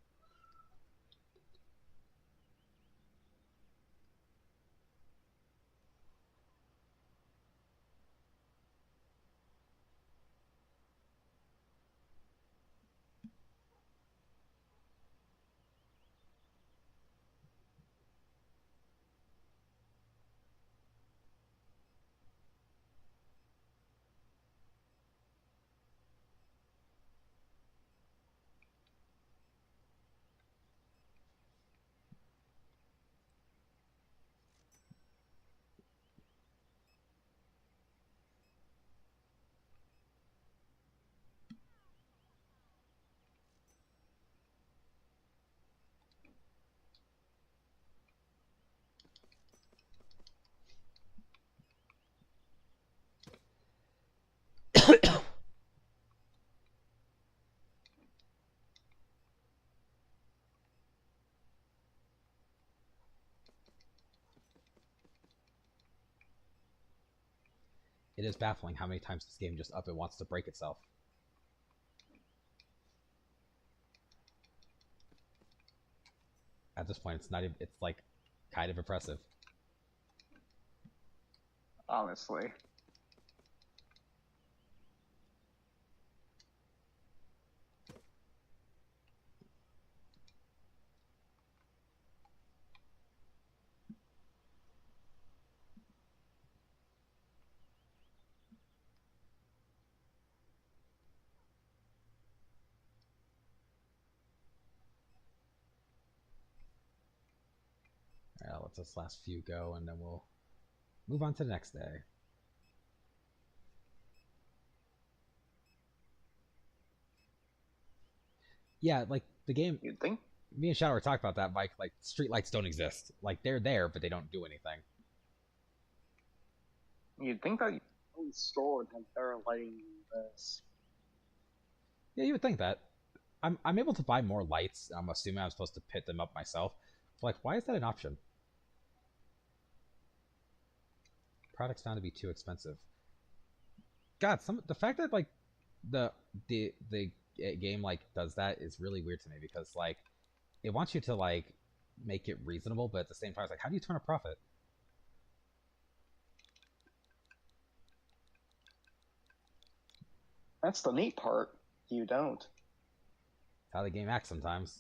It is baffling how many times this game just up and wants to break itself. At this point, it's not even, it's like kind of impressive. Honestly. All right, let this last few go, and then we'll move on to the next day. Yeah, like the game. You'd think Me and Shadow were talking about that, Mike. Like streetlights don't exist. Like they're there, but they don't do anything. you'd think that the store would have better lighting than this. Yeah, you would think that. I'm able to buy more lights. I'm assuming I'm supposed to pit them up myself. Like, why is that an option? Products found to be too expensive. God, the fact that like the the game like does that is really weird to me because like it wants you to like make it reasonable, but at the same time, it's like, how do you turn a profit? That's the neat part. You don't. It's how the game acts sometimes.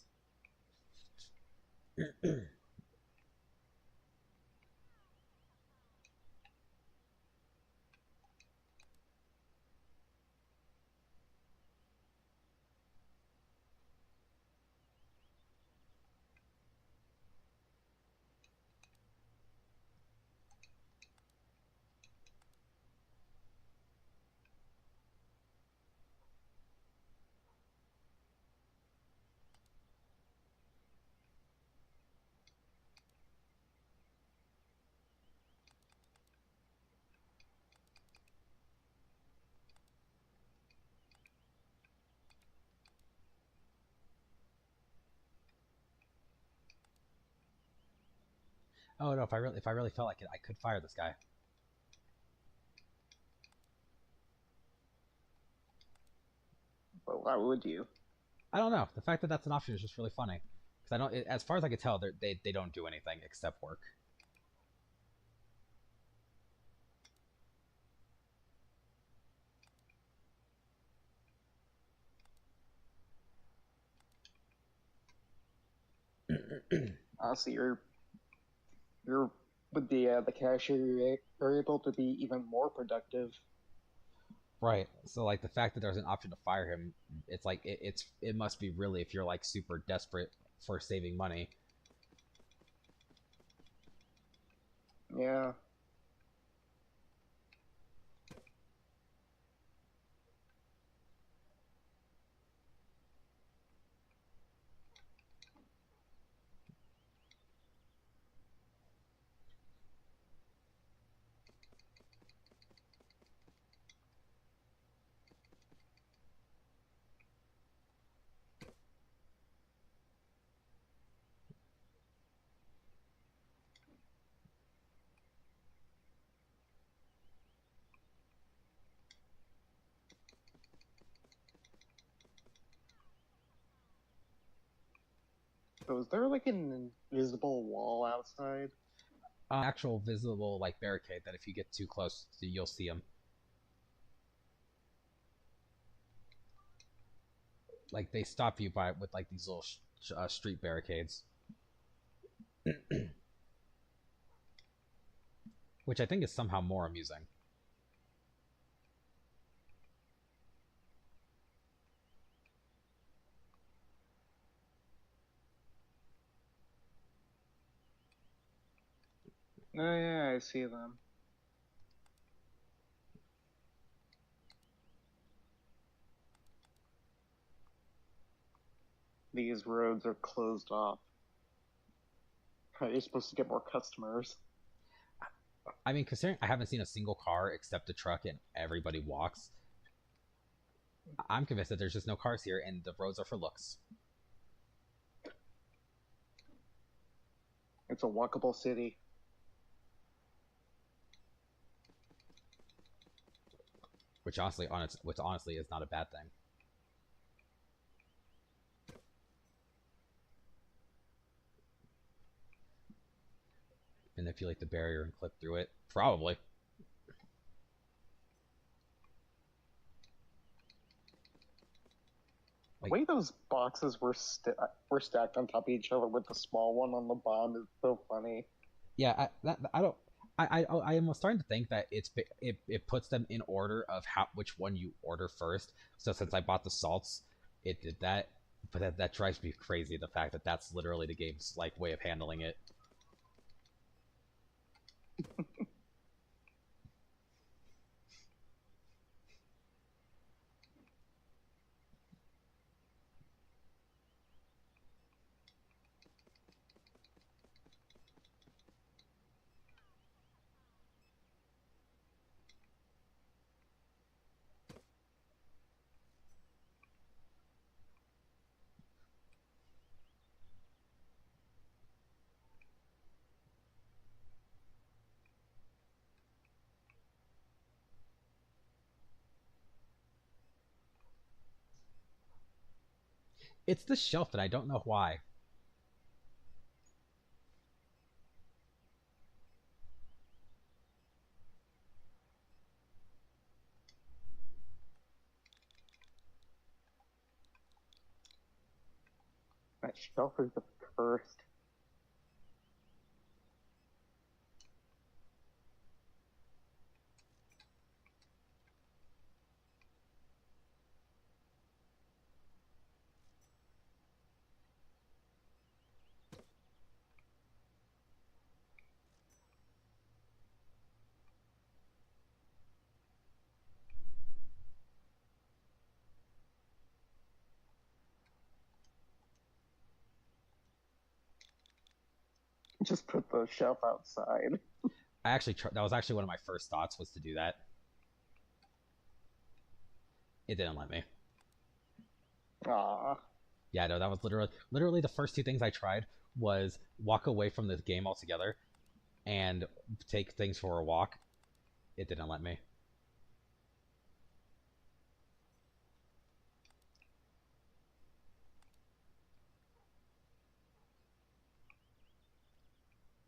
Oh no, if I really felt like it, I could fire this guy. But why would you? I don't know. The fact that that's an option is just really funny because I don't. As far as I can tell, they don't do anything except work. Honestly, you're with the cashier, you're able to be even more productive. Right. So like the fact that there's an option to fire him, it's like it must be really if you're like super desperate for saving money. Yeah. So is there like an invisible wall outside? Actual visible like barricade that if you get too close, you'll see them. Like they stop you by with like these little street barricades, which I think is somehow more amusing. Oh yeah, I see them. These roads are closed off. You're supposed to get more customers. I mean, considering I haven't seen a single car except a truck and everybody walks, I'm convinced that there's just no cars here and the roads are for looks. It's a walkable city. Which honestly is not a bad thing. Manipulate the barrier and clip through it, probably. The way those boxes were stacked on top of each other with the small one on the bottom is so funny. Yeah, I don't. I am starting to think that it puts them in order of which one you order first. So since I bought the salts, it did that. But that drives me crazy. The fact that that's literally the game's like way of handling it. It's the shelf, and I don't know why. That shelf is just cursed. Just put the shelf outside. That was actually one of my first thoughts was to do that. It didn't let me. Ah. Yeah, no, that was literally the first two things I tried was walk away from the game altogether and take things for a walk. It didn't let me.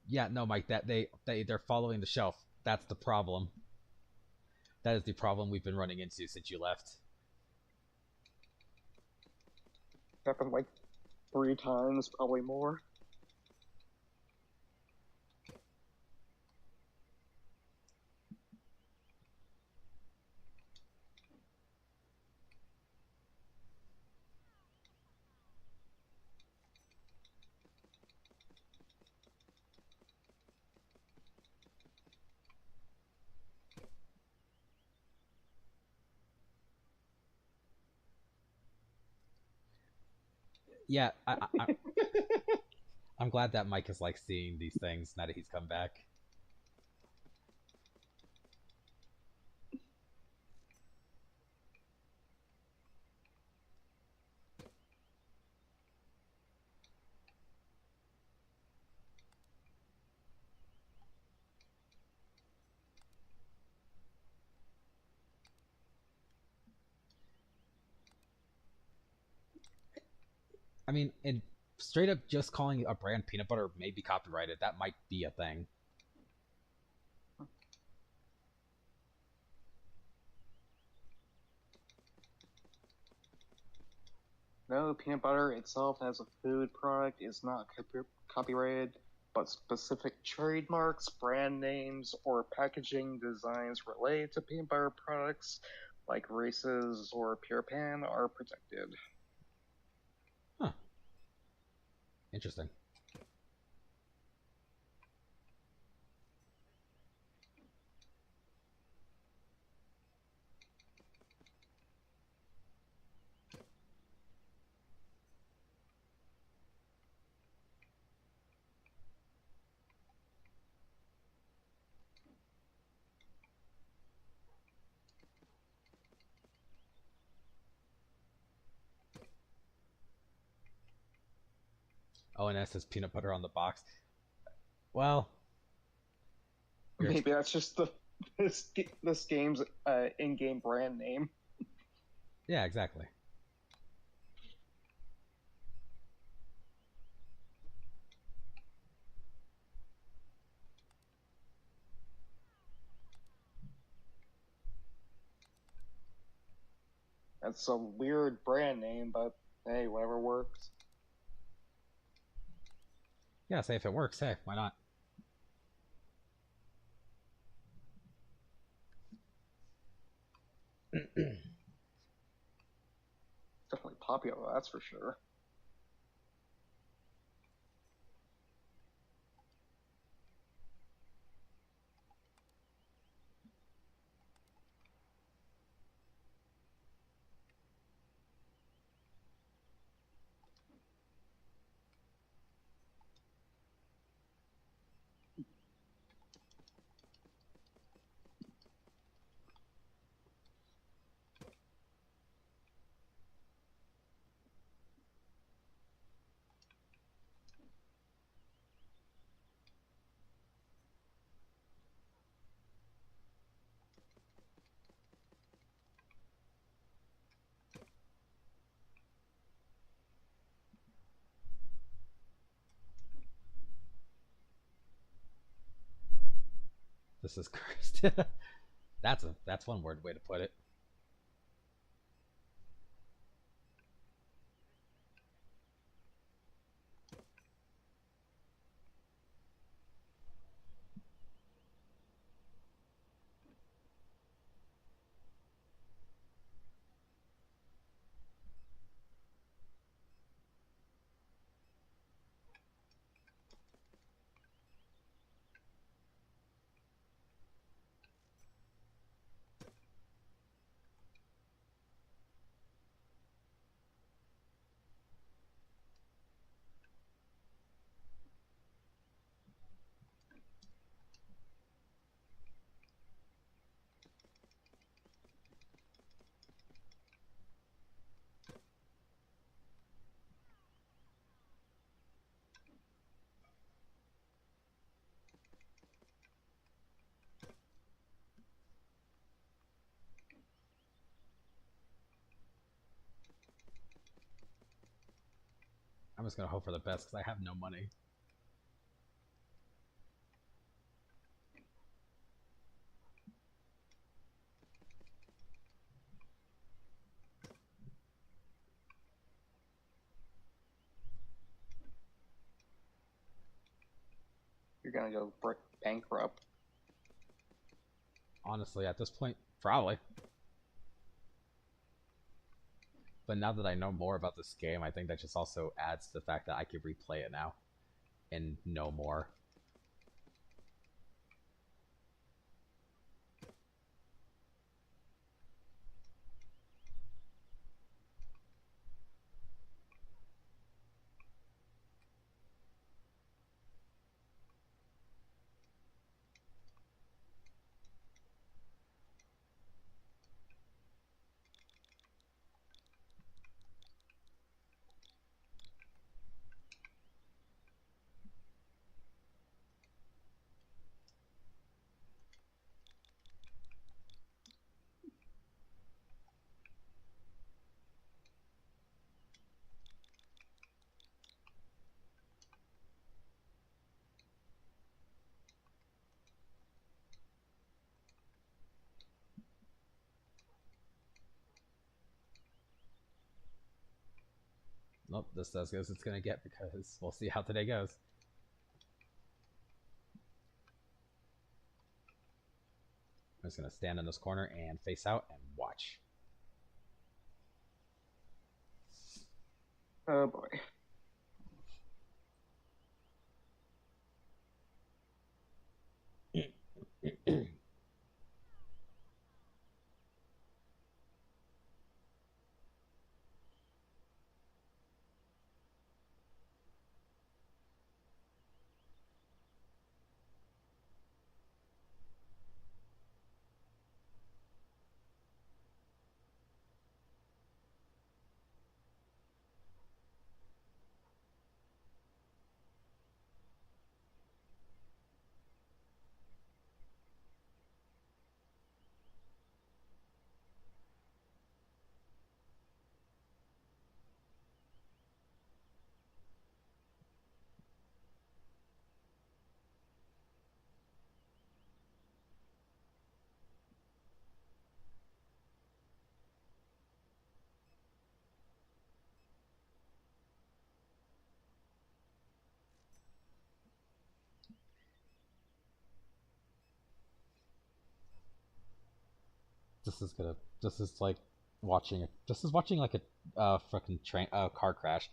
Yeah, no, Mike, that they're following the shelf. That's the problem. That is the problem we've been running into since you left. Happened like 3 times, probably more. Yeah, I'm glad that Mike is like seeing these things now that he's come back. I mean, in straight up just calling a brand peanut butter may be copyrighted. That might be a thing. No, peanut butter itself as a food product is not copyrighted, but specific trademarks, brand names, or packaging designs related to peanut butter products, like Reese's or Pure Pan, are protected. Huh. Interesting. Oh, and that says peanut butter on the box. Well, Maybe that's just this game's in-game brand name. yeah, exactly. That's a weird brand name, but hey, whatever works. Yeah, say if it works, hey, why not? Definitely popular, that's for sure. This is cursed. That's one word way to put it. I'm just gonna hope for the best because I have no money. You're gonna go bankrupt. Honestly, at this point, probably. But now that I know more about this game, I think that just also adds to the fact that I could replay it now and know more. Nope, this is as good as it's gonna get because we'll see how today goes. I'm just gonna stand in this corner and face out and watch. Oh boy. This is gonna. This is like watching. This is watching like a fucking train car crash.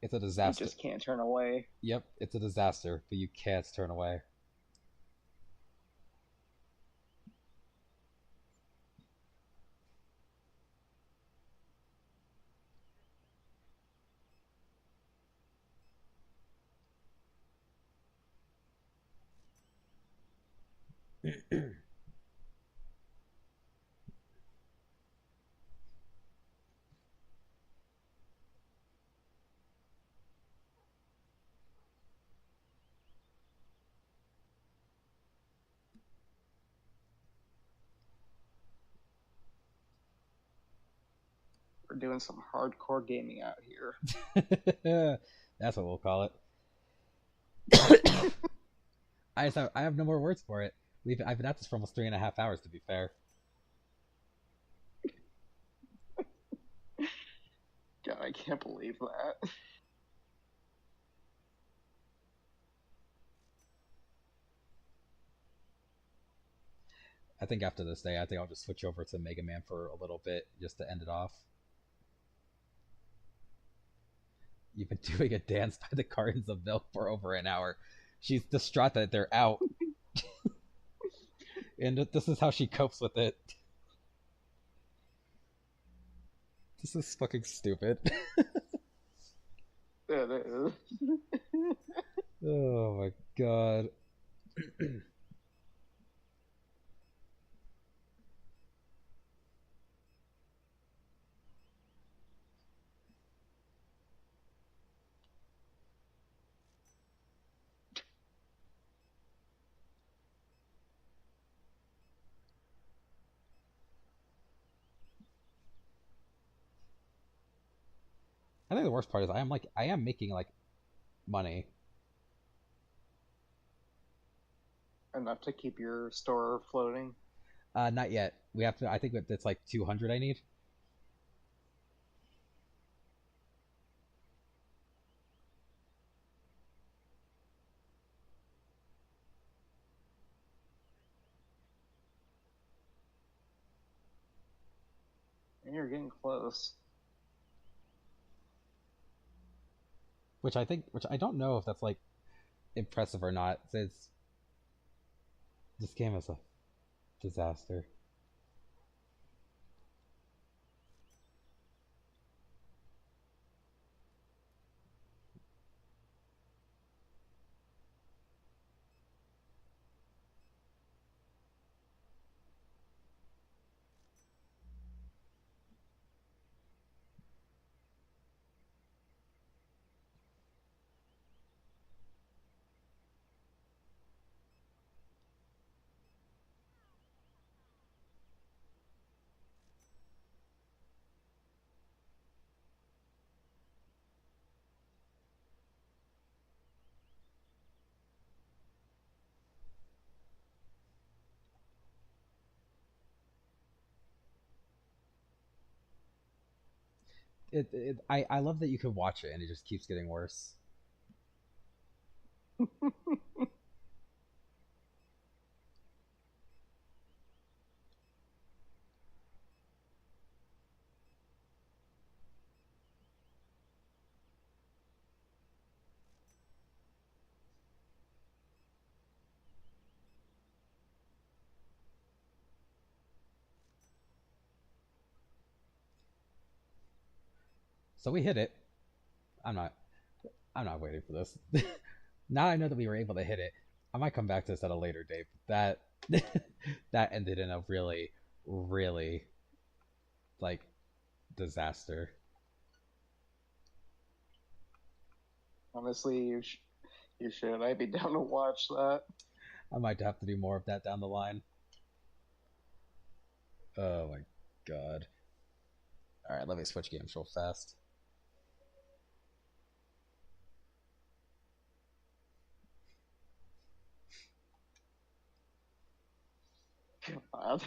It's a You disaster. just can't turn away. Yep, it's a disaster, but you can't turn away. We're doing some hardcore gaming out here. That's what we'll call it. I have no more words for it. I've been at this for almost 3.5 hours, to be fair. God, I can't believe that. I think after this day, I think I'll just switch over to Mega Man for a little bit just to end it off. You've been doing a dance by the cartons of milk for over an hour. She's distraught that they're out. And this is how she copes with it. This is fucking stupid. It is. Oh my god. I think the worst part is I am making like money. Enough to keep your store floating. Not yet. We have to. I think it's like 200. I need. And you're getting close. Which I don't know if that's like impressive or not. It's this game is a disaster. I love that you can watch it and it just keeps getting worse. So we hit it. I'm not. I'm not waiting for this. Now I know that we were able to hit it. I might come back to this at a later date. But that that ended in a really, really like disaster. Honestly, you should. I'd be down to watch that. I might have to do more of that down the line. Oh my god. All right, let me switch games real fast. God.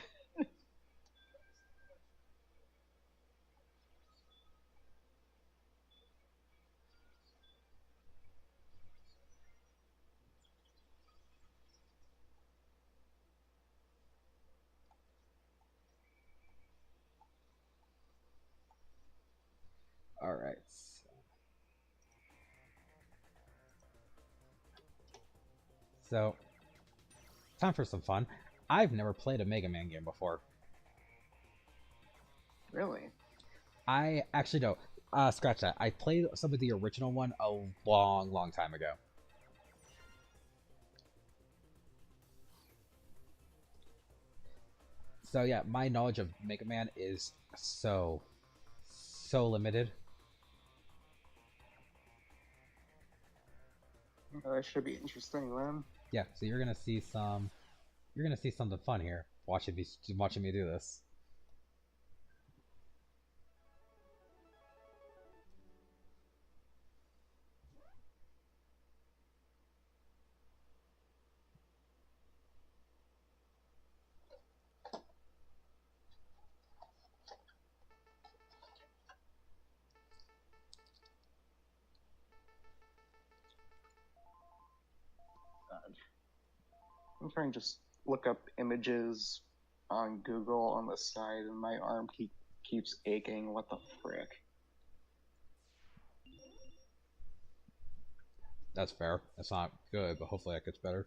All right. So, time for some fun. I've never played a Mega Man game before. Really? I actually don't. Scratch that. I played some of the original one a long, long time ago. So yeah, my knowledge of Mega Man is so limited. That should be interesting then. Yeah, so you're gonna see something fun here watching me do this. God. I'm trying to just look up images on Google on the side, and my arm keeps aching. What the frick? That's fair. That's not good, but hopefully that gets better.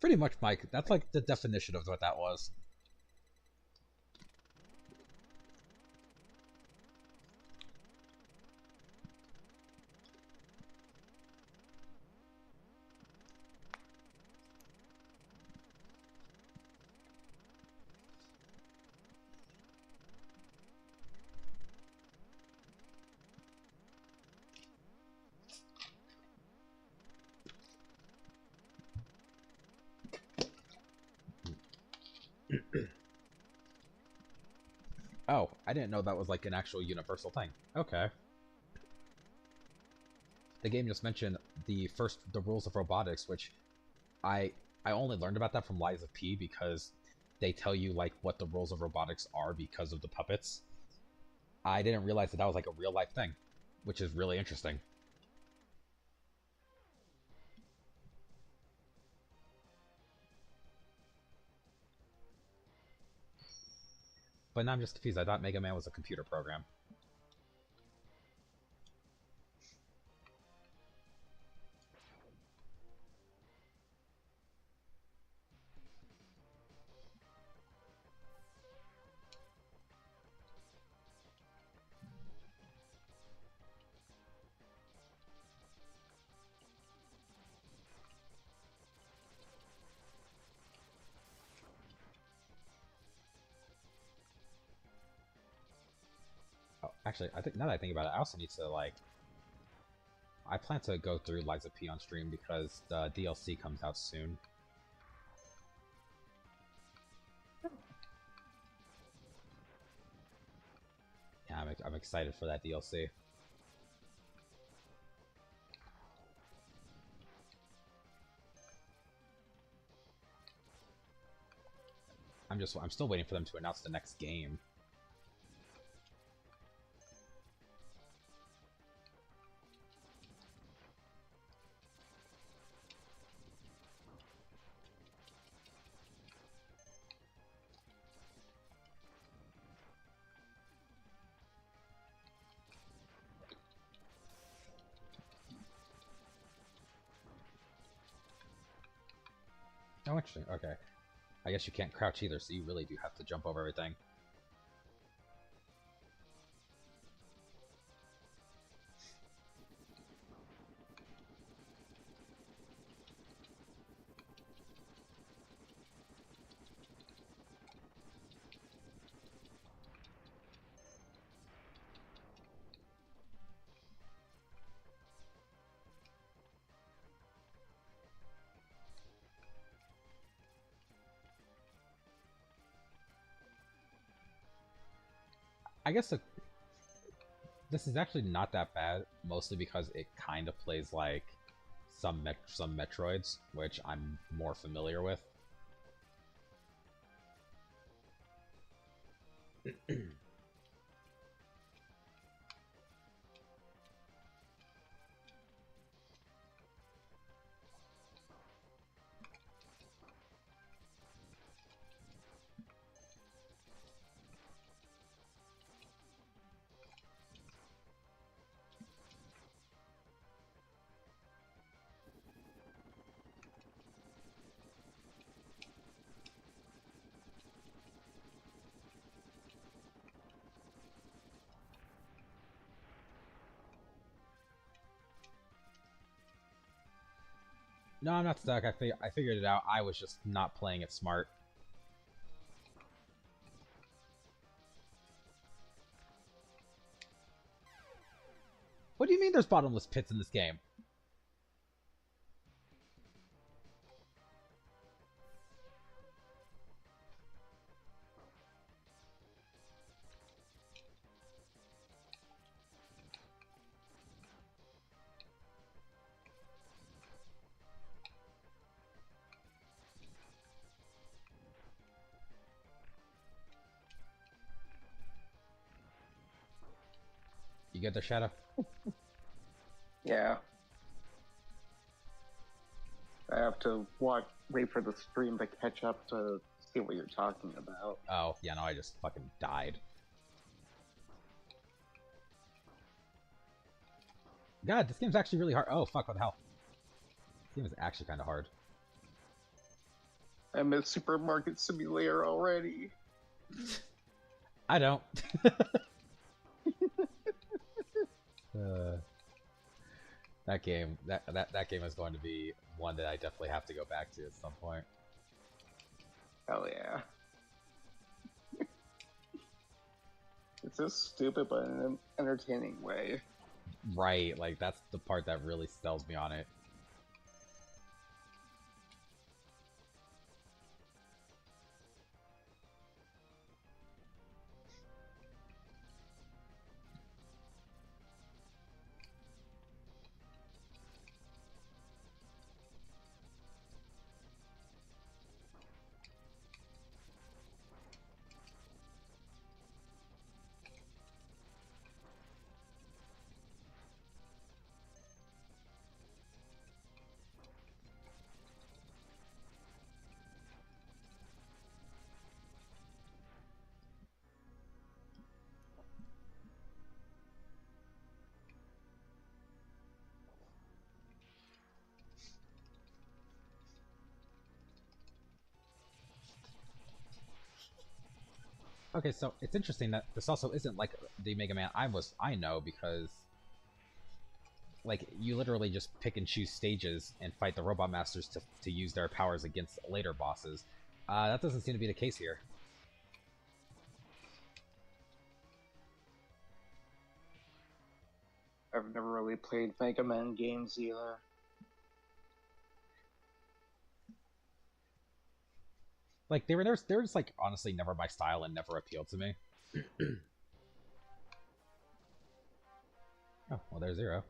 Pretty much, Mike. That's like the definition of what that was. Oh, I didn't know that was like an actual universal thing. Okay. The game just mentioned the rules of robotics, which I I only learned about that from Lies of P because they tell you like what the rules of robotics are because of the puppets. I didn't realize that that was like a real life thing, which is really interesting. But now I'm just confused. I thought Mega Man was a computer program. Oh, actually, I think now that I think about it, I also need to like. I plan to go through Lies of P on stream because the DLC comes out soon. Yeah, I'm excited for that DLC. I'm still waiting for them to announce the next game. Oh, interesting. Okay. I guess you can't crouch either, so you really do have to jump over everything. I guess this is actually not that bad, mostly because it kind of plays like some Metroids, which I'm more familiar with. No, I'm not stuck. I figured it out. I was just not playing it smart. What do you mean there's bottomless pits in this game? You get the shadow? Yeah. I have to wait for the stream to catch up to see what you're talking about. Oh, yeah, no, I just fucking died. God, this game's actually really hard. Oh, fuck, what the hell? This game is actually kind of hard. I miss Supermarket Simulator already. I don't. That game is going to be one that I definitely have to go back to at some point. Hell yeah. It's so stupid, but in an entertaining way. Right, like that's the part that really sells me on it. Okay, so it's interesting that this also isn't like the Mega Man I know, because like you literally just pick and choose stages and fight the Robot Masters to use their powers against later bosses. That doesn't seem to be the case here. I've never really played Mega Man games either. Like they were just like honestly never my style and never appealed to me. Oh, well, there's Zero.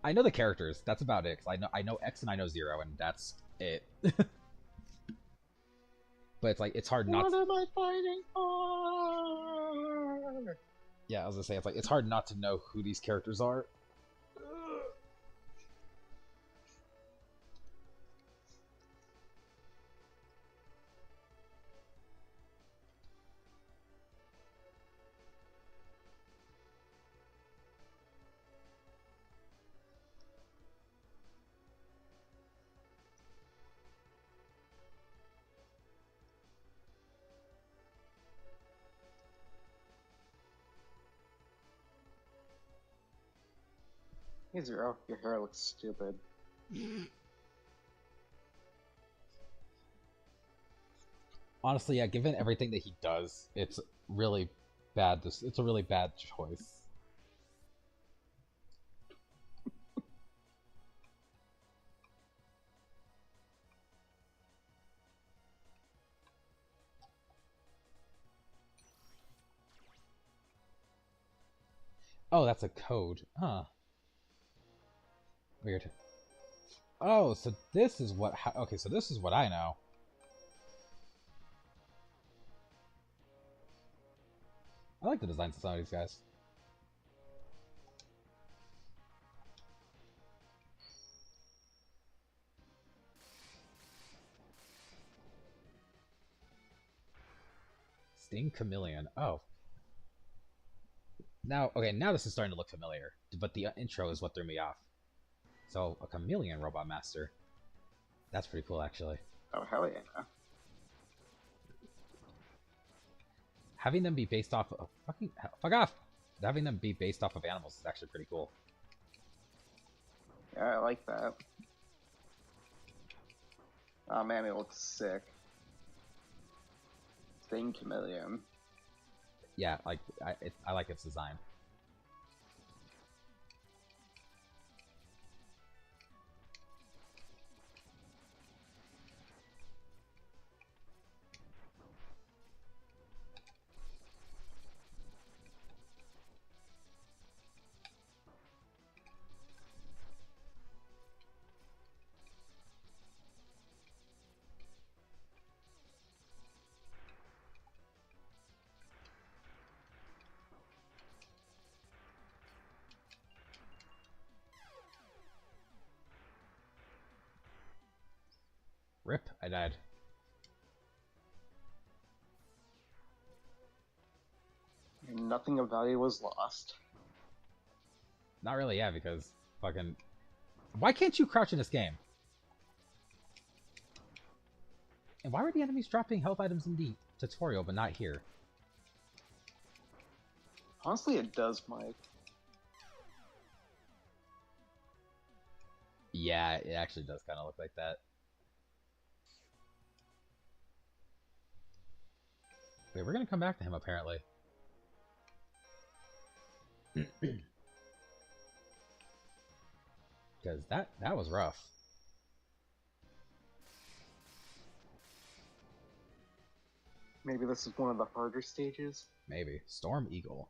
I know the characters. That's about it. 'Cause I know X and I know Zero, and that's it. But but it's like it's hard not. What am I fighting for? Yeah, I was gonna say it's like it's hard not to know who these characters are. Hey Zero, your hair looks stupid. Honestly, yeah, given everything that he does, it's really bad. It's a really bad choice. Oh, that's a code. Huh. Weird. Oh, so this is what... Okay, so this is what I know. I like the designs of some of these guys. Sting Chameleon. Oh. Now, okay, now this is starting to look familiar. But the intro is what threw me off. So, a Chameleon Robot Master. That's pretty cool, actually. Oh, hell yeah. Having them be based off of... Fuck off! Having them be based off of animals is actually pretty cool. Yeah, I like that. Oh man, it looks sick. Sting Chameleon. Yeah, like, I like its design. Rip, I died. Nothing of value was lost. Not really, yeah, because fucking... Why can't you crouch in this game? And why were the enemies dropping health items in the tutorial, but not here? Honestly, it does, Mike. Yeah, it actually does kind of look like that. Wait, we're gonna come back to him, apparently. Because that was rough. Maybe this is one of the harder stages? Maybe. Storm Eagle.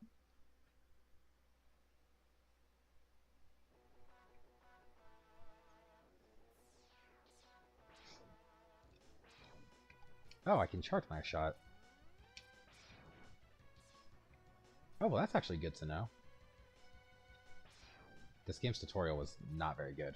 Oh, I can charge my shot. Oh, well, that's actually good to know. This game's tutorial was not very good.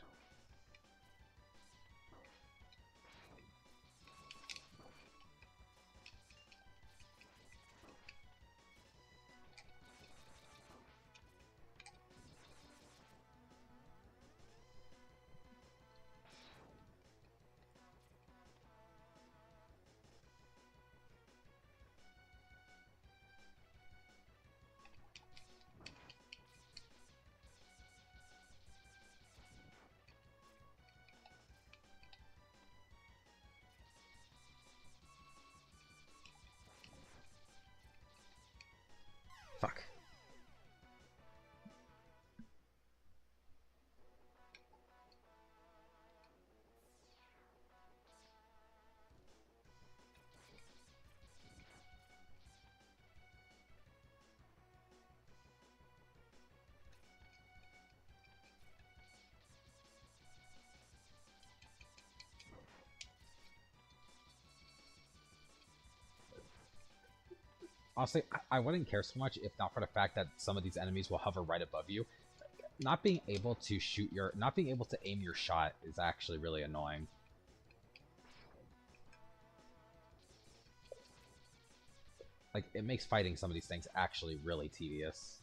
honestly, I wouldn't care so much if not for the fact that some of these enemies will hover right above you. Not being able to not being able to aim your shot is actually really annoying. Like, it makes fighting some of these things actually really tedious.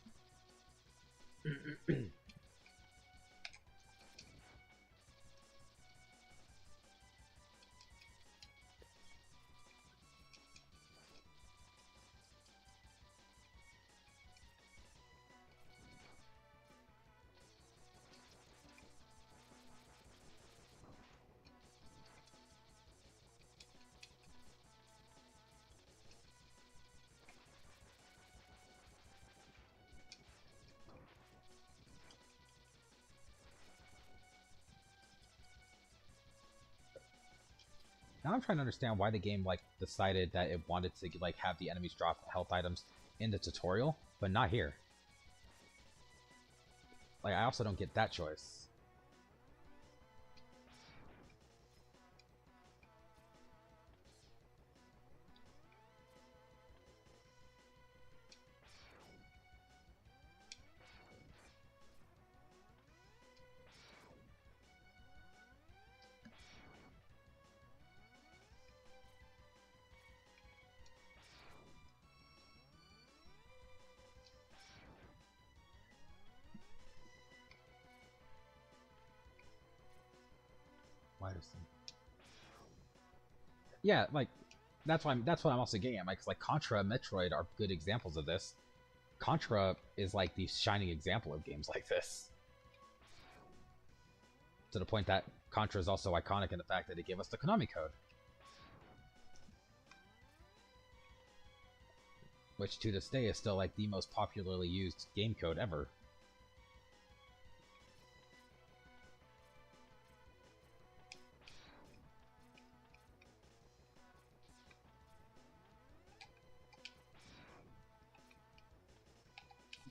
Now I'm trying to understand why the game like decided that it wanted to like have the enemies drop health items in the tutorial, but not here. Like, I also don't get that choice. Why is it? Yeah, like that's what I'm also getting at. Like Contra and Metroid are good examples of this. Contra is like the shining example of games like this. To the point that Contra is also iconic in the fact that it gave us the Konami code. Which to this day is still like the most popularly used game code ever.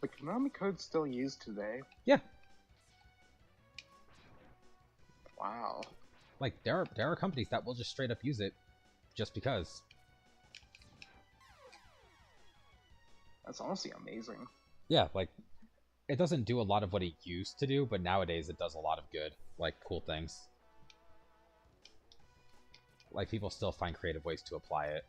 The Konami code's still used today? Yeah. Wow. Like, there are companies that will just straight up use it just because. That's honestly amazing. Yeah, like, it doesn't do a lot of what it used to do, but nowadays it does a lot of good, like, cool things. Like, people still find creative ways to apply it.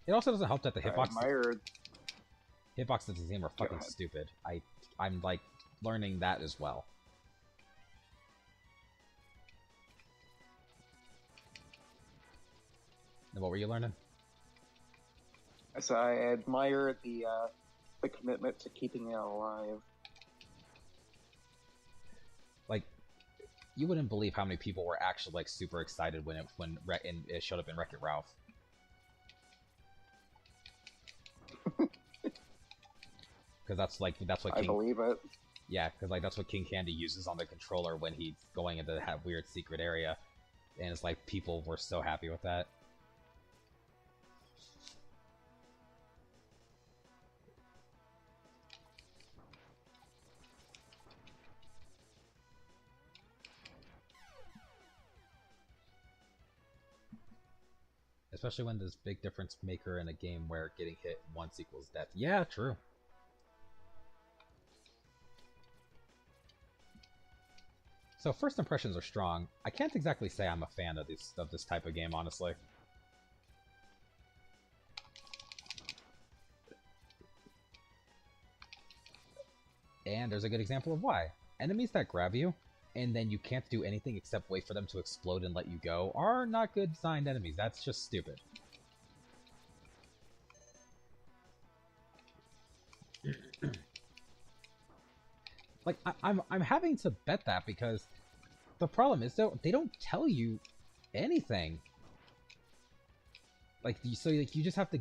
It also doesn't help that the hitboxes in this game are fucking stupid. I'm like learning that as well. And what were you learning? So I admire the commitment to keeping it alive. Like, you wouldn't believe how many people were actually like super excited when it showed up in Wreck-It Ralph. Because that's what I believe it. Yeah, because like that's what King Candy uses on the controller when he's going into that weird secret area, and it's like people were so happy with that. Especially when there's big difference maker in a game where getting hit once equals death. Yeah, true. So first impressions are strong. I can't exactly say I'm a fan of this type of game, honestly. And there's a good example of why. Enemies that grab you, and then you can't do anything except wait for them to explode and let you go, are not good designed enemies. That's just stupid. Like, I'm having to bet that because the problem is, though, they don't tell you anything. Like, so like, you just have to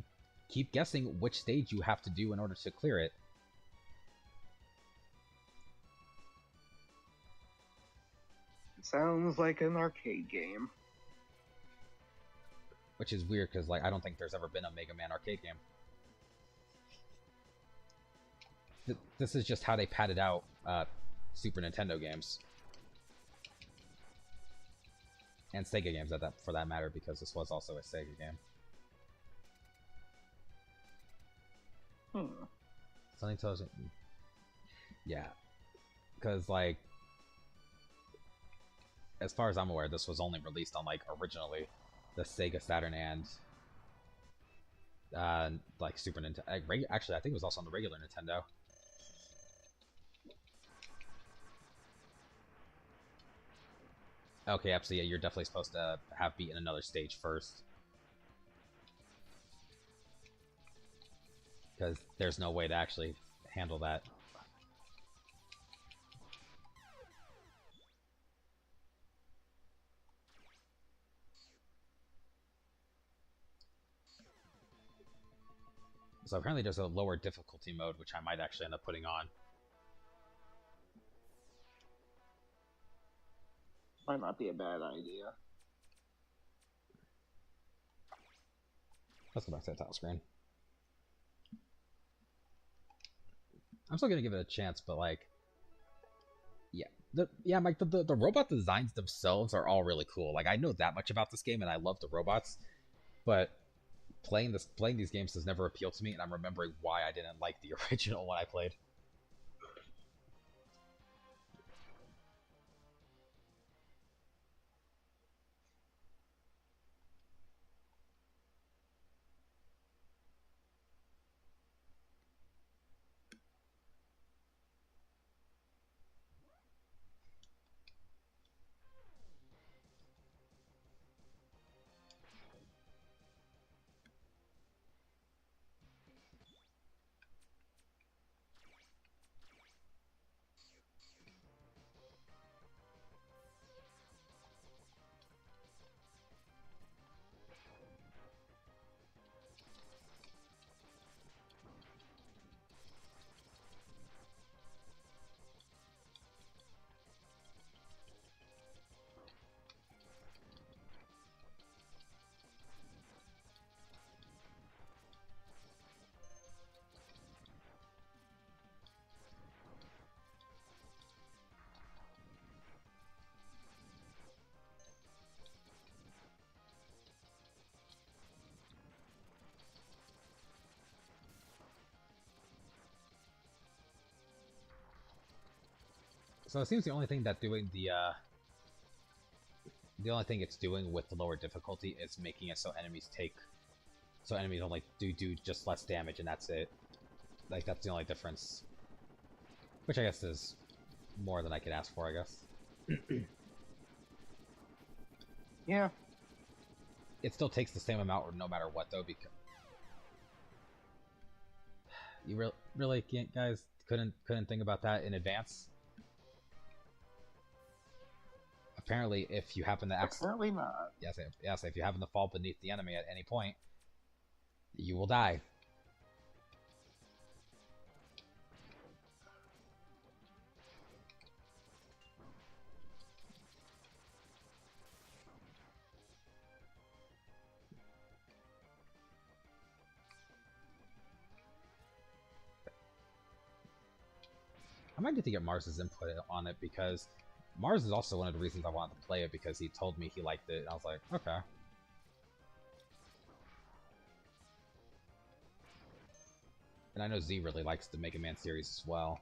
keep guessing which stage you have to do in order to clear it. Sounds like an arcade game. Which is weird, because like I don't think there's ever been a Mega Man arcade game. This is just how they padded out Super Nintendo games. and Sega games at that for that matter, because this was also a Sega game. Something tells me, yeah, because like as far as I'm aware, this was only released on like originally the Sega Saturn and like Super Nintendo. Actually, I think it was also on the regular Nintendo. Okay, absolutely. Yeah, you're definitely supposed to have beaten another stage first, because there's no way to actually handle that. So apparently there's a lower difficulty mode, which I might actually end up putting on. Might not be a bad idea. Let's go back to the title screen. I'm still gonna give it a chance, but like, yeah, Mike, the robot designs themselves are all really cool. Like, I know that much about this game, and I love the robots, but playing these games has never appealed to me, and I'm remembering why I didn't like the original when I played. So it seems the only thing that doing the only thing it's doing with the lower difficulty is making it so enemies only do just less damage, and that's it. Like, that's the only difference, which I guess is more than I could ask for, I guess. Yeah. It still takes the same amount no matter what, though, because you really can't, guys, couldn't think about that in advance. Apparently, if you happen to Apparently not. Yes, if you happen to fall beneath the enemy at any point, you will die. I might need to get Mars's input on it, because Mars is also one of the reasons I wanted to play it, because he told me he liked it, and I was like, okay. And I know Z really likes the Mega Man series as well.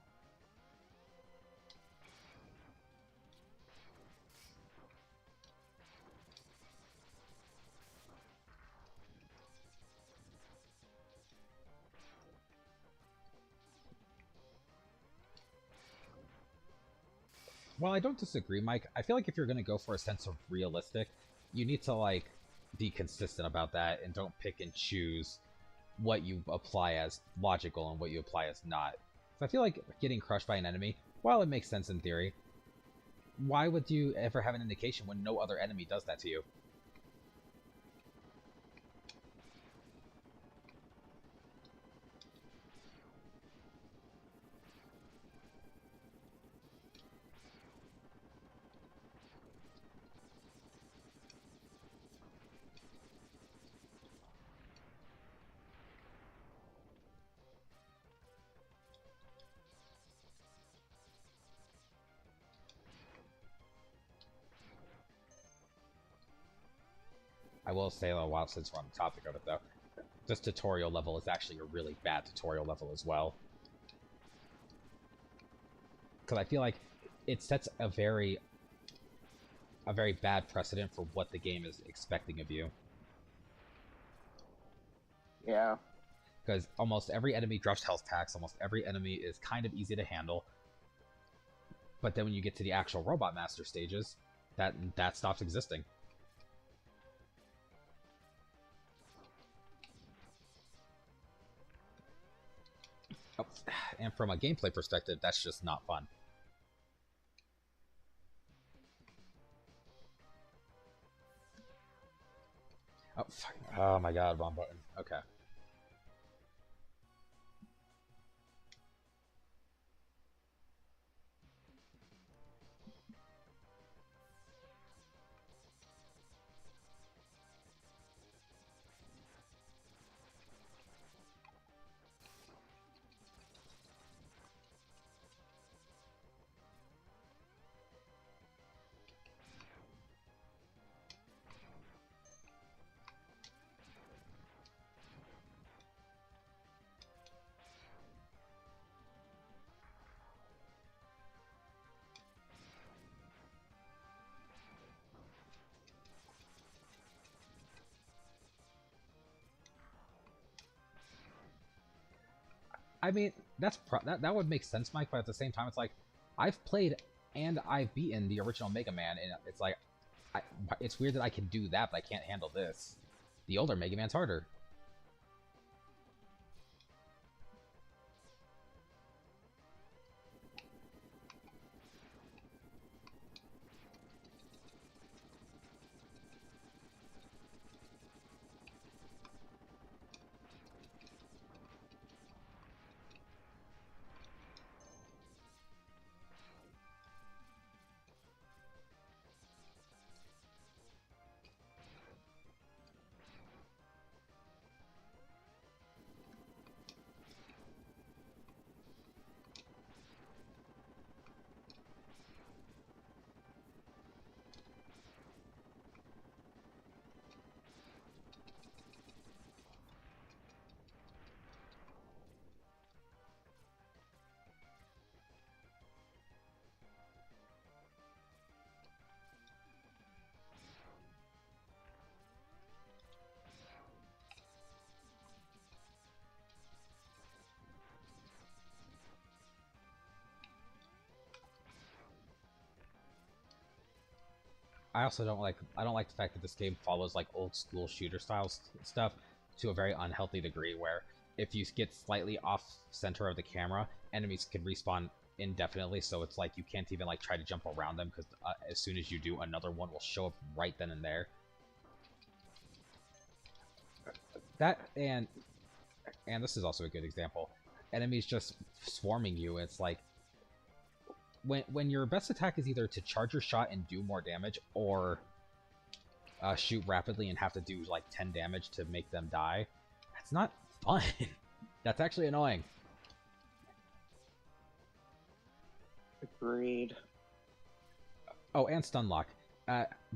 Well, I don't disagree, Mike. I feel like if you're going to go for a sense of realistic, you need to, like, be consistent about that, and don't pick and choose what you apply as logical and what you apply as not. So I feel like getting crushed by an enemy, while it makes sense in theory, why would you ever have an indication when no other enemy does that to you? will say a while since we're on the topic of it, though. This tutorial level is actually a really bad tutorial level as well. Because I feel like it sets a very bad precedent for what the game is expecting of you. Yeah. Because almost every enemy drops health packs, almost every enemy is kind of easy to handle. But then when you get to the actual Robot Master stages, that stops existing. Oh, and from a gameplay perspective, that's just not fun. Oh, fuck. Oh my god, wrong button. Okay. I mean, that would make sense, Mike. But at the same time, it's like I've played and I've beaten the original Mega Man, and it's like it's weird that I can do that, but I can't handle this. The older Mega Man's harder. I also don't like the fact that this game follows like old school shooter style stuff to a very unhealthy degree, where if you get slightly off center of the camera, enemies can respawn indefinitely. So it's like you can't even like try to jump around them, because as soon as you do, another one will show up right then and there. That and this is also a good example. Enemies just swarming you. It's like when your best attack is either to charge your shot and do more damage, or shoot rapidly and have to do like 10 damage to make them die, that's not fun. That's actually annoying. Agreed. Oh, and stun lock.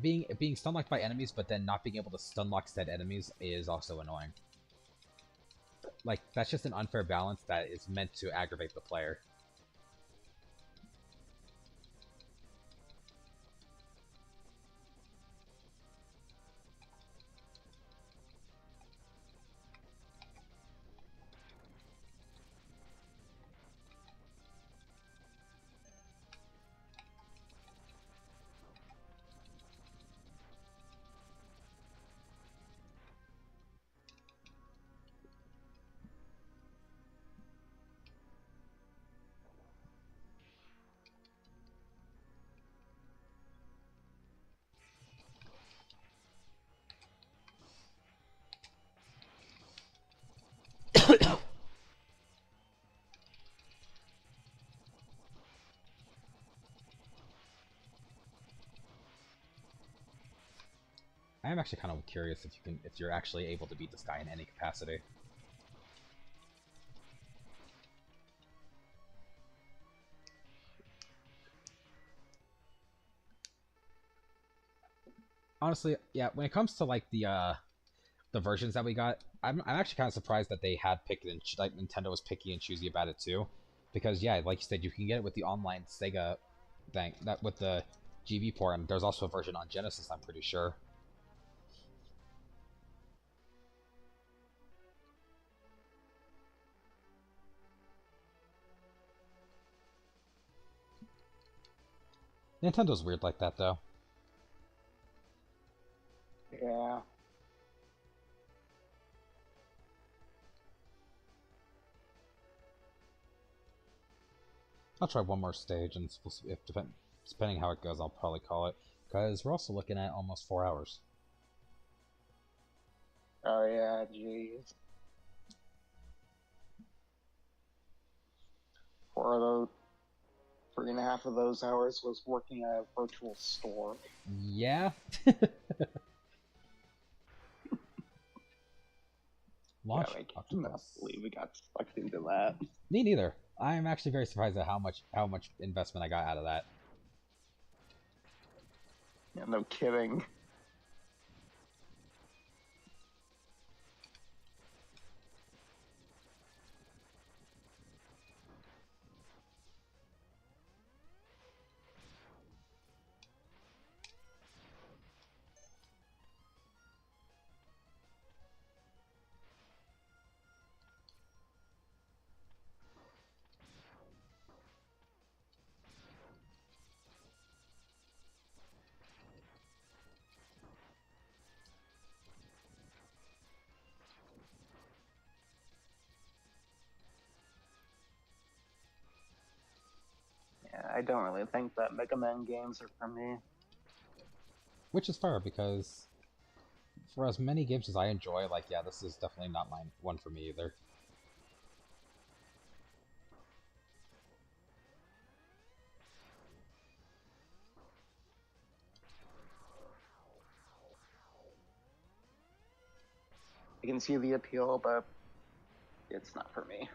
Being stun locked by enemies, but then not being able to stun lock said enemies is also annoying. Like, that's just an unfair balance that is meant to aggravate the player. I am actually kind of curious if you're actually able to beat this guy in any capacity. honestly, yeah, when it comes to like the versions that we got, I'm actually kind of surprised that they had picked and like Nintendo was picky and choosy about it too, because yeah, like you said, you can get it with the online Sega thing, that with the GB port, and there's also a version on Genesis, I'm pretty sure. Nintendo's weird like that though. Yeah. I'll try one more stage, and we'll see if depending how it goes, I'll probably call it, because we're also looking at almost 4 hours. Oh yeah, jeez. For those 3.5 of those hours was working at a virtual store. Yeah. Yeah, Launch I cannot Octopus. believe we got sucked into that. Me neither. I'm actually very surprised at how much investment I got out of that. Yeah, no kidding. Yeah, I don't really think that Mega Man games are for me. Which is fair, because for as many games as I enjoy, like, yeah, this is definitely not my one for me either. I can see the appeal, but it's not for me.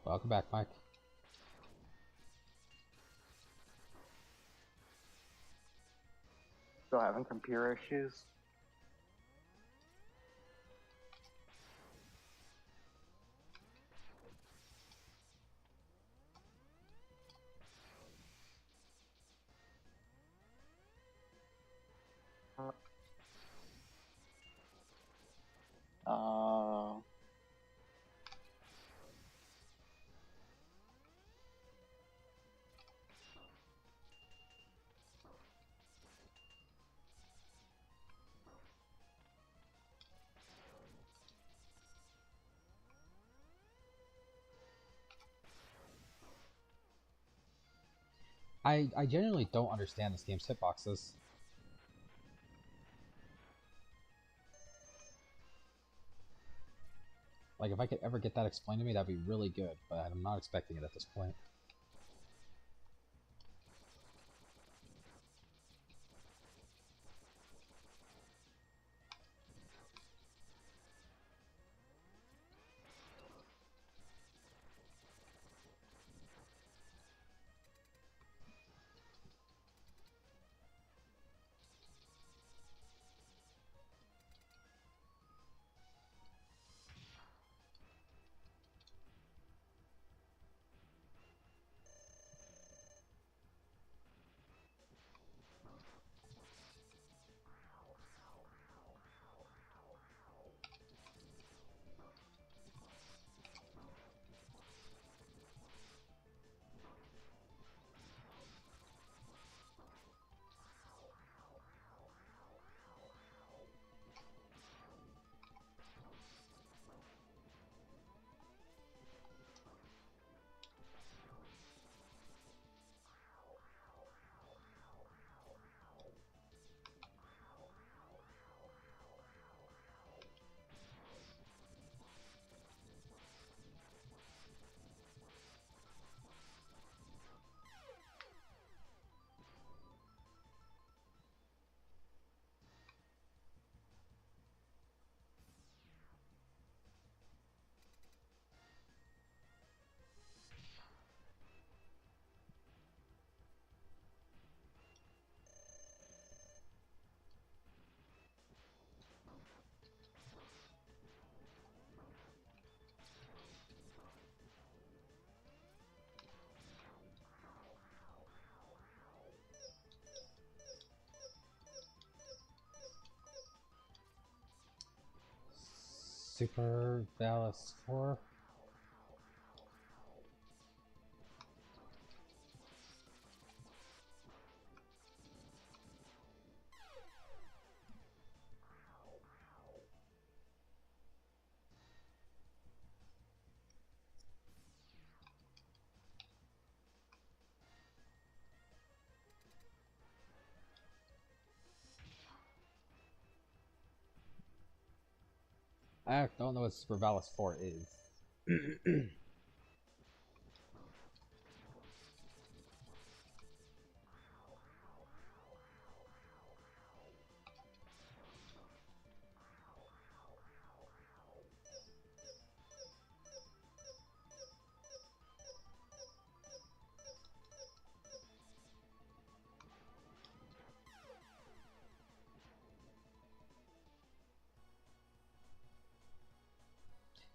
Welcome back, Mike. Still having computer issues. Uh, I genuinely don't understand this game's hitboxes. Like, if I could ever get that explained to me, that'd be really good, but I'm not expecting it at this point. Super Valis 4? I don't know what Super Valis 4 is.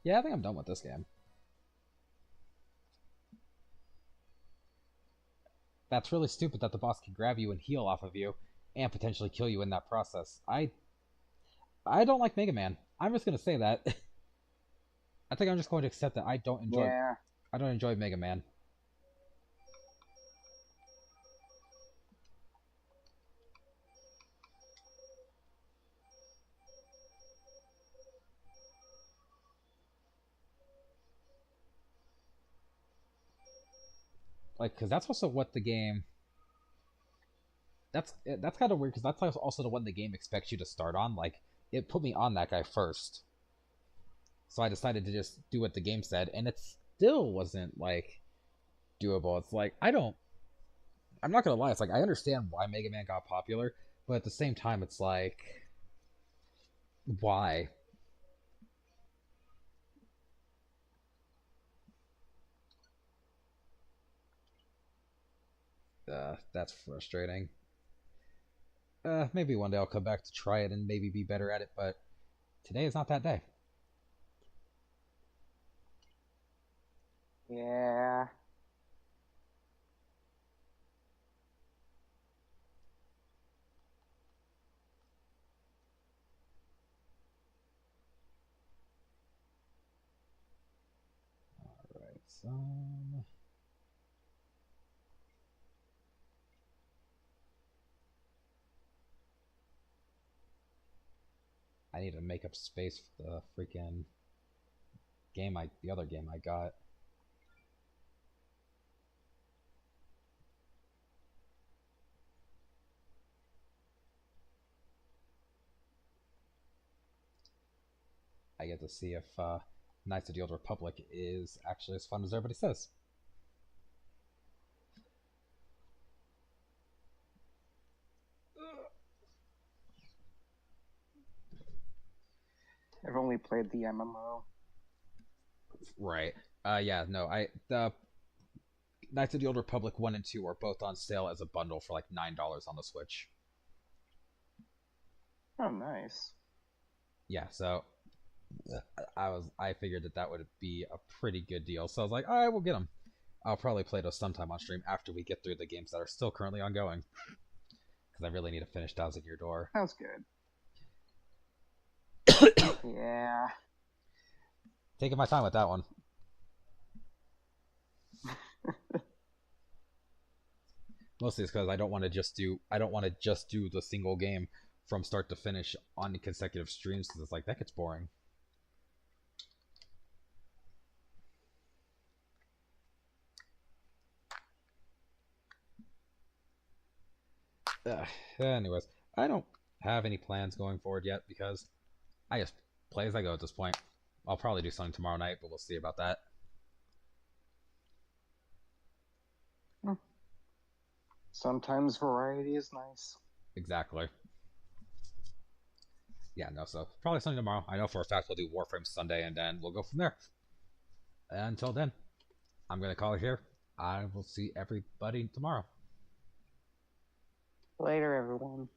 Yeah, I think I'm done with this game. That's really stupid that the boss can grab you and heal off of you, and potentially kill you in that process. I don't like Mega Man. I'm just gonna say that. I think I'm just going to accept that yeah. I don't enjoy Mega Man. Like, because that's also what the game. That's kind of weird because that's also the one the game expects you to start on. Like, it put me on that guy first, so I decided to just do what the game said, and it still wasn't like doable. It's like I'm not gonna lie. It's like I understand why Mega Man got popular, but at the same time, it's like why? That's frustrating. Maybe one day I'll come back to try it and maybe be better at it, but today is not that day. Yeah. Alright, so... I need to make up space for the freaking the other game I got. I get to see if Knights of the Old Republic is actually as fun as everybody says. I've only played the MMO. Right. Yeah, no, the Knights of the Old Republic 1 and 2 are both on sale as a bundle for like $9 on the Switch. Oh, nice. Yeah, so I figured that would be a pretty good deal. So I was like, all right, we'll get them. I'll probably play those sometime on stream after we get through the games that are still currently ongoing. Because I really need to finish Thousand Year Door. Sounds good. Yeah. Taking my time with that one. Mostly it's because I don't want to just do the single game from start to finish on consecutive streams because it's like that gets boring. Anyways, I don't have any plans going forward yet because I just play as I go at this point. I'll probably do something tomorrow night, but we'll see about that. Sometimes variety is nice. Exactly. Yeah, no, so probably something tomorrow. I know for a fact we'll do Warframe Sunday, and then we'll go from there. Until then, I'm going to call it here. I will see everybody tomorrow. Later, everyone.